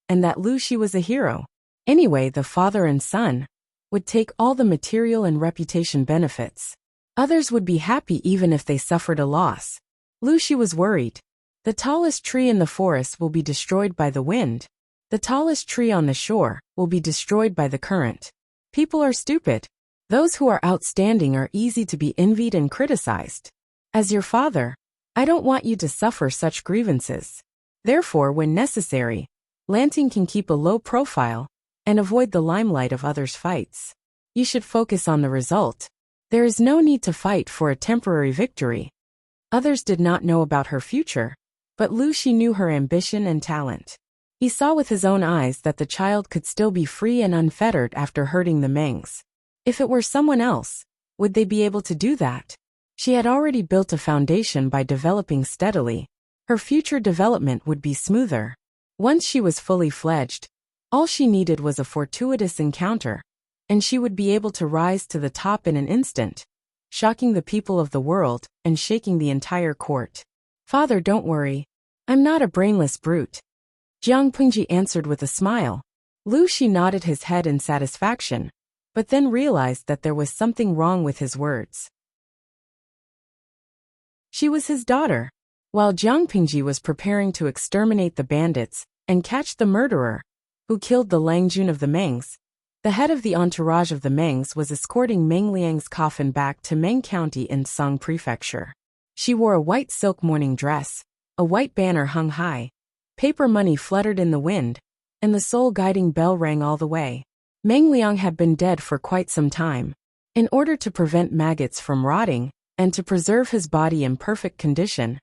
and that Lu Shi was a hero. Anyway, the father and son would take all the material and reputation benefits. Others would be happy even if they suffered a loss. Lu Shi was worried. The tallest tree in the forest will be destroyed by the wind. The tallest tree on the shore will be destroyed by the current. People are stupid. Those who are outstanding are easy to be envied and criticized. As your father, I don't want you to suffer such grievances. Therefore, when necessary, Lanting can keep a low profile and avoid the limelight of others' fights. You should focus on the result. There is no need to fight for a temporary victory. Others did not know about her future, but Lu Shi knew her ambition and talent. He saw with his own eyes that the child could still be free and unfettered after hurting the Mengs. If it were someone else, would they be able to do that? She had already built a foundation by developing steadily. Her future development would be smoother. Once she was fully fledged, all she needed was a fortuitous encounter, and she would be able to rise to the top in an instant, shocking the people of the world and shaking the entire court. "Father, don't worry. I'm not a brainless brute," Jiang Pingji answered with a smile. Lu Shi nodded his head in satisfaction, but then realized that there was something wrong with his words. She was his daughter. While Jiang Pingji was preparing to exterminate the bandits and catch the murderer who killed the Langjun of the Mengs, the head of the entourage of the Mengs was escorting Meng Liang's coffin back to Meng County in Song Prefecture. She wore a white silk mourning dress, a white banner hung high, paper money fluttered in the wind, and the soul guiding bell rang all the way. Meng Liang had been dead for quite some time. In order to prevent maggots from rotting, and to preserve his body in perfect condition,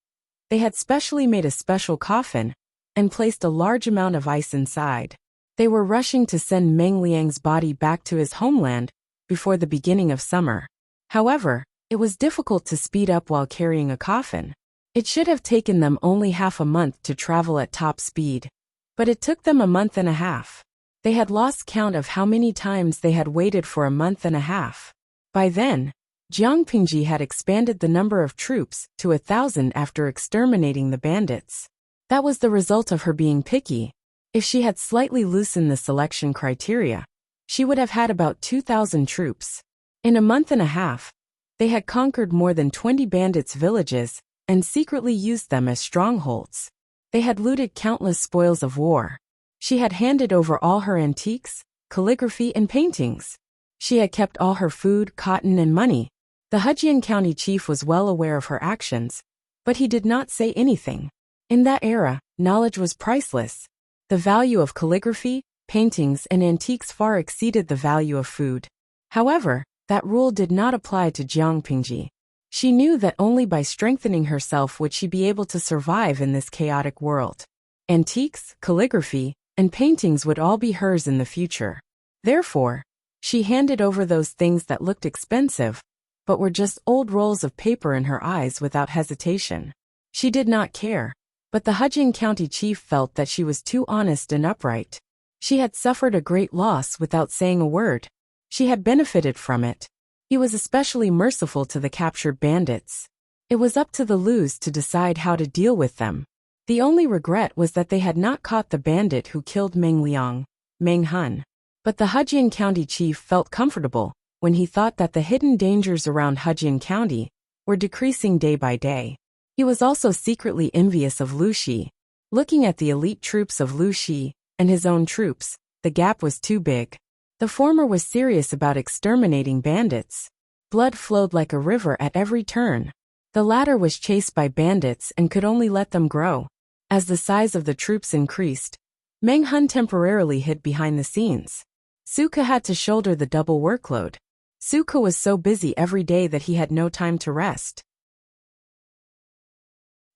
they had specially made a special coffin and placed a large amount of ice inside. They were rushing to send Meng Liang's body back to his homeland before the beginning of summer. However, it was difficult to speed up while carrying a coffin. It should have taken them only half a month to travel at top speed, but it took them a month and a half. They had lost count of how many times they had waited for a month and a half. By then, Jiang Pingji had expanded the number of troops to 1,000 after exterminating the bandits. That was the result of her being picky. If she had slightly loosened the selection criteria, she would have had about 2,000 troops. In a month and a half, they had conquered more than 20 bandits' villages and secretly used them as strongholds. They had looted countless spoils of war. She had handed over all her antiques, calligraphy, and paintings. She had kept all her food, cotton, and money. The Hejian County chief was well aware of her actions, but he did not say anything. In that era, knowledge was priceless. The value of calligraphy, paintings, and antiques far exceeded the value of food. However, that rule did not apply to Jiang Pingji. She knew that only by strengthening herself would she be able to survive in this chaotic world. Antiques, calligraphy, and paintings would all be hers in the future. Therefore, she handed over those things that looked expensive, but were just old rolls of paper in her eyes without hesitation. She did not care, but the Hejian County chief felt that she was too honest and upright. She had suffered a great loss without saying a word. She had benefited from it. He was especially merciful to the captured bandits. It was up to the Lus to decide how to deal with them. The only regret was that they had not caught the bandit who killed Meng Liang, Meng Hun. But the Hejian County chief felt comfortable when he thought that the hidden dangers around Hejian County were decreasing day by day. He was also secretly envious of Lu Shi. Looking at the elite troops of Lu Shi and his own troops, the gap was too big. The former was serious about exterminating bandits. Blood flowed like a river at every turn. The latter was chased by bandits and could only let them grow. As the size of the troops increased, Meng Hun temporarily hid behind the scenes. Suka had to shoulder the double workload. Suka was so busy every day that he had no time to rest.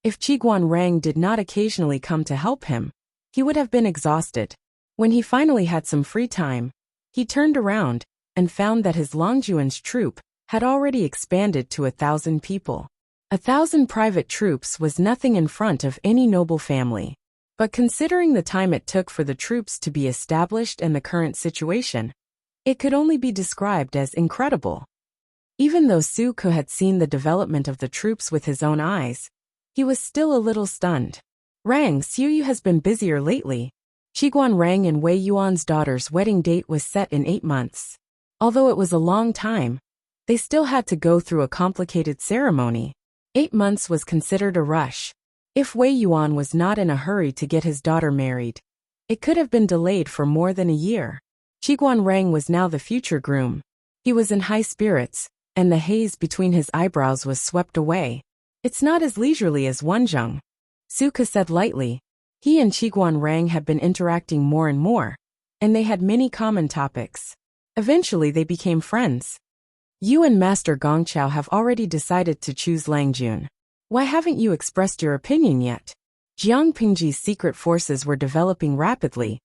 If Qiguan Rang did not occasionally come to help him, he would have been exhausted. When he finally had some free time, he turned around and found that his Longjuan's troop had already expanded to 1,000 people. 1,000 private troops was nothing in front of any noble family. But considering the time it took for the troops to be established and the current situation, it could only be described as incredible. Even though Su Ke had seen the development of the troops with his own eyes, he was still a little stunned. Rang Xiuyu has been busier lately. Qiguan Rang and Wei Yuan's daughter's wedding date was set in 8 months. Although it was a long time, they still had to go through a complicated ceremony. 8 months was considered a rush. If Wei Yuan was not in a hurry to get his daughter married, it could have been delayed for more than a year. Qiguan Rang was now the future groom. He was in high spirits, and the haze between his eyebrows was swept away. It's not as leisurely as Wenzheng, Su Ke said lightly. He and Qiguan Rang had been interacting more and more, and they had many common topics. Eventually they became friends. You and Master Gongqiao have already decided to choose Lang Jun. Why haven't you expressed your opinion yet? Jiang Pingji's secret forces were developing rapidly,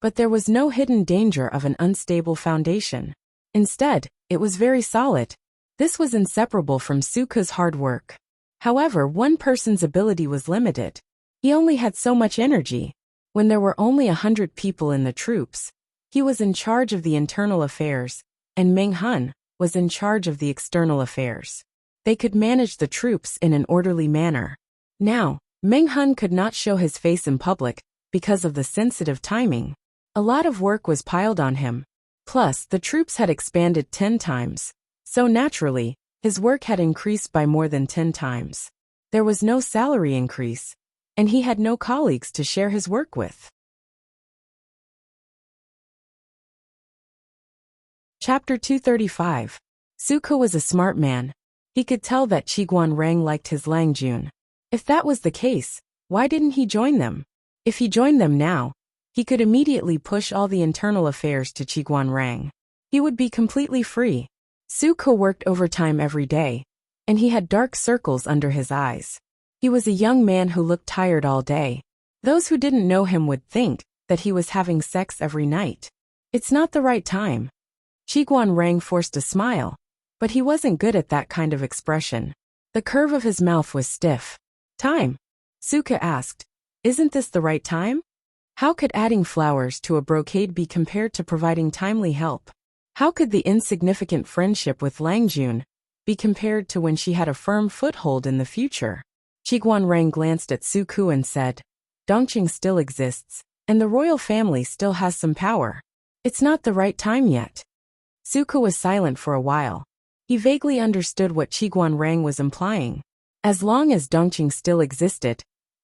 but there was no hidden danger of an unstable foundation. Instead, it was very solid. This was inseparable from Su Ke's hard work. However, one person's ability was limited. He only had so much energy. When there were only 100 people in the troops, he was in charge of the internal affairs, and Meng Hun was in charge of the external affairs. They could manage the troops in an orderly manner. Now, Meng Hun could not show his face in public because of the sensitive timing. A lot of work was piled on him. Plus, the troops had expanded 10 times. So naturally, his work had increased by more than 10 times. There was no salary increase, and he had no colleagues to share his work with. Chapter 235. Su Ke was a smart man. He could tell that Qiguan Rang liked his Lang Jun. If that was the case, why didn't he join them? If he joined them now, he could immediately push all the internal affairs to Qiguan Rang. He would be completely free. Su Ke worked overtime every day, and he had dark circles under his eyes. He was a young man who looked tired all day. Those who didn't know him would think that he was having sex every night. It's not the right time. Qiguan Rang forced a smile, but he wasn't good at that kind of expression. The curve of his mouth was stiff. Time? Su Ke asked. Isn't this the right time? How could adding flowers to a brocade be compared to providing timely help? How could the insignificant friendship with Lang Jun be compared to when she had a firm foothold in the future? Qiguan Rang glanced at Su Ke and said, Dongqing still exists, and the royal family still has some power. It's not the right time yet. Su Ke was silent for a while. He vaguely understood what Qiguan Rang was implying. As long as Dongqing still existed,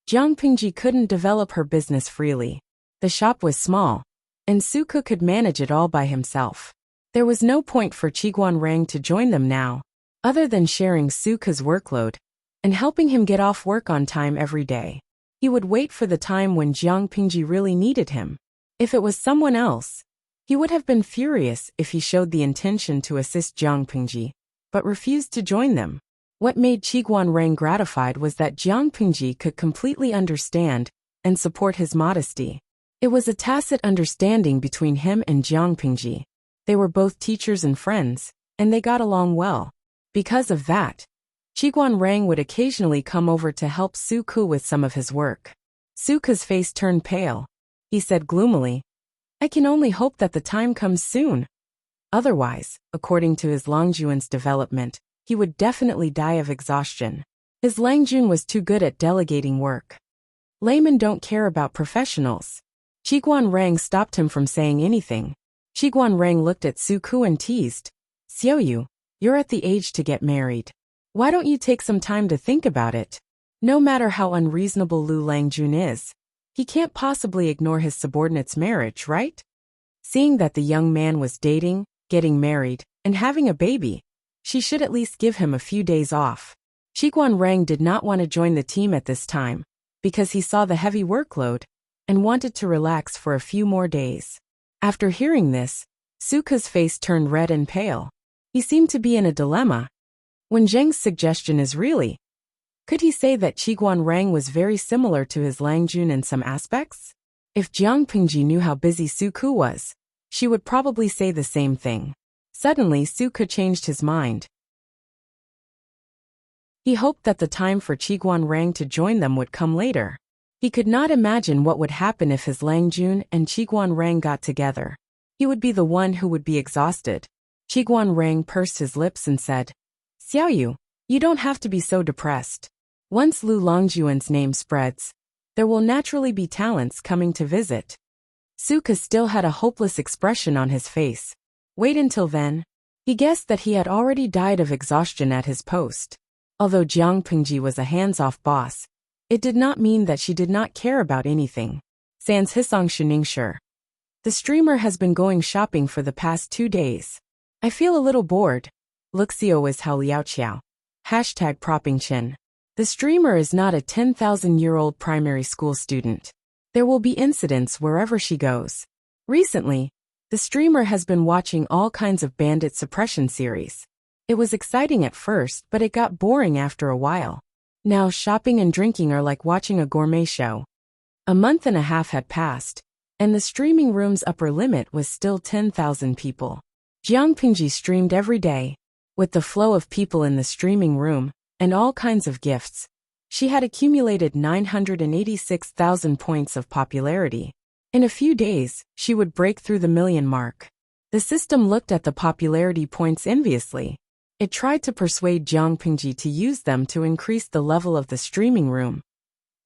Jiang Pingji couldn't develop her business freely. The shop was small, and Su Ke could manage it all by himself. There was no point for Qiguan to join them now, other than sharing Suke's workload and helping him get off work on time every day. He would wait for the time when Jiang Pingji really needed him. If it was someone else, he would have been furious if he showed the intention to assist Jiang Pingji, but refused to join them. What made Qiguan gratified was that Jiang Pingji could completely understand and support his modesty. It was a tacit understanding between him and Jiang Pingji. They were both teachers and friends, and they got along well. Because of that, Qiguan would occasionally come over to help Suke with some of his work. Suke's face turned pale. He said gloomily, "I can only hope that the time comes soon. Otherwise, according to his Langjuan's development, he would definitely die of exhaustion." His Langjun was too good at delegating work. Laymen don't care about professionals. Qiguan stopped him from saying anything. Qiguan looked at Suke and teased, "Xiaoyu, you're at the age to get married. Why don't you take some time to think about it? No matter how unreasonable Lu Langjun is, he can't possibly ignore his subordinate's marriage, right?" Seeing that the young man was dating, getting married, and having a baby, she should at least give him a few days off. Qiguan did not want to join the team at this time, because he saw the heavy workload and wanted to relax for a few more days. After hearing this, Suke's face turned red and pale. He seemed to be in a dilemma. When Zheng's suggestion is really, could he say that Qiguan was very similar to his Langjun in some aspects? If Jiang Pingji knew how busy Suke was, she would probably say the same thing. Suddenly Suke changed his mind. He hoped that the time for Qiguan to join them would come later. He could not imagine what would happen if his Langjun and Qiguan got together. He would be the one who would be exhausted. Qiguan pursed his lips and said, "Xiaoyu, you don't have to be so depressed. Once Lu Longjuan's name spreads, there will naturally be talents coming to visit." Suke still had a hopeless expression on his face. Wait until then. He guessed that he had already died of exhaustion at his post. Although Jiang Pingji was a hands-off boss, it did not mean that she did not care about anything. Sans Hisong Shuningsher. The streamer has been going shopping for the past 2 days. I feel a little bored. Luxio is Hao Liaoqiao. Hashtag propping chin. The streamer is not a 10,000-year-old primary school student. There will be incidents wherever she goes. Recently, the streamer has been watching all kinds of bandit suppression series. It was exciting at first, but it got boring after a while. Now shopping and drinking are like watching a gourmet show. A month and a half had passed, and the streaming room's upper limit was still 10,000 people. Jiang Pingji streamed every day. With the flow of people in the streaming room, and all kinds of gifts, she had accumulated 986,000 points of popularity. In a few days, she would break through the million mark. The system looked at the popularity points enviously. It tried to persuade Jiang Pingji to use them to increase the level of the streaming room.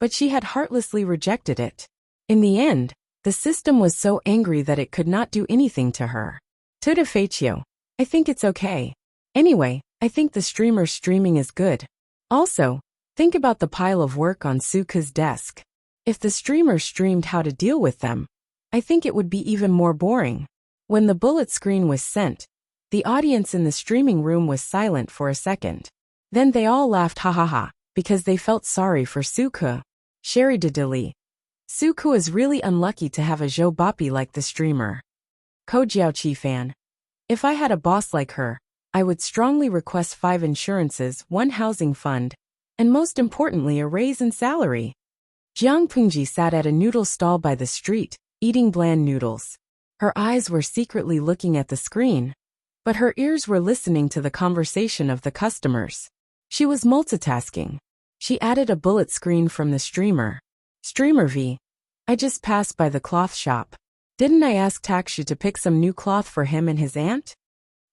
But she had heartlessly rejected it. In the end, the system was so angry that it could not do anything to her. Tuta Faccio. I think it's okay. Anyway, I think the streamer's streaming is good. Also, think about the pile of work on Suke's desk. If the streamer streamed how to deal with them, I think it would be even more boring. When the bullet screen was sent, the audience in the streaming room was silent for a second. Then they all laughed ha ha ha, because they felt sorry for Suke. Sherry de Dili. Suke is really unlucky to have a Zhou Bapi like the streamer. Ko Jiaoqi fan. If I had a boss like her, I would strongly request 5 insurances, 1 housing fund, and most importantly a raise in salary. Jiang Pingji sat at a noodle stall by the street, eating bland noodles. Her eyes were secretly looking at the screen, but her ears were listening to the conversation of the customers. She was multitasking. She added a bullet screen from the streamer. Streamer V. I just passed by the cloth shop. Didn't I ask Takshu to pick some new cloth for him and his aunt?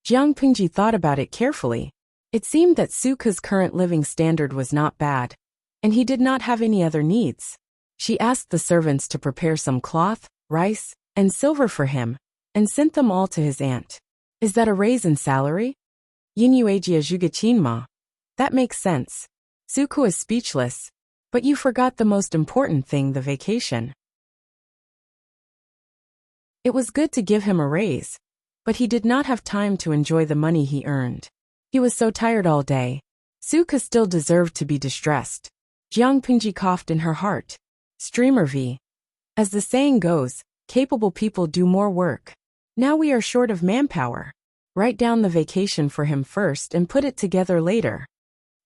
Jiang Pingji thought about it carefully. It seemed that Suke's current living standard was not bad, and he did not have any other needs. She asked the servants to prepare some cloth, rice, and silver for him, and sent them all to his aunt. Is that a raise in salary? Yinyuegia Zhugachinma. That makes sense. Suke is speechless. But you forgot the most important thing, the vacation. It was good to give him a raise, but he did not have time to enjoy the money he earned. He was so tired all day. Suka still deserved to be distressed. Jiang Pingji coughed in her heart. Streamer V. As the saying goes, capable people do more work. Now we are short of manpower. Write down the vacation for him first and put it together later.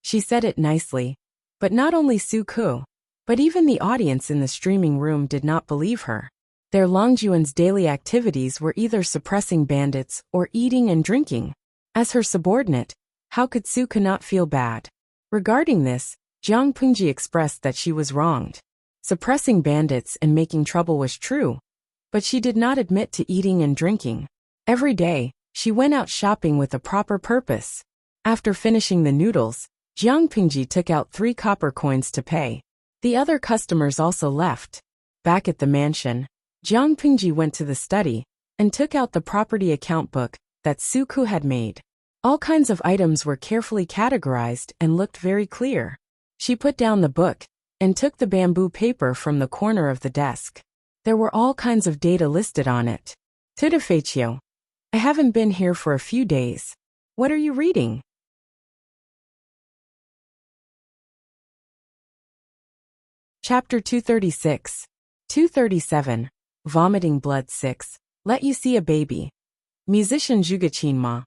She said it nicely. But not only Suku, but even the audience in the streaming room did not believe her. Their Longjuan's daily activities were either suppressing bandits or eating and drinking. As her subordinate, how could Suka not feel bad? Regarding this, Jiang Pingji expressed that she was wronged. Suppressing bandits and making trouble was true, but she did not admit to eating and drinking. Every day, she went out shopping with a proper purpose. After finishing the noodles, Jiang Pingji took out 3 copper coins to pay. The other customers also left. Back at the mansion, Jiang Pingji went to the study and took out the property account book that Suku had made. All kinds of items were carefully categorized and looked very clear. She put down the book and took the bamboo paper from the corner of the desk. There were all kinds of data listed on it. Tudafetio. I haven't been here for a few days. What are you reading? Chapter 236. 237. Vomiting blood 6. Let you see a baby. Musician Jugachinma.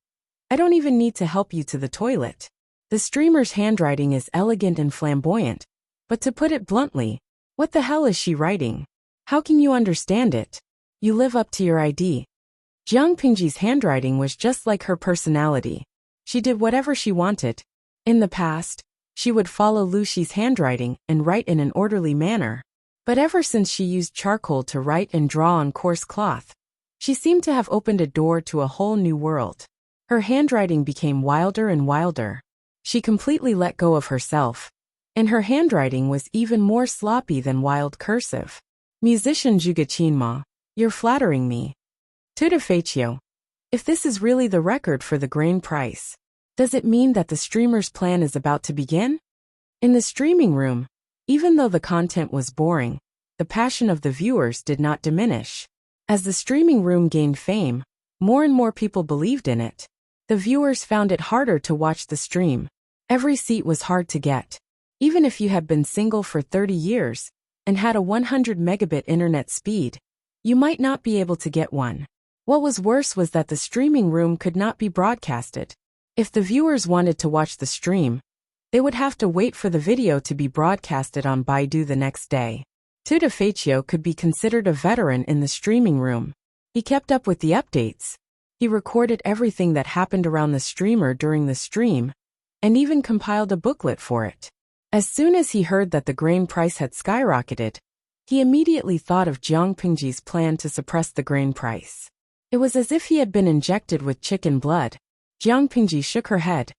I don't even need to help you to the toilet. The streamer's handwriting is elegant and flamboyant, but to put it bluntly, what the hell is she writing? How can you understand it? You live up to your ID. Jiang Pingji's handwriting was just like her personality. She did whatever she wanted. In the past, she would follow Lu Shi's handwriting and write in an orderly manner. But ever since she used charcoal to write and draw on coarse cloth, she seemed to have opened a door to a whole new world. Her handwriting became wilder and wilder. She completely let go of herself, and her handwriting was even more sloppy than wild cursive. Musician Jugachinma, you're flattering me. Tudafetio. If this is really the record for the grain price, does it mean that the streamer's plan is about to begin? In the streaming room, even though the content was boring, the passion of the viewers did not diminish. As the streaming room gained fame, more and more people believed in it. The viewers found it harder to watch the stream. Every seat was hard to get. Even if you had been single for 30 years and had a 100 megabit internet speed, you might not be able to get one. What was worse was that the streaming room could not be broadcasted. If the viewers wanted to watch the stream, they would have to wait for the video to be broadcasted on Baidu the next day. Tudafetio could be considered a veteran in the streaming room. He kept up with the updates. He recorded everything that happened around the streamer during the stream, and even compiled a booklet for it. As soon as he heard that the grain price had skyrocketed, he immediately thought of Jiang Pingji's plan to suppress the grain price. It was as if he had been injected with chicken blood. Jiang Pingji shook her head.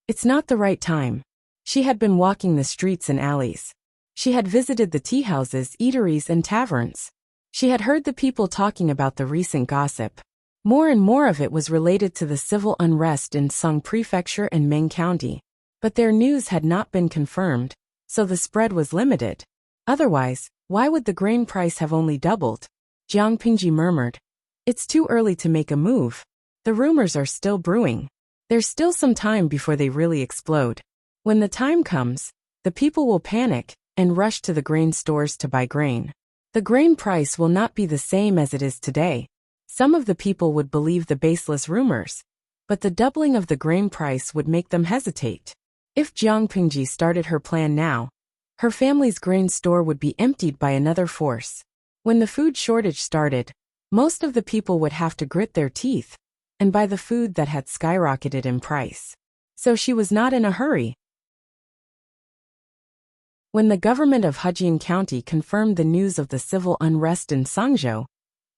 It's not the right time. She had been walking the streets and alleys. She had visited the tea houses, eateries, and taverns. She had heard the people talking about the recent gossip. More and more of it was related to the civil unrest in Song Prefecture and Meng County. But their news had not been confirmed, so the spread was limited. Otherwise, why would the grain price have only doubled? Jiang Pingji murmured. It's too early to make a move. The rumors are still brewing. There's still some time before they really explode. When the time comes, the people will panic and rush to the grain stores to buy grain. The grain price will not be the same as it is today. Some of the people would believe the baseless rumors, but the doubling of the grain price would make them hesitate. If Jiang Pingji started her plan now, her family's grain store would be emptied by another force. When the food shortage started, most of the people would have to grit their teeth and buy the food that had skyrocketed in price. So she was not in a hurry. When the government of Hejian County confirmed the news of the civil unrest in Sangzhou,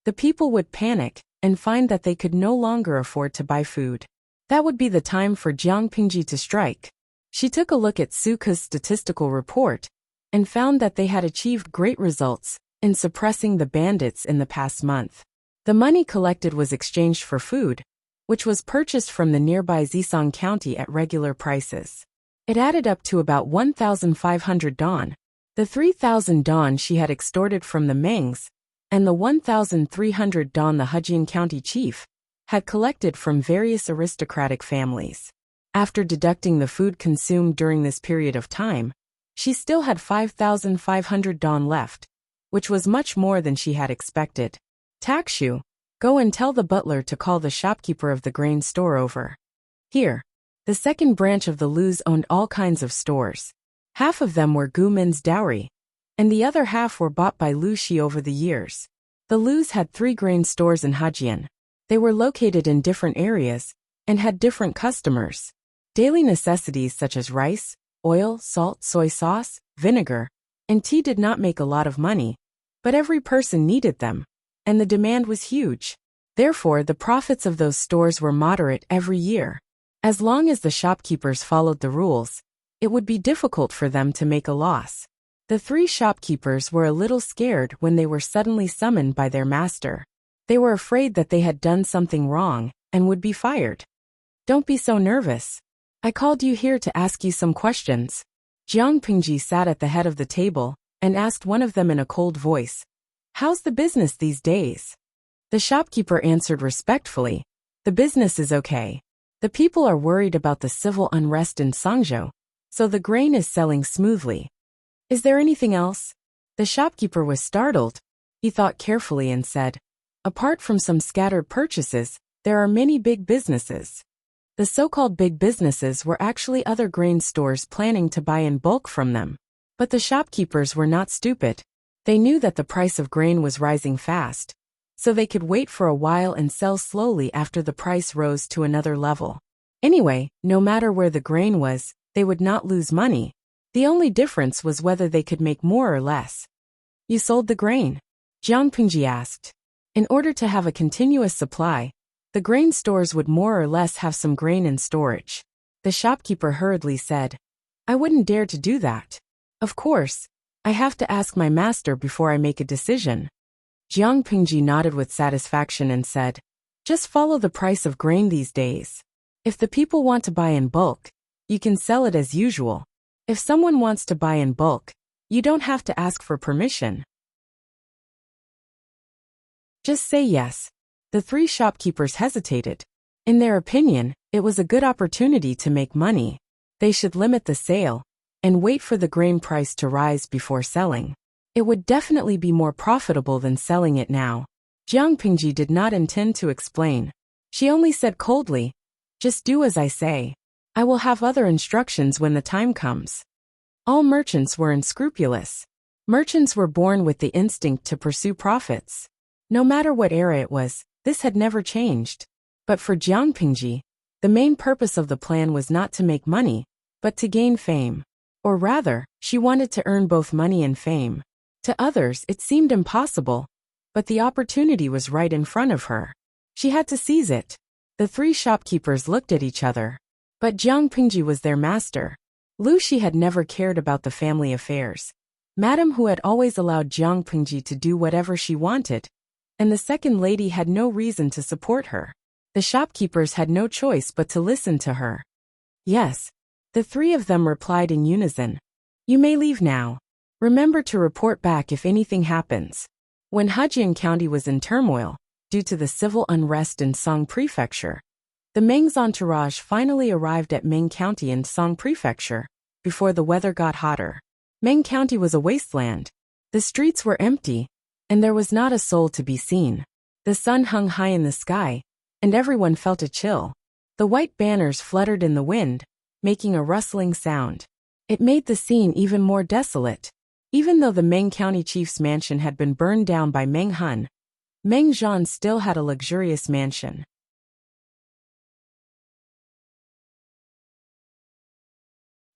the people would panic and find that they could no longer afford to buy food. That would be the time for Jiang Pingji to strike. She took a look at Suka's statistical report and found that they had achieved great results in suppressing the bandits in the past month. The money collected was exchanged for food, which was purchased from the nearby Zisong County at regular prices. It added up to about 1,500 dong, the 3,000 dong she had extorted from the Mengs, and the 1,300 dong the Hejian County chief had collected from various aristocratic families. After deducting the food consumed during this period of time, she still had 5,500 dong left, which was much more than she had expected. Takshu, go and tell the butler to call the shopkeeper of the grain store over here. The second branch of the Lus owned all kinds of stores. Half of them were Gu Min's dowry, and the other half were bought by Lu Shi over the years. The Lus had 3 grain stores in Hejian. They were located in different areas and had different customers. Daily necessities such as rice, oil, salt, soy sauce, vinegar, and tea did not make a lot of money, but every person needed them, and the demand was huge. Therefore, the profits of those stores were moderate every year. As long as the shopkeepers followed the rules, it would be difficult for them to make a loss. The 3 shopkeepers were a little scared when they were suddenly summoned by their master. They were afraid that they had done something wrong and would be fired. Don't be so nervous. I called you here to ask you some questions. Jiang Pingji sat at the head of the table and asked one of them in a cold voice, "How's the business these days?" The shopkeeper answered respectfully, "The business is okay. The people are worried about the civil unrest in Sangzhou, so the grain is selling smoothly." "Is there anything else?" The shopkeeper was startled. He thought carefully and said, "Apart from some scattered purchases, there are many big businesses." The so-called big businesses were actually other grain stores planning to buy in bulk from them. But the shopkeepers were not stupid. They knew that the price of grain was rising fast, so they could wait for a while and sell slowly after the price rose to another level. Anyway, no matter where the grain was, they would not lose money. The only difference was whether they could make more or less. "You sold the grain?" Jiang Pingji asked. In order to have a continuous supply, the grain stores would more or less have some grain in storage. The shopkeeper hurriedly said, "I wouldn't dare to do that. Of course, I have to ask my master before I make a decision." Jiang Pingji nodded with satisfaction and said, "Just follow the price of grain these days. If the people want to buy in bulk, you can sell it as usual. If someone wants to buy in bulk, you don't have to ask for permission. Just say yes." The 3 shopkeepers hesitated. In their opinion, it was a good opportunity to make money. They should limit the sale and wait for the grain price to rise before selling. It would definitely be more profitable than selling it now. Jiang Pingji did not intend to explain. She only said coldly, "Just do as I say. I will have other instructions when the time comes." All merchants were unscrupulous. Merchants were born with the instinct to pursue profits. No matter what era it was, this had never changed. But for Jiang Pingji, the main purpose of the plan was not to make money, but to gain fame. Or rather, she wanted to earn both money and fame. To others, it seemed impossible, but the opportunity was right in front of her. She had to seize it. The 3 shopkeepers looked at each other. But Jiang Pingji was their master. Lu Shi had never cared about the family affairs. Madame Hu had always allowed Jiang Pingji to do whatever she wanted, and the second lady had no reason to support her. The shopkeepers had no choice but to listen to her. "Yes." The 3 of them replied in unison. "You may leave now. Remember to report back if anything happens." When Hejian County was in turmoil, due to the civil unrest in Song Prefecture, the Meng's entourage finally arrived at Meng County in Song Prefecture, before the weather got hotter. Meng County was a wasteland. The streets were empty, and there was not a soul to be seen. The sun hung high in the sky, and everyone felt a chill. The white banners fluttered in the wind, making a rustling sound. It made the scene even more desolate. Even though the Meng County chief's mansion had been burned down by Meng Hun, Meng Zhan still had a luxurious mansion.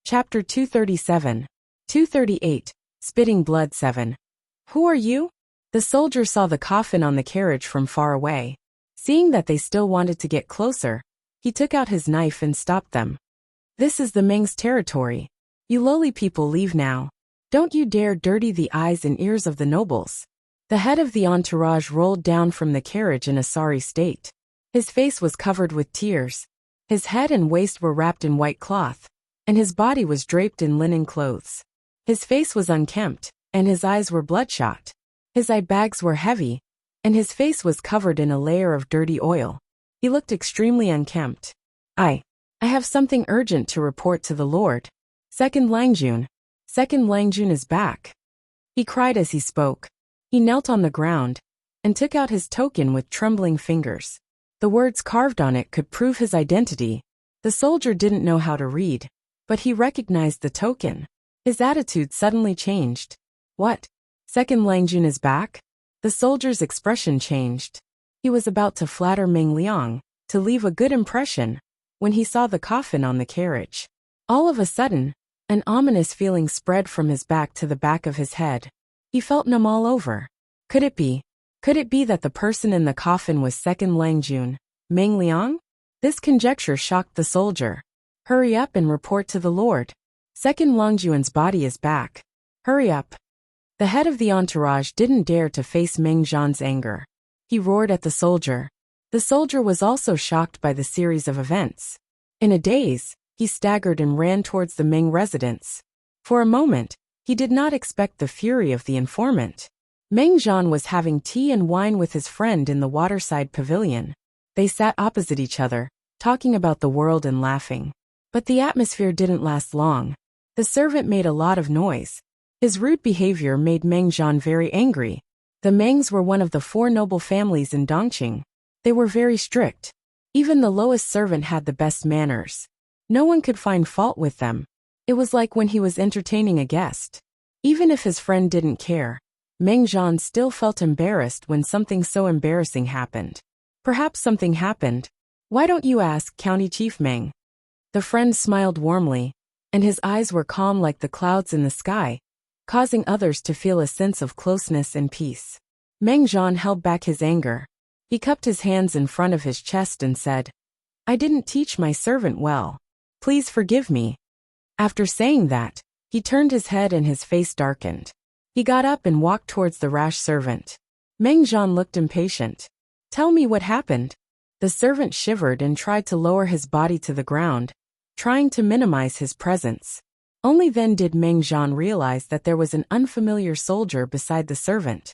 Chapter 237. 238. Spitting Blood 7. "Who are you?" The soldier saw the coffin on the carriage from far away. Seeing that they still wanted to get closer, he took out his knife and stopped them. "This is the Meng's territory. You lowly people leave now. Don't you dare dirty the eyes and ears of the nobles." The head of the entourage rolled down from the carriage in a sorry state. His face was covered with tears. His head and waist were wrapped in white cloth, and his body was draped in linen clothes. His face was unkempt, and his eyes were bloodshot. His eye bags were heavy, and his face was covered in a layer of dirty oil. He looked extremely unkempt. I have something urgent to report to the Lord. Second Langjun. Second Langjun is back, he cried as he spoke. He knelt on the ground and took out his token with trembling fingers. The words carved on it could prove his identity. The soldier didn't know how to read, but he recognized the token. His attitude suddenly changed. What? Second Langjun is back? The soldier's expression changed. He was about to flatter Meng Liang, to leave a good impression, when he saw the coffin on the carriage. All of a sudden, an ominous feeling spread from his back to the back of his head. He felt numb all over. Could it be? Could it be that the person in the coffin was Second Langjun, Meng Liang? This conjecture shocked the soldier. Hurry up and report to the Lord. Second Langjun's body is back. Hurry up. The head of the entourage didn't dare to face Meng Zhan's anger. He roared at the soldier. The soldier was also shocked by the series of events. In a daze, he staggered and ran towards the Meng residence. For a moment, he did not expect the fury of the informant. Meng Zhan was having tea and wine with his friend in the waterside pavilion. They sat opposite each other, talking about the world and laughing. But the atmosphere didn't last long. The servant made a lot of noise. His rude behavior made Meng Zhan very angry. The Mengs were one of the 4 noble families in Dongqing. They were very strict. Even the lowest servant had the best manners. No one could find fault with them. It was like when he was entertaining a guest. Even if his friend didn't care, Meng Zhan still felt embarrassed when something so embarrassing happened. Perhaps something happened. Why don't you ask County Chief Meng? The friend smiled warmly, and his eyes were calm like the clouds in the sky, causing others to feel a sense of closeness and peace. Meng Zhan held back his anger. He cupped his hands in front of his chest and said, I didn't teach my servant well. Please forgive me. After saying that, he turned his head and his face darkened. He got up and walked towards the rash servant. Meng Zhan looked impatient. Tell me what happened. The servant shivered and tried to lower his body to the ground, trying to minimize his presence. Only then did Meng Zhan realize that there was an unfamiliar soldier beside the servant.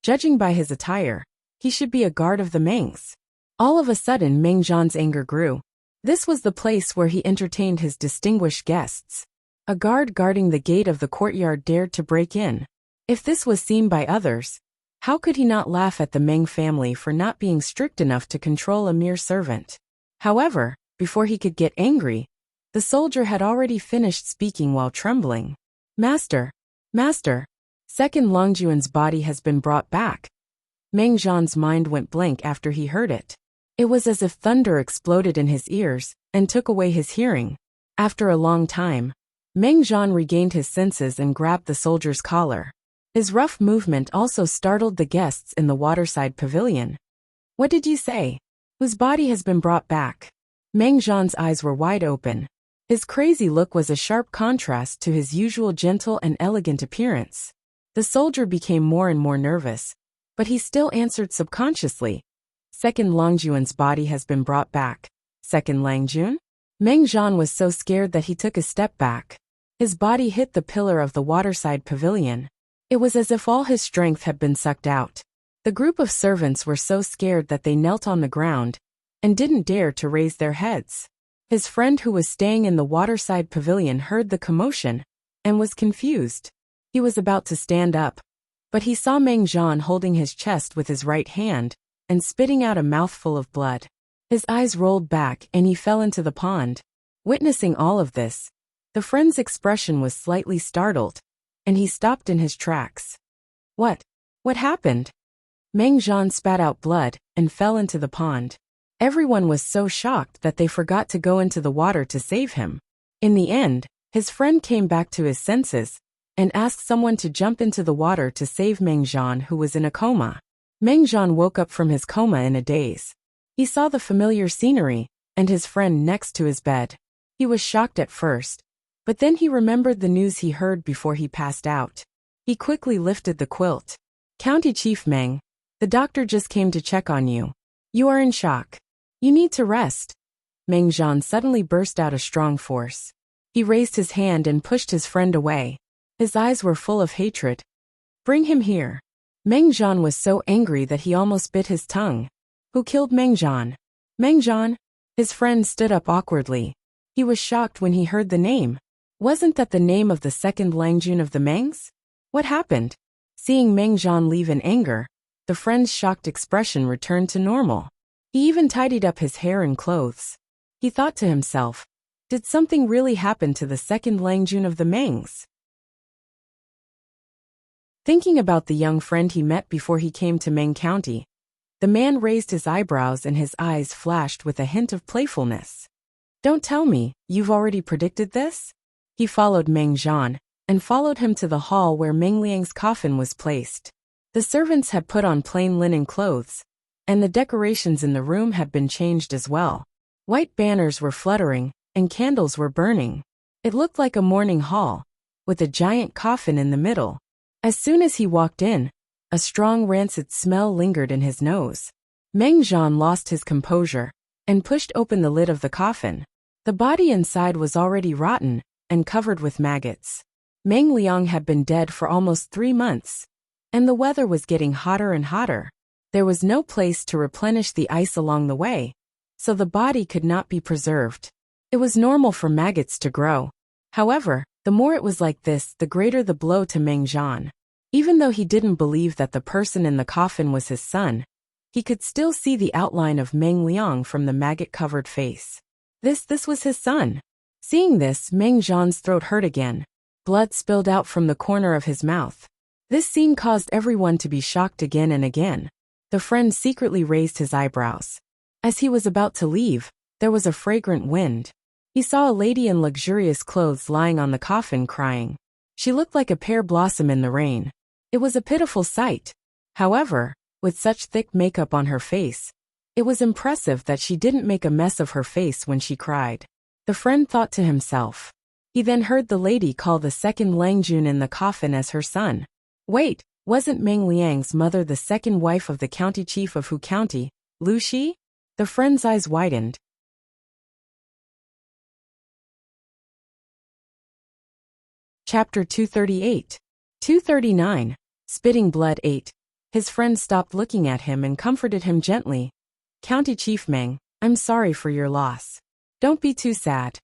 Judging by his attire, he should be a guard of the Mengs. All of a sudden Meng Zhan's anger grew. This was the place where he entertained his distinguished guests. A guard guarding the gate of the courtyard dared to break in. If this was seen by others, how could he not laugh at the Meng family for not being strict enough to control a mere servant? However, before he could get angry, the soldier had already finished speaking while trembling. Master! Master! Second Langjun's body has been brought back. Meng Zhan's mind went blank after he heard it. It was as if thunder exploded in his ears and took away his hearing. After a long time, Meng Zhan regained his senses and grabbed the soldier's collar. His rough movement also startled the guests in the waterside pavilion. What did you say? Whose body has been brought back? Meng Zhan's eyes were wide open. His crazy look was a sharp contrast to his usual gentle and elegant appearance. The soldier became more and more nervous, but he still answered subconsciously. Second Langjun's body has been brought back. Second Langjun? Meng Zhan was so scared that he took a step back. His body hit the pillar of the waterside pavilion. It was as if all his strength had been sucked out. The group of servants were so scared that they knelt on the ground and didn't dare to raise their heads. His friend who was staying in the waterside pavilion heard the commotion and was confused. He was about to stand up, but he saw Meng Zhan holding his chest with his right hand and spitting out a mouthful of blood. His eyes rolled back and he fell into the pond. Witnessing all of this, the friend's expression was slightly startled, and he stopped in his tracks. What? What happened? Meng Zhan spat out blood and fell into the pond. Everyone was so shocked that they forgot to go into the water to save him. In the end, his friend came back to his senses and asked someone to jump into the water to save Meng Zhan, who was in a coma. Meng Zhan woke up from his coma in a daze. He saw the familiar scenery and his friend next to his bed. He was shocked at first, but then he remembered the news he heard before he passed out. He quickly lifted the quilt. County Chief Meng, the doctor just came to check on you. You are in shock. You need to rest. Meng Zhan suddenly burst out a strong force. He raised his hand and pushed his friend away. His eyes were full of hatred. Bring him here. Meng Zhan was so angry that he almost bit his tongue. Who killed Meng Zhan? Meng Zhan? His friend stood up awkwardly. He was shocked when he heard the name. Wasn't that the name of the second Langjun of the Mengs? What happened? Seeing Meng Zhan leave in anger, the friend's shocked expression returned to normal. He even tidied up his hair and clothes. He thought to himself, did something really happen to the second Langjun of the Mengs? Thinking about the young friend he met before he came to Meng County, the man raised his eyebrows and his eyes flashed with a hint of playfulness. Don't tell me, you've already predicted this? He followed Meng Zhan, and followed him to the hall where Meng Liang's coffin was placed. The servants had put on plain linen clothes, and the decorations in the room had been changed as well. White banners were fluttering, and candles were burning. It looked like a mourning hall, with a giant coffin in the middle. As soon as he walked in, a strong rancid smell lingered in his nose. Meng Zhan lost his composure, and pushed open the lid of the coffin. The body inside was already rotten, and covered with maggots. Meng Liang had been dead for almost 3 months, and the weather was getting hotter and hotter. There was no place to replenish the ice along the way, so the body could not be preserved. It was normal for maggots to grow. However, the more it was like this, the greater the blow to Meng Zhan. Even though he didn't believe that the person in the coffin was his son, he could still see the outline of Meng Liang from the maggot-covered face. This was his son. Seeing this, Meng Zhan's throat hurt again. Blood spilled out from the corner of his mouth. This scene caused everyone to be shocked again and again. The friend secretly raised his eyebrows. As he was about to leave, there was a fragrant wind. He saw a lady in luxurious clothes lying on the coffin crying. She looked like a pear blossom in the rain. It was a pitiful sight. However, with such thick makeup on her face, it was impressive that she didn't make a mess of her face when she cried. The friend thought to himself. He then heard the lady call the second Langjun in the coffin as her son. Wait, wasn't Meng Liang's mother the second wife of the county chief of Hu County, Lu Shi? The friend's eyes widened. Chapter 238. 239. Spitting Blood 8. His friend stopped looking at him and comforted him gently. County Chief Meng, I'm sorry for your loss. Don't be too sad.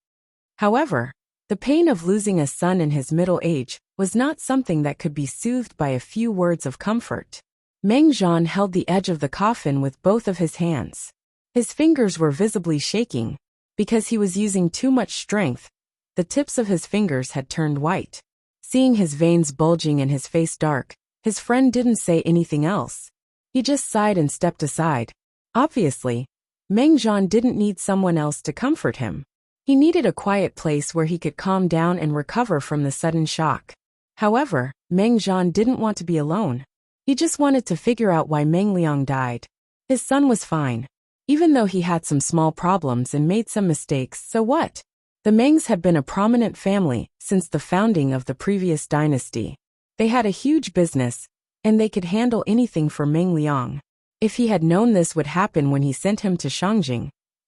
However, the pain of losing a son in his middle age was not something that could be soothed by a few words of comfort. Meng Zhan held the edge of the coffin with both of his hands. His fingers were visibly shaking. Because he was using too much strength, the tips of his fingers had turned white. Seeing his veins bulging and his face dark, his friend didn't say anything else. He just sighed and stepped aside. Obviously, Meng Zhan didn't need someone else to comfort him. He needed a quiet place where he could calm down and recover from the sudden shock. However, Meng Zhan didn't want to be alone. He just wanted to figure out why Meng Liang died. His son was fine. Even though he had some small problems and made some mistakes, so what? The Mengs had been a prominent family since the founding of the previous dynasty. They had a huge business, and they could handle anything for Meng Liang. If he had known this would happen when he sent him to Shangjing,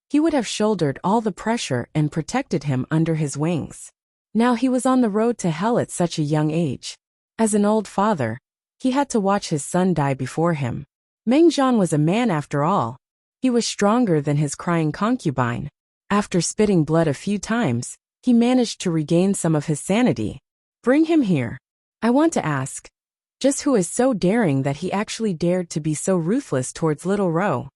he would have shouldered all the pressure and protected him under his wings. Now he was on the road to hell at such a young age. As an old father, he had to watch his son die before him. Meng Zhan was a man after all. He was stronger than his crying concubine. After spitting blood a few times, he managed to regain some of his sanity. Bring him here. I want to ask. Just who is so daring that he actually dared to be so ruthless towards little Ro?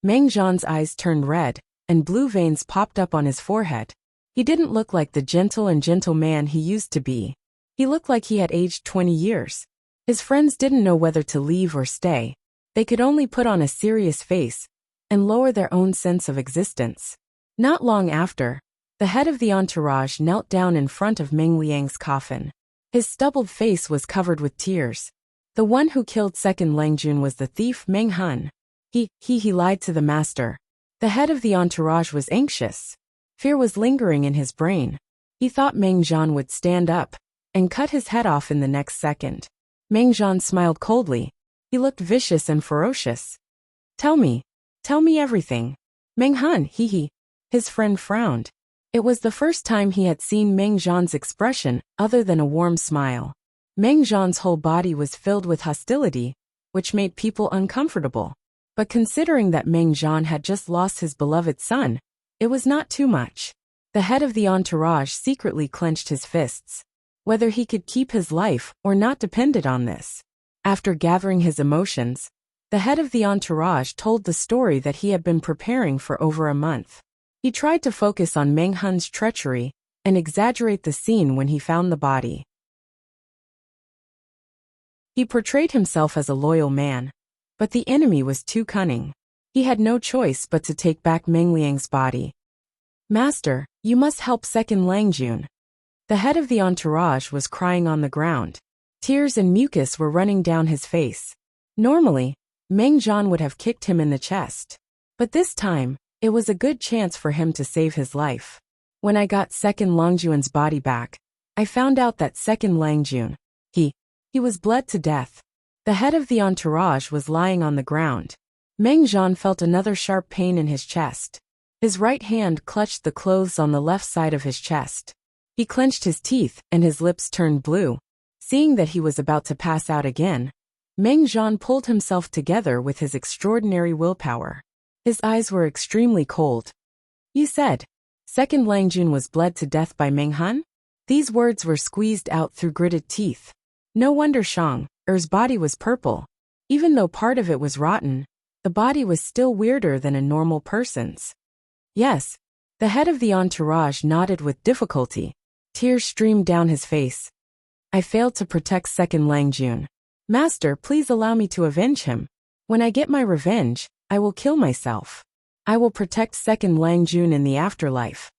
Meng Zhan's eyes turned red, and blue veins popped up on his forehead. He didn't look like the gentle man he used to be. He looked like he had aged 20 years. His friends didn't know whether to leave or stay. They could only put on a serious face and lower their own sense of existence. Not long after, the head of the entourage knelt down in front of Meng Liang's coffin. His stubbled face was covered with tears. The one who killed second Langjun was the thief Meng Hun. He lied to the master. The head of the entourage was anxious. Fear was lingering in his brain. He thought Meng Zhan would stand up and cut his head off in the next second. Meng Zhan smiled coldly. He looked vicious and ferocious. Tell me everything. Meng Hun, His friend frowned. It was the first time he had seen Meng Zhan's expression other than a warm smile. Meng Zhan's whole body was filled with hostility, which made people uncomfortable. But considering that Meng Zhan had just lost his beloved son, it was not too much. The head of the entourage secretly clenched his fists. Whether he could keep his life or not depended on this. After gathering his emotions, the head of the entourage told the story that he had been preparing for over a month. He tried to focus on Meng Hun's treachery and exaggerate the scene when he found the body. He portrayed himself as a loyal man, but the enemy was too cunning. He had no choice but to take back Meng Liang's body. "Master, you must help Second Langjun." The head of the entourage was crying on the ground. Tears and mucus were running down his face. Normally, Meng Zhan would have kicked him in the chest. But this time, it was a good chance for him to save his life. When I got Second Langjun's body back, I found out that Second Langjun, he was bled to death. The head of the entourage was lying on the ground. Meng Zhan felt another sharp pain in his chest. His right hand clutched the clothes on the left side of his chest. He clenched his teeth and his lips turned blue. Seeing that he was about to pass out again, Meng Zhan pulled himself together with his extraordinary willpower. His eyes were extremely cold. "You said, Second Langjun was bled to death by Meng Hun?" These words were squeezed out through gritted teeth. No wonder Shang-er's body was purple. Even though part of it was rotten, the body was still weirder than a normal person's. "Yes." The head of the entourage nodded with difficulty. Tears streamed down his face. "I failed to protect Second Langjun. Master, please allow me to avenge him. When I get my revenge, I will kill myself. I will protect Second Langjun in the afterlife."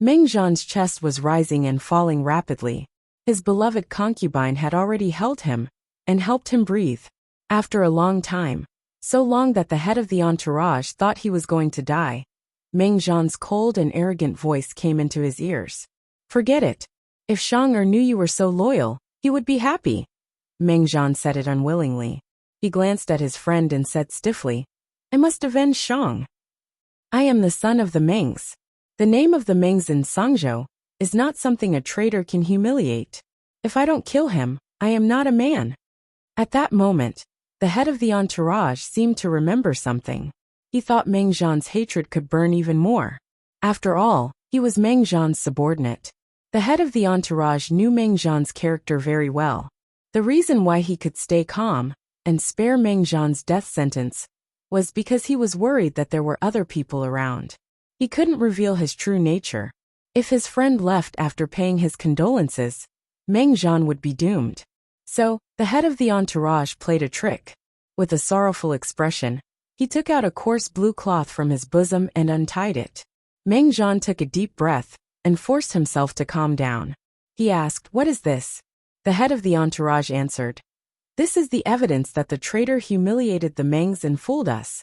Meng Zhan's chest was rising and falling rapidly. His beloved concubine had already held him and helped him breathe. After a long time, so long that the head of the entourage thought he was going to die, Meng Zhan's cold and arrogant voice came into his ears. "Forget it. If Shang-er knew you were so loyal, he would be happy." Meng Zhan said it unwillingly. He glanced at his friend and said stiffly, "I must avenge Shang. I am the son of the Mengs. The name of the Mengs in Sangzhou is not something a traitor can humiliate. If I don't kill him, I am not a man." At that moment, the head of the entourage seemed to remember something. He thought Meng Zhan's hatred could burn even more. After all, he was Meng Zhan's subordinate. The head of the entourage knew Meng Zhan's character very well. The reason why he could stay calm and spare Meng Zhan's death sentence was because he was worried that there were other people around. He couldn't reveal his true nature. If his friend left after paying his condolences, Meng Zhan would be doomed. So, the head of the entourage played a trick. With a sorrowful expression, he took out a coarse blue cloth from his bosom and untied it. Meng Zhan took a deep breath and forced himself to calm down. He asked, "What is this?" The head of the entourage answered, "This is the evidence that the traitor humiliated the Mengs and fooled us."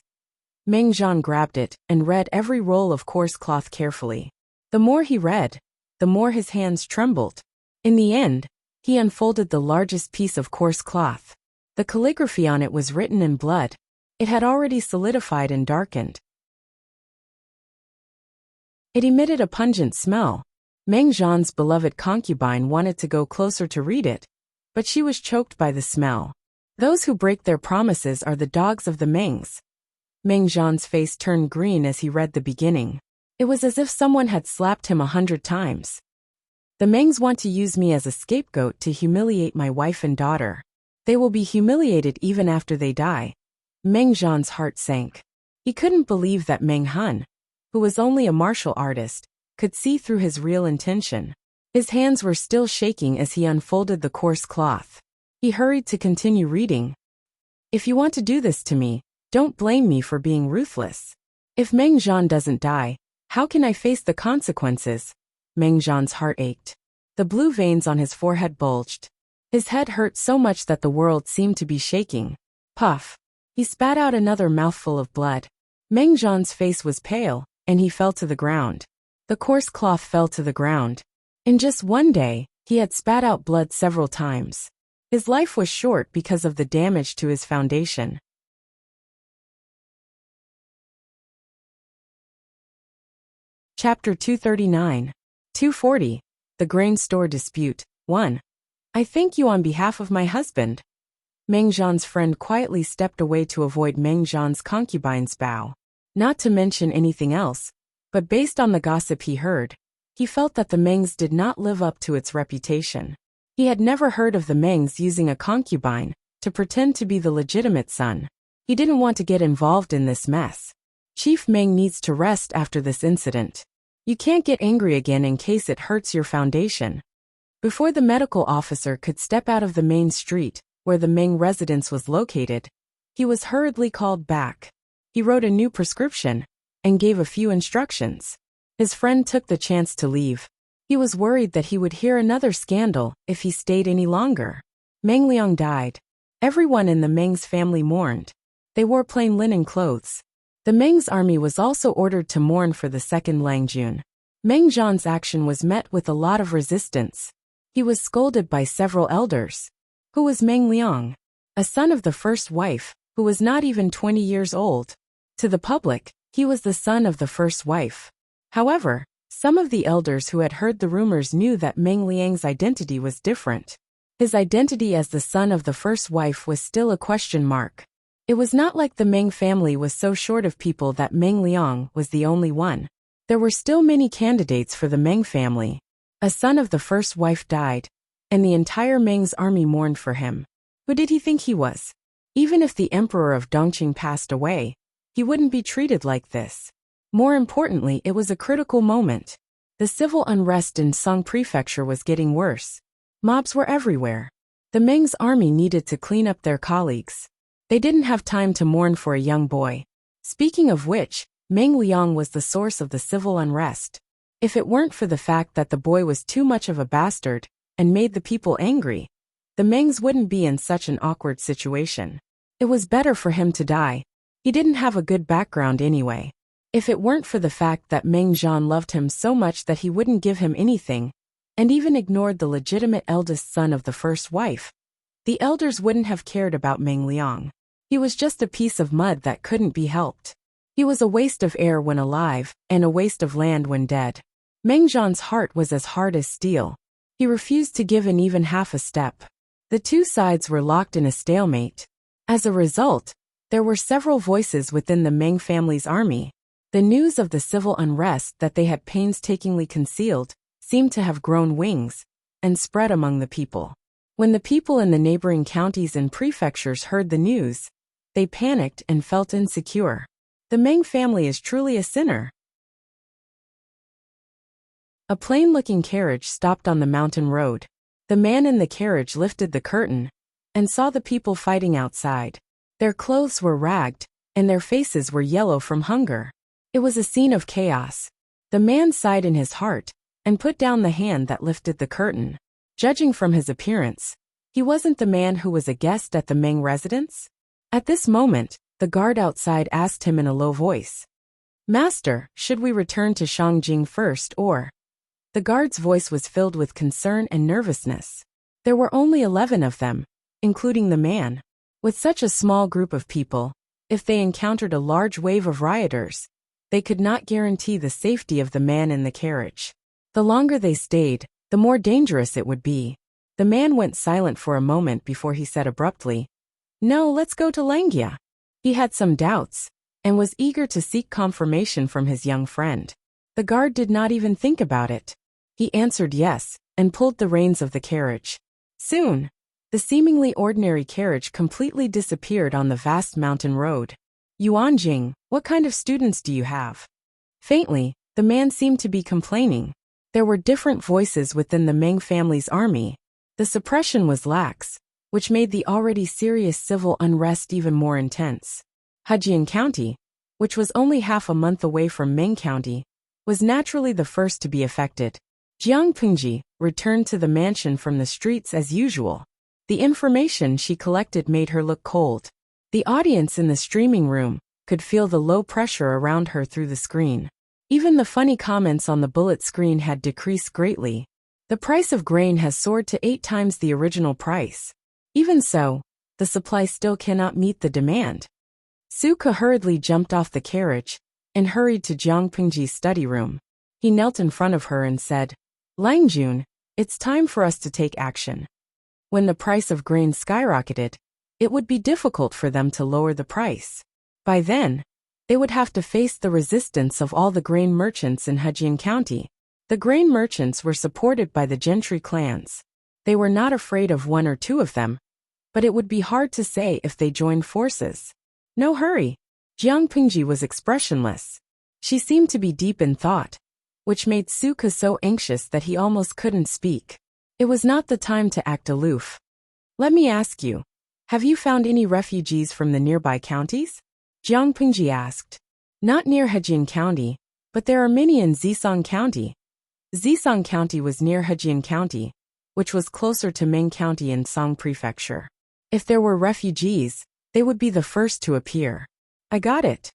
Meng Zhan grabbed it and read every roll of coarse cloth carefully. The more he read, the more his hands trembled. In the end, he unfolded the largest piece of coarse cloth. The calligraphy on it was written in blood. It had already solidified and darkened. It emitted a pungent smell. Meng Zhan's beloved concubine wanted to go closer to read it, but she was choked by the smell. "Those who break their promises are the dogs of the Mengs." Meng Zhan's face turned green as he read the beginning. It was as if someone had slapped him 100 times. "The Mengs want to use me as a scapegoat to humiliate my wife and daughter. They will be humiliated even after they die." Meng Zhan's heart sank. He couldn't believe that Meng Hun, who was only a martial artist, could see through his real intention. His hands were still shaking as he unfolded the coarse cloth. He hurried to continue reading. "If you want to do this to me, don't blame me for being ruthless. If Meng Zhan doesn't die, how can I face the consequences?" Meng Zhan's heart ached. The blue veins on his forehead bulged. His head hurt so much that the world seemed to be shaking. Puff! He spat out another mouthful of blood. Meng Zhan's face was pale, and he fell to the ground. The coarse cloth fell to the ground. In just one day, he had spat out blood several times. His life was short because of the damage to his foundation. Chapter 239. 240. The Grain Store Dispute. 1. "I thank you on behalf of my husband." Meng Zhan's friend quietly stepped away to avoid Meng Zhan's concubine's bow. Not to mention anything else, but based on the gossip he heard, he felt that the Mengs did not live up to its reputation. He had never heard of the Mengs using a concubine to pretend to be the legitimate son. He didn't want to get involved in this mess. Chief Meng needs to rest after this incident. You can't get angry again in case it hurts your foundation. Before the medical officer could step out of the main street, where the Meng residence was located, he was hurriedly called back. He wrote a new prescription and gave a few instructions. His friend took the chance to leave. He was worried that he would hear another scandal if he stayed any longer. Meng Liang died. Everyone in the Meng's family mourned. They wore plain linen clothes. The Meng's army was also ordered to mourn for the second Langjun. Meng Zhan's action was met with a lot of resistance. He was scolded by several elders. Who was Meng Liang? A son of the first wife, who was not even 20 years old. To the public, he was the son of the first wife. However, some of the elders who had heard the rumors knew that Meng Liang's identity was different. His identity as the son of the first wife was still a question mark. It was not like the Meng family was so short of people that Meng Liang was the only one. There were still many candidates for the Meng family. A son of the first wife died, and the entire Meng's army mourned for him. Who did he think he was? Even if the emperor of Dongqing passed away, he wouldn't be treated like this. More importantly, it was a critical moment. The civil unrest in Song Prefecture was getting worse. Mobs were everywhere. The Meng's army needed to clean up their colleagues. They didn't have time to mourn for a young boy. Speaking of which, Meng Liang was the source of the civil unrest. If it weren't for the fact that the boy was too much of a bastard and made the people angry, the Mengs wouldn't be in such an awkward situation. It was better for him to die. He didn't have a good background anyway. If it weren't for the fact that Meng Zhan loved him so much that he wouldn't give him anything, and even ignored the legitimate eldest son of the first wife, the elders wouldn't have cared about Meng Liang. He was just a piece of mud that couldn't be helped. He was a waste of air when alive, and a waste of land when dead. Meng Zhan's heart was as hard as steel. He refused to give in even half a step. The two sides were locked in a stalemate. As a result, there were several voices within the Meng family's army. The news of the civil unrest that they had painstakingly concealed seemed to have grown wings and spread among the people. When the people in the neighboring counties and prefectures heard the news, they panicked and felt insecure. The Meng family is truly a sinner. A plain-looking carriage stopped on the mountain road. The man in the carriage lifted the curtain and saw the people fighting outside. Their clothes were ragged, and their faces were yellow from hunger. It was a scene of chaos. The man sighed in his heart and put down the hand that lifted the curtain. Judging from his appearance, he wasn't the man who was a guest at the Meng residence. At this moment, the guard outside asked him in a low voice, "Master, should we return to Shangjing first or?" The guard's voice was filled with concern and nervousness. There were only 11 of them, including the man. With such a small group of people, if they encountered a large wave of rioters, they could not guarantee the safety of the man in the carriage. The longer they stayed, the more dangerous it would be. The man went silent for a moment before he said abruptly, "No, let's go to Langia." He had some doubts, and was eager to seek confirmation from his young friend. The guard did not even think about it. He answered yes, and pulled the reins of the carriage. Soon, the seemingly ordinary carriage completely disappeared on the vast mountain road. "Yuanjing, what kind of students do you have?" Faintly, the man seemed to be complaining. There were different voices within the Meng family's army. The suppression was lax, which made the already serious civil unrest even more intense. Hejian County, which was only half a month away from Meng County, was naturally the first to be affected. Jiang Pingji returned to the mansion from the streets as usual. The information she collected made her look cold. The audience in the streaming room could feel the low pressure around her through the screen. Even the funny comments on the bullet screen had decreased greatly. The price of grain has soared to 8 times the original price. Even so, the supply still cannot meet the demand. Suka hurriedly jumped off the carriage and hurried to Jiang Pingji's study room. He knelt in front of her and said, "Langjun, it's time for us to take action." When the price of grain skyrocketed, it would be difficult for them to lower the price. By then, they would have to face the resistance of all the grain merchants in Hejian County. The grain merchants were supported by the gentry clans. They were not afraid of one or two of them, but it would be hard to say if they joined forces. No hurry. Jiang Pingji was expressionless. She seemed to be deep in thought, which made Suka so anxious that he almost couldn't speak. It was not the time to act aloof. Let me ask you, have you found any refugees from the nearby counties? Jiang Pingji asked. Not near Hejian County, but there are many in Zisong County. Zisong County was near Hejian County, which was closer to Meng County in Song Prefecture. If there were refugees, they would be the first to appear. I got it.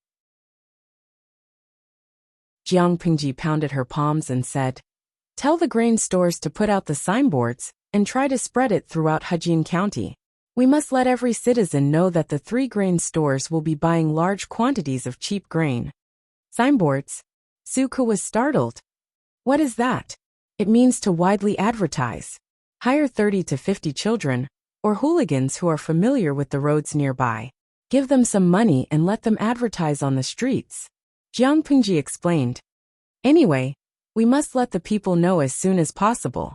Jiang Pingji pounded her palms and said, Tell the grain stores to put out the signboards and try to spread it throughout Hejian County. We must let every citizen know that the 3 grain stores will be buying large quantities of cheap grain. Signboards? Suka was startled. What is that? It means to widely advertise. Hire 30 to 50 children, or hooligans who are familiar with the roads nearby. Give them some money and let them advertise on the streets. Jiang Pingji explained. Anyway, we must let the people know as soon as possible.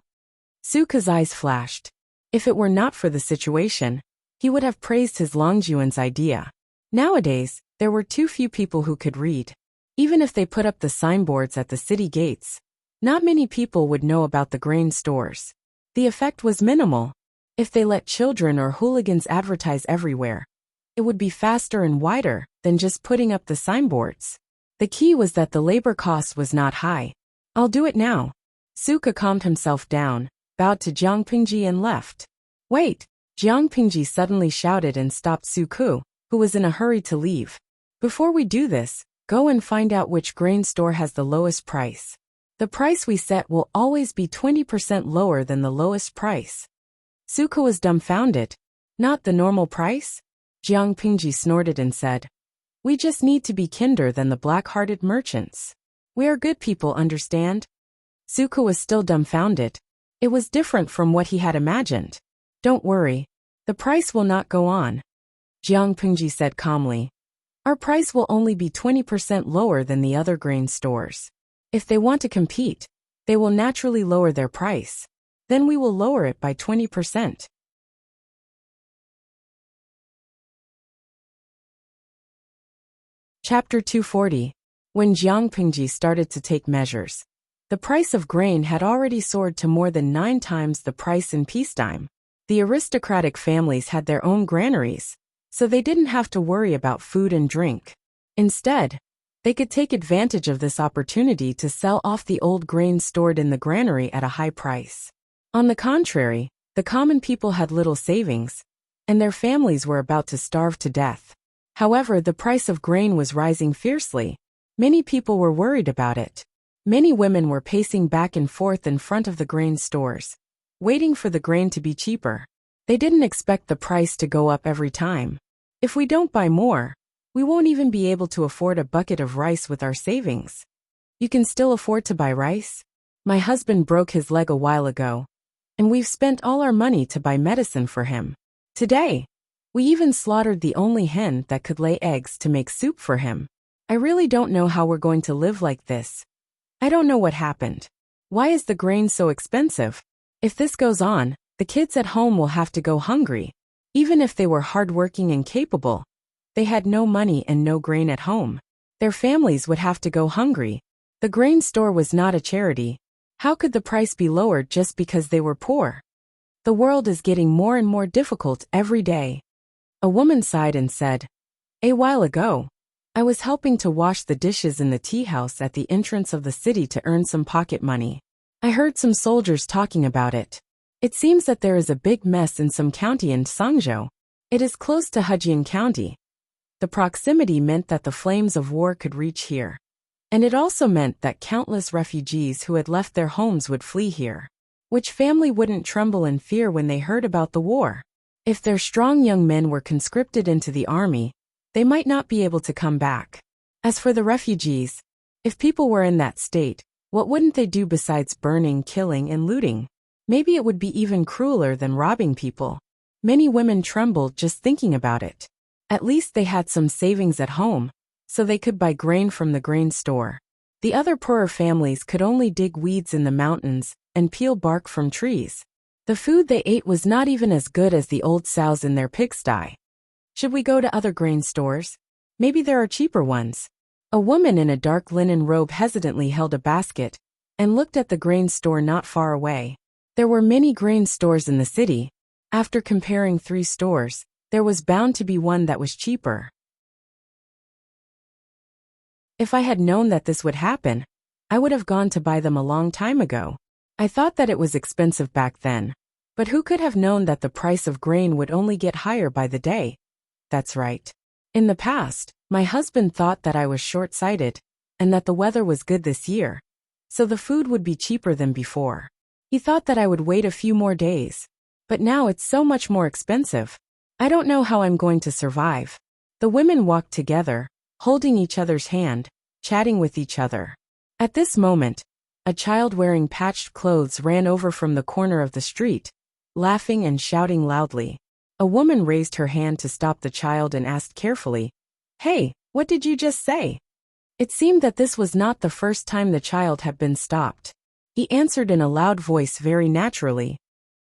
Suka's eyes flashed. If it were not for the situation, he would have praised his Longjuan's idea. Nowadays, there were too few people who could read. Even if they put up the signboards at the city gates, not many people would know about the grain stores. The effect was minimal. If they let children or hooligans advertise everywhere, it would be faster and wider than just putting up the signboards. The key was that the labor cost was not high. I'll do it now. Suka calmed himself down, bowed to Jiang Pingji and left. Wait! Jiang Pingji suddenly shouted and stopped Suku, who was in a hurry to leave. Before we do this, go and find out which grain store has the lowest price. The price we set will always be 20% lower than the lowest price. Suka was dumbfounded. Not the normal price? Jiang Pingji snorted and said, We just need to be kinder than the black-hearted merchants. We are good people, understand? Suka was still dumbfounded. It was different from what he had imagined. Don't worry. The price will not go on. Jiang Pingji said calmly. Our price will only be 20% lower than the other grain stores. If they want to compete, they will naturally lower their price. Then we will lower it by 20%. Chapter 240. When Jiang Pingji started to take measures, the price of grain had already soared to more than 9 times the price in peacetime. The aristocratic families had their own granaries, so they didn't have to worry about food and drink. Instead, they could take advantage of this opportunity to sell off the old grain stored in the granary at a high price. On the contrary, the common people had little savings, and their families were about to starve to death. However, the price of grain was rising fiercely. Many people were worried about it. Many women were pacing back and forth in front of the grain stores, waiting for the grain to be cheaper. They didn't expect the price to go up every time. If we don't buy more, we won't even be able to afford a bucket of rice with our savings. You can still afford to buy rice? My husband broke his leg a while ago, and we've spent all our money to buy medicine for him. Today, we even slaughtered the only hen that could lay eggs to make soup for him. I really don't know how we're going to live like this. I don't know what happened. Why is the grain so expensive? If this goes on, the kids at home will have to go hungry. Even if they were hardworking and capable, they had no money and no grain at home. Their families would have to go hungry. The grain store was not a charity. How could the price be lowered just because they were poor? The world is getting more and more difficult every day. A woman sighed and said, A while ago, I was helping to wash the dishes in the tea house at the entrance of the city to earn some pocket money. I heard some soldiers talking about it. It seems that there is a big mess in some county in Sangzhou. It is close to Hejian County. The proximity meant that the flames of war could reach here. And it also meant that countless refugees who had left their homes would flee here. Which family wouldn't tremble in fear when they heard about the war? If their strong young men were conscripted into the army, they might not be able to come back. As for the refugees, if people were in that state, what wouldn't they do besides burning, killing, and looting? Maybe it would be even crueler than robbing people. Many women trembled just thinking about it. At least they had some savings at home, so they could buy grain from the grain store. The other poorer families could only dig weeds in the mountains and peel bark from trees. The food they ate was not even as good as the old sows in their pigsty. Should we go to other grain stores? Maybe there are cheaper ones. A woman in a dark linen robe hesitantly held a basket and looked at the grain store not far away. There were many grain stores in the city. After comparing 3 stores, there was bound to be one that was cheaper. If I had known that this would happen, I would have gone to buy them a long time ago. I thought that it was expensive back then. But who could have known that the price of grain would only get higher by the day? That's right. In the past, my husband thought that I was short-sighted and that the weather was good this year, so the food would be cheaper than before. He thought that I would wait a few more days. But now it's so much more expensive. I don't know how I'm going to survive. The women walked together, holding each other's hand, chatting with each other. At this moment, a child wearing patched clothes ran over from the corner of the street, laughing and shouting loudly. A woman raised her hand to stop the child and asked carefully, "Hey, what did you just say?" It seemed that this was not the first time the child had been stopped. He answered in a loud voice very naturally.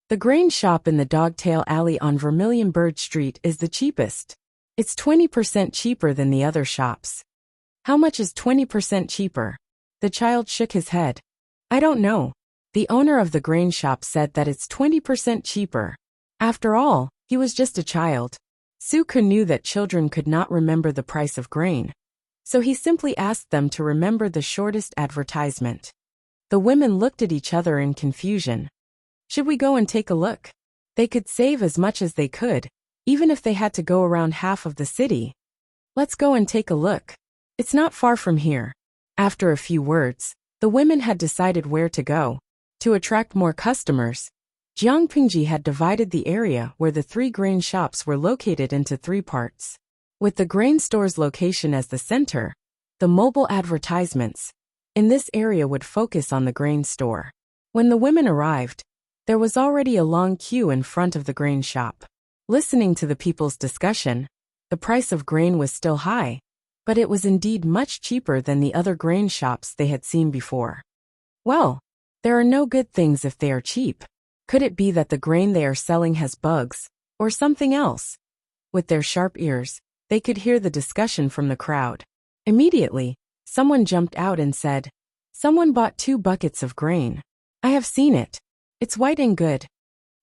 The grain shop in the Dogtail Alley on Vermilion Bird Street is the cheapest. It's 20% cheaper than the other shops. How much is 20% cheaper? The child shook his head. I don't know. The owner of the grain shop said that it's 20% cheaper. After all, he was just a child. Suka knew that children could not remember the price of grain. So he simply asked them to remember the shortest advertisement. The women looked at each other in confusion. Should we go and take a look? They could save as much as they could, even if they had to go around half of the city. Let's go and take a look. It's not far from here. After a few words, the women had decided where to go. To attract more customers, Jiang Pingji had divided the area where the 3 grain shops were located into 3 parts. With the grain store's location as the center, the mobile advertisements in this area would focus on the grain store. When the women arrived, there was already a long queue in front of the grain shop. Listening to the people's discussion, the price of grain was still high, but it was indeed much cheaper than the other grain shops they had seen before. Well, there are no good things if they are cheap. Could it be that the grain they are selling has bugs, or something else? With their sharp ears, they could hear the discussion from the crowd. Immediately, someone jumped out and said, "Someone bought 2 buckets of grain. I have seen it. It's white and good."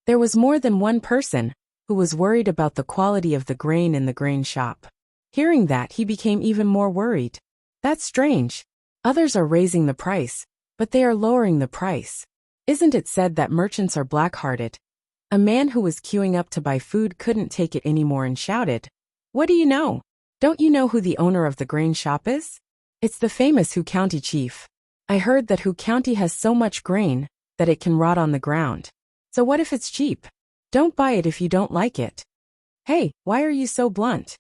There was more than one person who was worried about the quality of the grain in the grain shop. Hearing that, he became even more worried. That's strange. Others are raising the price, but they are lowering the price. Isn't it said that merchants are black-hearted? A man who was queuing up to buy food couldn't take it anymore and shouted, "What do you know? Don't you know who the owner of the grain shop is? It's the famous Hu County chief. I heard that Hu County has so much grain that it can rot on the ground. So what if it's cheap? Don't buy it if you don't like it." Hey, why are you so blunt?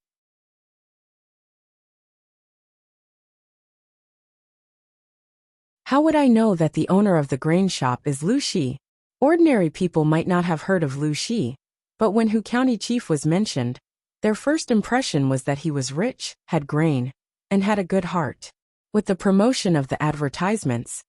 How would I know that the owner of the grain shop is Lu Shi? Ordinary people might not have heard of Lu Shi, but when Hu County chief was mentioned, their first impression was that he was rich, had grain, and had a good heart. With the promotion of the advertisements,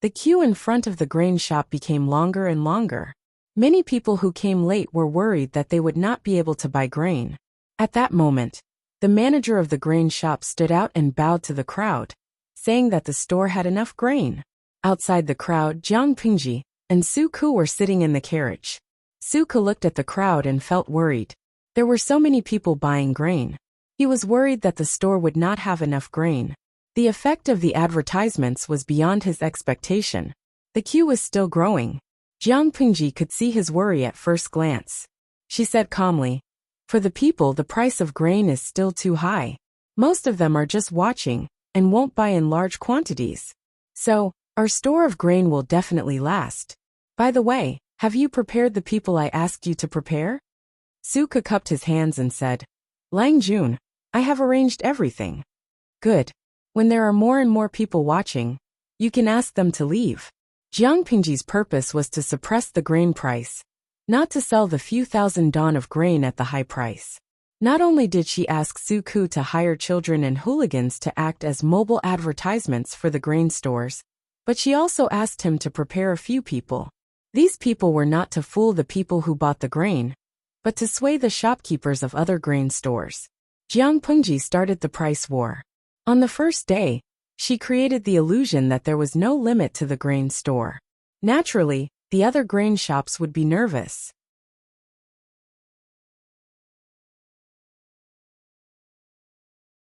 the queue in front of the grain shop became longer and longer. Many people who came late were worried that they would not be able to buy grain. At that moment, the manager of the grain shop stood out and bowed to the crowd, saying that the store had enough grain. Outside the crowd, Jiang Pingji and Su Ku were sitting in the carriage. Su Ku looked at the crowd and felt worried. There were so many people buying grain. He was worried that the store would not have enough grain. The effect of the advertisements was beyond his expectation. The queue was still growing. Jiang Pingji could see his worry at first glance. She said calmly, "For the people, the price of grain is still too high. Most of them are just watching and won't buy in large quantities. So, our store of grain will definitely last. By the way, have you prepared the people I asked you to prepare?" Suka cupped his hands and said, "Lang Jun, I have arranged everything." "Good. When there are more and more people watching, you can ask them to leave." Jiang Pingji's purpose was to suppress the grain price, not to sell the few thousand don of grain at the high price. Not only did she ask Suku to hire children and hooligans to act as mobile advertisements for the grain stores, but she also asked him to prepare a few people. These people were not to fool the people who bought the grain, but to sway the shopkeepers of other grain stores. Jiang Pengji started the price war. On the first day, she created the illusion that there was no limit to the grain store. Naturally, the other grain shops would be nervous.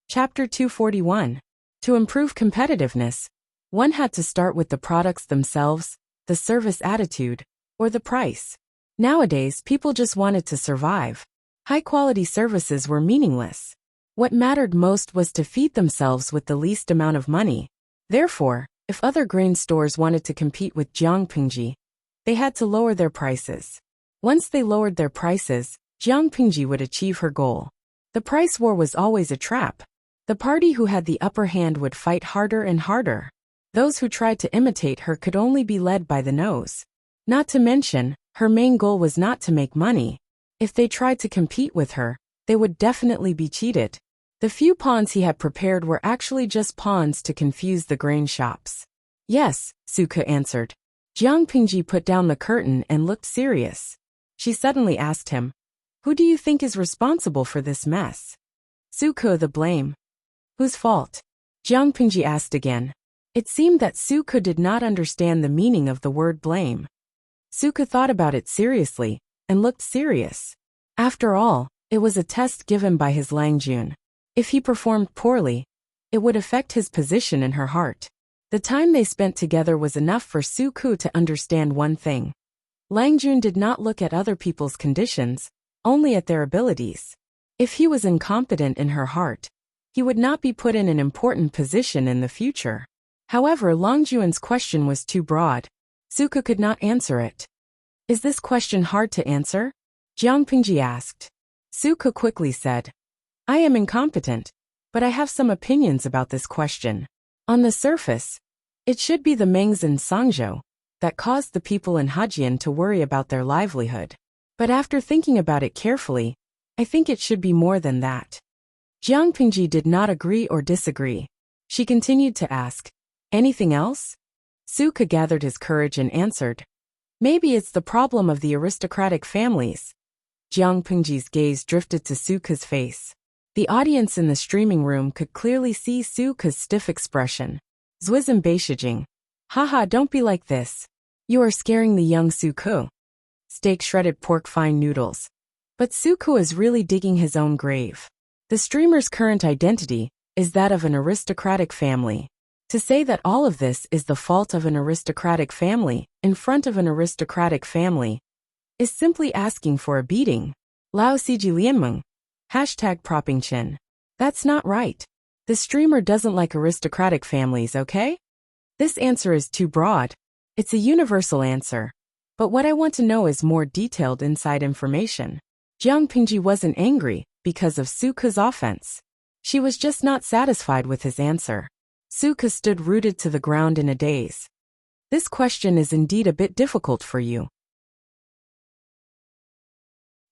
Chapter 241. To improve competitiveness, one had to start with the products themselves, the service attitude, or the price. Nowadays, people just wanted to survive. High-quality services were meaningless. What mattered most was to feed themselves with the least amount of money. Therefore, if other grain stores wanted to compete with Jiangpingji, they had to lower their prices. Once they lowered their prices, Jiangpingji would achieve her goal. The price war was always a trap. The party who had the upper hand would fight harder and harder. Those who tried to imitate her could only be led by the nose. Not to mention, her main goal was not to make money. If they tried to compete with her, they would definitely be cheated. The few pawns he had prepared were actually just pawns to confuse the grain shops. Yes, Suka answered. Jiangpingji put down the curtain and looked serious. She suddenly asked him, "Who do you think is responsible for this mess?" Suka the blame. Whose fault? Jiangpingji asked again. It seemed that Suka did not understand the meaning of the word blame. Suka thought about it seriously, and looked serious. After all, it was a test given by his Langjun. If he performed poorly, it would affect his position in her heart. The time they spent together was enough for Suku to understand one thing. Langjun did not look at other people's conditions, only at their abilities. If he was incompetent in her heart, he would not be put in an important position in the future. However, Longjuan's question was too broad. Suka could not answer it. Is this question hard to answer? Jiangpingji asked. Suka quickly said, I am incompetent, but I have some opinions about this question. On the surface, it should be the Mengs and Sangzhou that caused the people in Hejian to worry about their livelihood. But after thinking about it carefully, I think it should be more than that. Jiangpingji did not agree or disagree. She continued to ask, anything else? Suka gathered his courage and answered, maybe it's the problem of the aristocratic families. Jiangpingji's gaze drifted to Suka's face. The audience in the streaming room could clearly see Suka's stiff expression. Zwizim Beishijing. Haha, don't be like this. You are scaring the young Suku. Steak shredded pork fine noodles. But Suku is really digging his own grave. The streamer's current identity is that of an aristocratic family. To say that all of this is the fault of an aristocratic family in front of an aristocratic family is simply asking for a beating. Lao Siji Lianmeng. #propping-chin. That's not right. The streamer doesn't like aristocratic families, okay? This answer is too broad. It's a universal answer. But what I want to know is more detailed inside information. Jiangpingji wasn't angry because of Suka's offense. She was just not satisfied with his answer. Suka stood rooted to the ground in a daze. This question is indeed a bit difficult for you.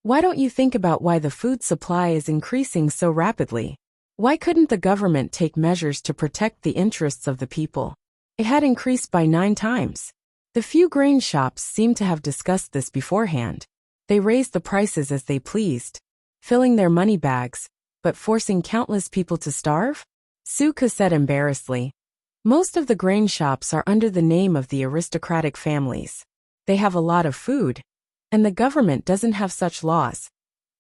Why don't you think about why the food supply is increasing so rapidly? Why couldn't the government take measures to protect the interests of the people? It had increased by 9 times. The few grain shops seem to have discussed this beforehand. They raised the prices as they pleased, filling their money bags, but forcing countless people to starve? Suka said embarrassedly. Most of the grain shops are under the name of the aristocratic families. They have a lot of food, and the government doesn't have such laws.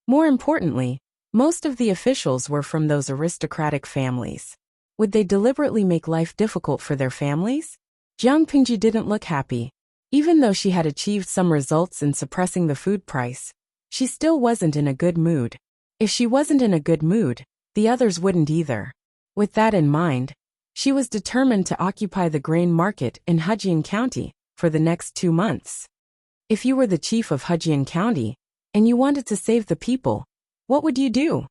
More importantly, most of the officials were from those aristocratic families. Would they deliberately make life difficult for their families? Jiangpingji didn't look happy. Even though she had achieved some results in suppressing the food price, she still wasn't in a good mood. If she wasn't in a good mood, the others wouldn't either. With that in mind, she was determined to occupy the grain market in Hejian County for the next 2 months. If you were the chief of Hejian County, and you wanted to save the people, what would you do?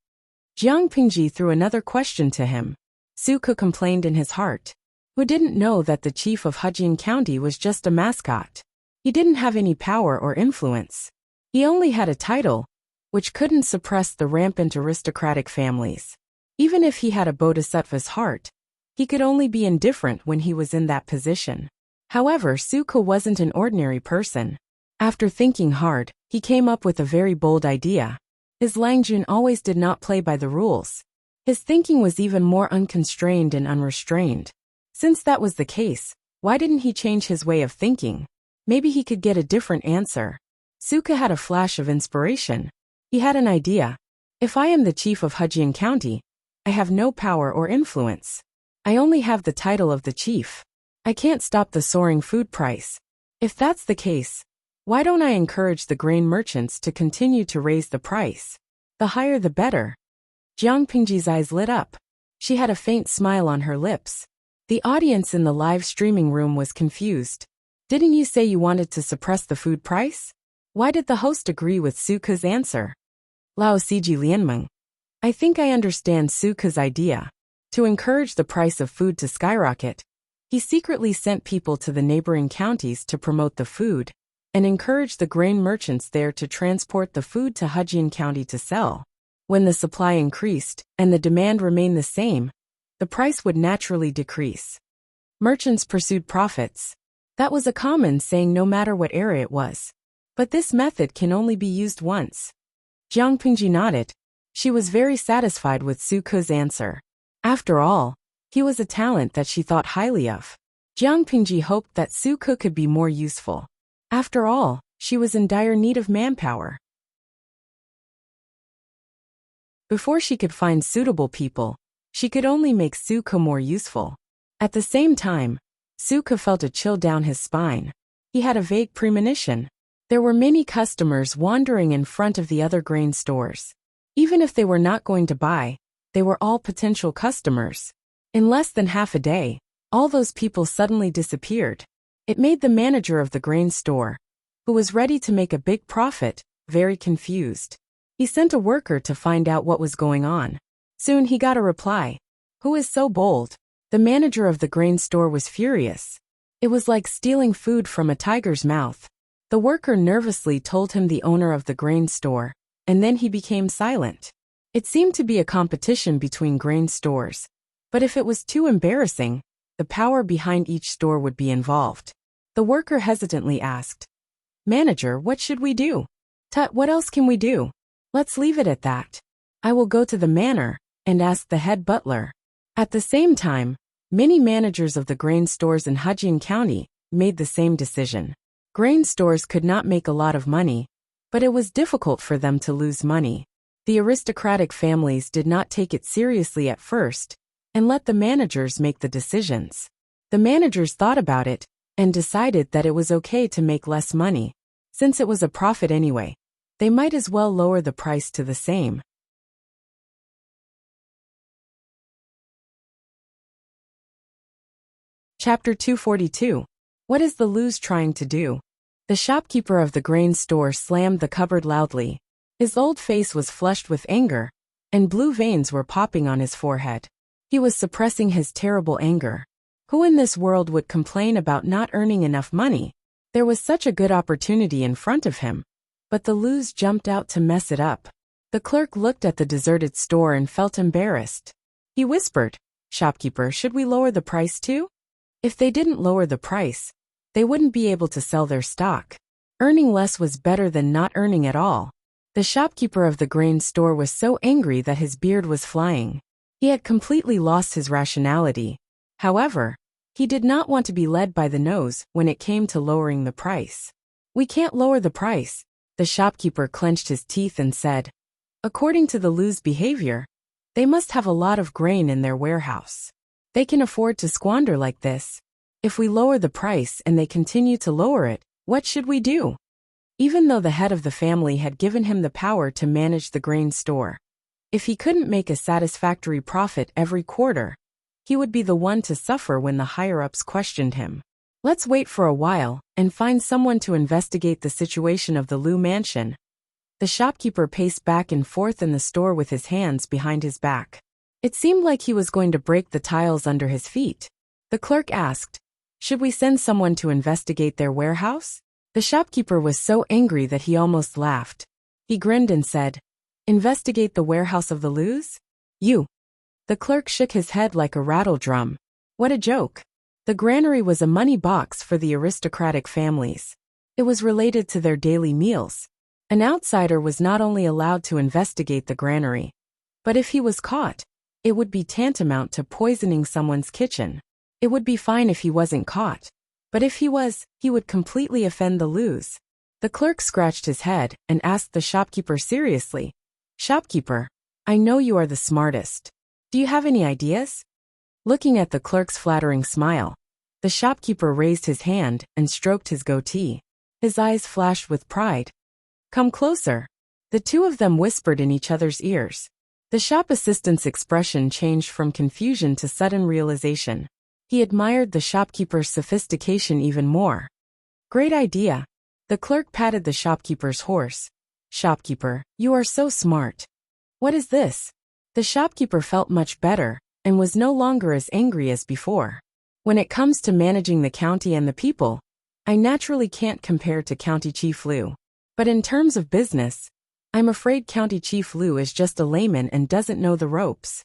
Jiangpingji threw another question to him. Suka complained in his heart. Who didn't know that the chief of Hejian County was just a mascot? He didn't have any power or influence. He only had a title, which couldn't suppress the rampant aristocratic families. Even if he had a bodhisattva's heart, he could only be indifferent when he was in that position. However, Suka wasn't an ordinary person. After thinking hard, he came up with a very bold idea. His Langjun always did not play by the rules. His thinking was even more unconstrained and unrestrained. Since that was the case, why didn't he change his way of thinking? Maybe he could get a different answer. Suka had a flash of inspiration. He had an idea. If I am the chief of Hejian County, I have no power or influence. I only have the title of the chief. I can't stop the soaring food price. If that's the case, why don't I encourage the grain merchants to continue to raise the price? The higher the better. Jiang Pingji's eyes lit up. She had a faint smile on her lips. The audience in the live streaming room was confused. Didn't you say you wanted to suppress the food price? Why did the host agree with Suka's answer? Lao Siji Lianmeng. I think I understand Suka's idea. To encourage the price of food to skyrocket, he secretly sent people to the neighboring counties to promote the food, and encourage the grain merchants there to transport the food to Hejian County to sell. When the supply increased, and the demand remained the same, the price would naturally decrease. Merchants pursued profits. That was a common saying no matter what era it was. But this method can only be used once. Jiang Pingji nodded. She was very satisfied with Suka's answer. After all, he was a talent that she thought highly of. Jiang Pingji hoped that Suka could be more useful. After all, she was in dire need of manpower. Before she could find suitable people, she could only make Suka more useful. At the same time, Suka felt a chill down his spine. He had a vague premonition. There were many customers wandering in front of the other grain stores. Even if they were not going to buy, they were all potential customers. In less than half a day, all those people suddenly disappeared. It made the manager of the grain store, who was ready to make a big profit, very confused. He sent a worker to find out what was going on. Soon he got a reply. Who is so bold? The manager of the grain store was furious. It was like stealing food from a tiger's mouth. The worker nervously told him the owner of the grain store, and then he became silent. It seemed to be a competition between grain stores. But if it was too embarrassing, the power behind each store would be involved. The worker hesitantly asked, "Manager, what should we do?" "Tut, what else can we do? Let's leave it at that. I will go to the manor and ask the head butler." At the same time, many managers of the grain stores in Hejian County made the same decision. Grain stores could not make a lot of money, but it was difficult for them to lose money. The aristocratic families did not take it seriously at first and let the managers make the decisions. The managers thought about it and decided that it was okay to make less money. Since it was a profit anyway, they might as well lower the price to the same. Chapter 242. What is the Luz trying to do? The shopkeeper of the grain store slammed the cupboard loudly. His old face was flushed with anger, and blue veins were popping on his forehead. He was suppressing his terrible anger. Who in this world would complain about not earning enough money? There was such a good opportunity in front of him, but the Luz jumped out to mess it up. The clerk looked at the deserted store and felt embarrassed. He whispered, "Shopkeeper, should we lower the price too?" If they didn't lower the price, they wouldn't be able to sell their stock. Earning less was better than not earning at all. The shopkeeper of the grain store was so angry that his beard was flying. He had completely lost his rationality. However, he did not want to be led by the nose when it came to lowering the price. "We can't lower the price," the shopkeeper clenched his teeth and said. According to the Luz behavior, they must have a lot of grain in their warehouse. They can afford to squander like this. If we lower the price and they continue to lower it, what should we do? Even though the head of the family had given him the power to manage the grain store, if he couldn't make a satisfactory profit every quarter, he would be the one to suffer when the higher-ups questioned him. Let's wait for a while and find someone to investigate the situation of the Lu mansion. The shopkeeper paced back and forth in the store with his hands behind his back. It seemed like he was going to break the tiles under his feet. The clerk asked, "Should we send someone to investigate their warehouse?" The shopkeeper was so angry that he almost laughed. He grinned and said, "Investigate the warehouse of the Lus? You." The clerk shook his head like a rattle drum. What a joke. The granary was a money box for the aristocratic families. It was related to their daily meals. An outsider was not only allowed to investigate the granary, but if he was caught, it would be tantamount to poisoning someone's kitchen. It would be fine if he wasn't caught, but if he was, he would completely offend the Lus. The clerk scratched his head and asked the shopkeeper seriously, "Shopkeeper, I know you are the smartest. Do you have any ideas?" Looking at the clerk's flattering smile, the shopkeeper raised his hand and stroked his goatee. His eyes flashed with pride. "Come closer." The two of them whispered in each other's ears. The shop assistant's expression changed from confusion to sudden realization. He admired the shopkeeper's sophistication even more. "Great idea." The clerk patted the shopkeeper's horse. "Shopkeeper, you are so smart." "What is this?" The shopkeeper felt much better and was no longer as angry as before. "When it comes to managing the county and the people, I naturally can't compare to County Chief Lu. But in terms of business, I'm afraid County Chief Lu is just a layman and doesn't know the ropes."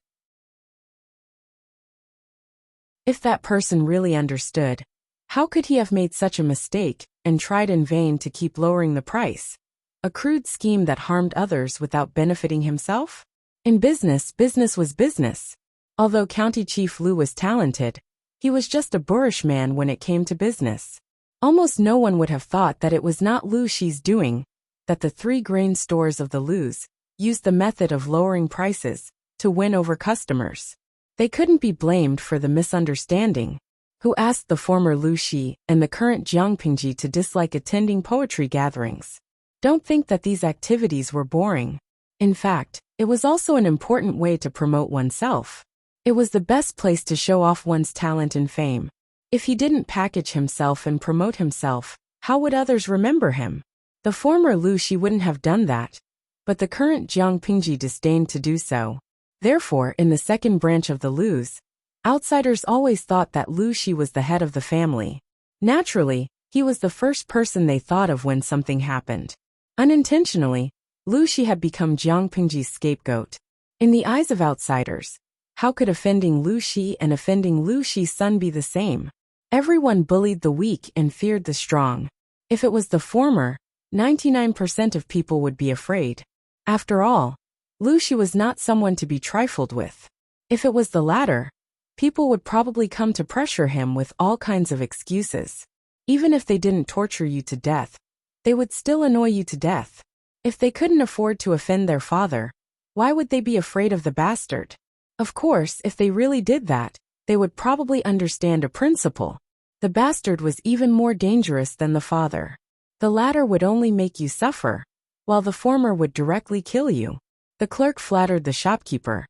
If that person really understood, how could he have made such a mistake and tried in vain to keep lowering the price? A crude scheme that harmed others without benefiting himself? In business, business was business. Although County Chief Lu was talented, he was just a boorish man when it came to business. Almost no one would have thought that it was not Lu Shi's doing, that the 3 grain stores of the Lus used the method of lowering prices to win over customers. They couldn't be blamed for the misunderstanding. Who asked the former Lu Shi and the current Jiang Pingji to dislike attending poetry gatherings? Don't think that these activities were boring. In fact, it was also an important way to promote oneself. It was the best place to show off one's talent and fame. If he didn't package himself and promote himself, how would others remember him? The former Lu Shi wouldn't have done that, but the current Jiang Pingji disdained to do so. Therefore, in the second branch of the Lus, outsiders always thought that Lu Shi was the head of the family. Naturally, he was the first person they thought of when something happened. Unintentionally, Lu Shi had become Jiang Pingji's scapegoat. In the eyes of outsiders, how could offending Lu Shi and offending Lu Shi's son be the same? Everyone bullied the weak and feared the strong. If it was the former, 99% of people would be afraid. After all, Lu Shi was not someone to be trifled with. If it was the latter, people would probably come to pressure him with all kinds of excuses. Even if they didn't torture you to death, they would still annoy you to death. If they couldn't afford to offend their father, why would they be afraid of the bastard? Of course, if they really did that, they would probably understand a principle. The bastard was even more dangerous than the father. The latter would only make you suffer, while the former would directly kill you. The clerk flattered the shopkeeper.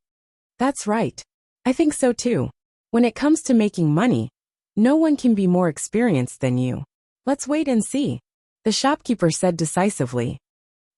"That's right. I think so too. When it comes to making money, no one can be more experienced than you. Let's wait and see," the shopkeeper said decisively.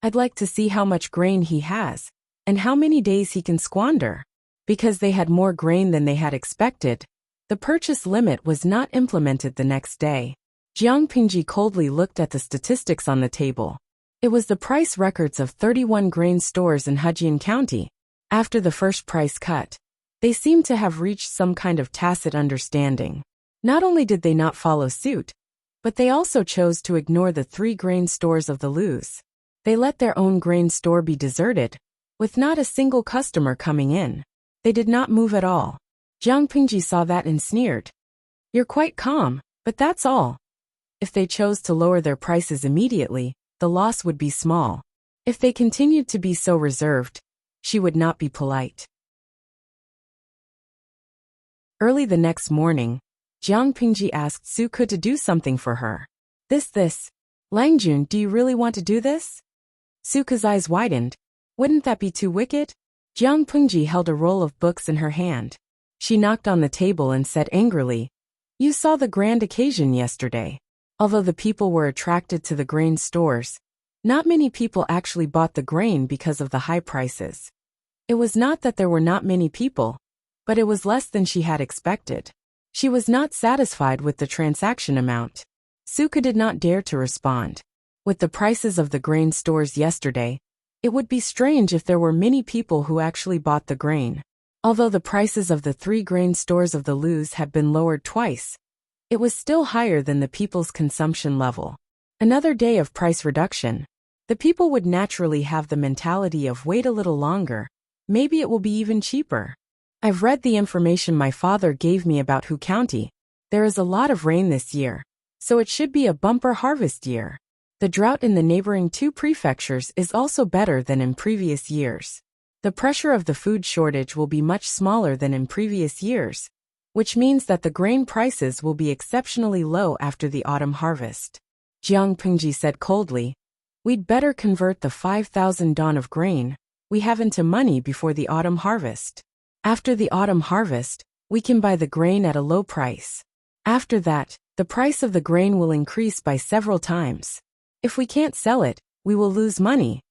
"I'd like to see how much grain he has, and how many days he can squander." Because they had more grain than they had expected, the purchase limit was not implemented the next day. Jiang Pingji coldly looked at the statistics on the table. It was the price records of 31 grain stores in Hejian County. After the first price cut, they seemed to have reached some kind of tacit understanding. Not only did they not follow suit, but they also chose to ignore the 3 grain stores of the Lus. They let their own grain store be deserted, with not a single customer coming in. They did not move at all. Jiang Pingji saw that and sneered. "You're quite calm, but that's all." If they chose to lower their prices immediately, the loss would be small. If they continued to be so reserved, she would not be polite. Early the next morning, Jiang Pingji asked Su Ke to do something for her. This. "Langjun, do you really want to do this?" Su Ke's eyes widened. "Wouldn't that be too wicked?" Jiang Pingji held a roll of books in her hand. She knocked on the table and said angrily, "You saw the grand occasion yesterday. Although the people were attracted to the grain stores, not many people actually bought the grain because of the high prices. It was not that there were not many people, but it was less than she had expected. She was not satisfied with the transaction amount. Suka did not dare to respond. With the prices of the grain stores yesterday, it would be strange if there were many people who actually bought the grain. Although the prices of the 3 grain stores of the Luz had been lowered twice, it was still higher than the people's consumption level. Another day of price reduction. The people would naturally have the mentality of wait a little longer, maybe it will be even cheaper. I've read the information my father gave me about Hu County. There is a lot of rain this year, so it should be a bumper harvest year. The drought in the neighboring 2 prefectures is also better than in previous years. The pressure of the food shortage will be much smaller than in previous years, which means that the grain prices will be exceptionally low after the autumn harvest. Jiang Pengji said coldly, "We'd better convert the 5,000 don of grain we have into money before the autumn harvest. After the autumn harvest, we can buy the grain at a low price. After that, the price of the grain will increase by several times. If we can't sell it, we will lose money."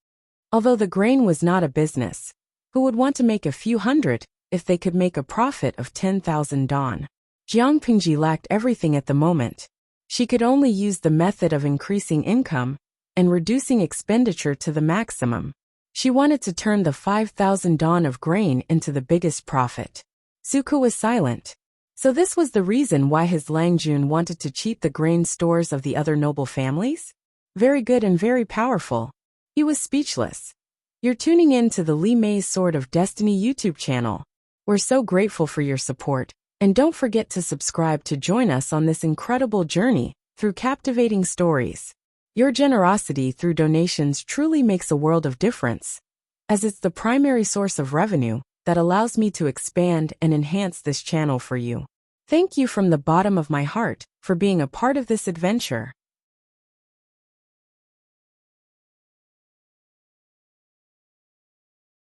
Although the grain was not a business, who would want to make a few hundred if they could make a profit of 10,000 don? Jiang Pengji lacked everything at the moment. She could only use the method of increasing income and reducing expenditure to the maximum. She wanted to turn the 5,000 don of grain into the biggest profit. Suka was silent. So this was the reason why his Langjun wanted to cheat the grain stores of the other noble families? Very good and very powerful. He was speechless. You're tuning in to the Li Mei's Sword of Destiny YouTube channel. We're so grateful for your support, and don't forget to subscribe to join us on this incredible journey through captivating stories. Your generosity through donations truly makes a world of difference, as it's the primary source of revenue that allows me to expand and enhance this channel for you. Thank you from the bottom of my heart for being a part of this adventure.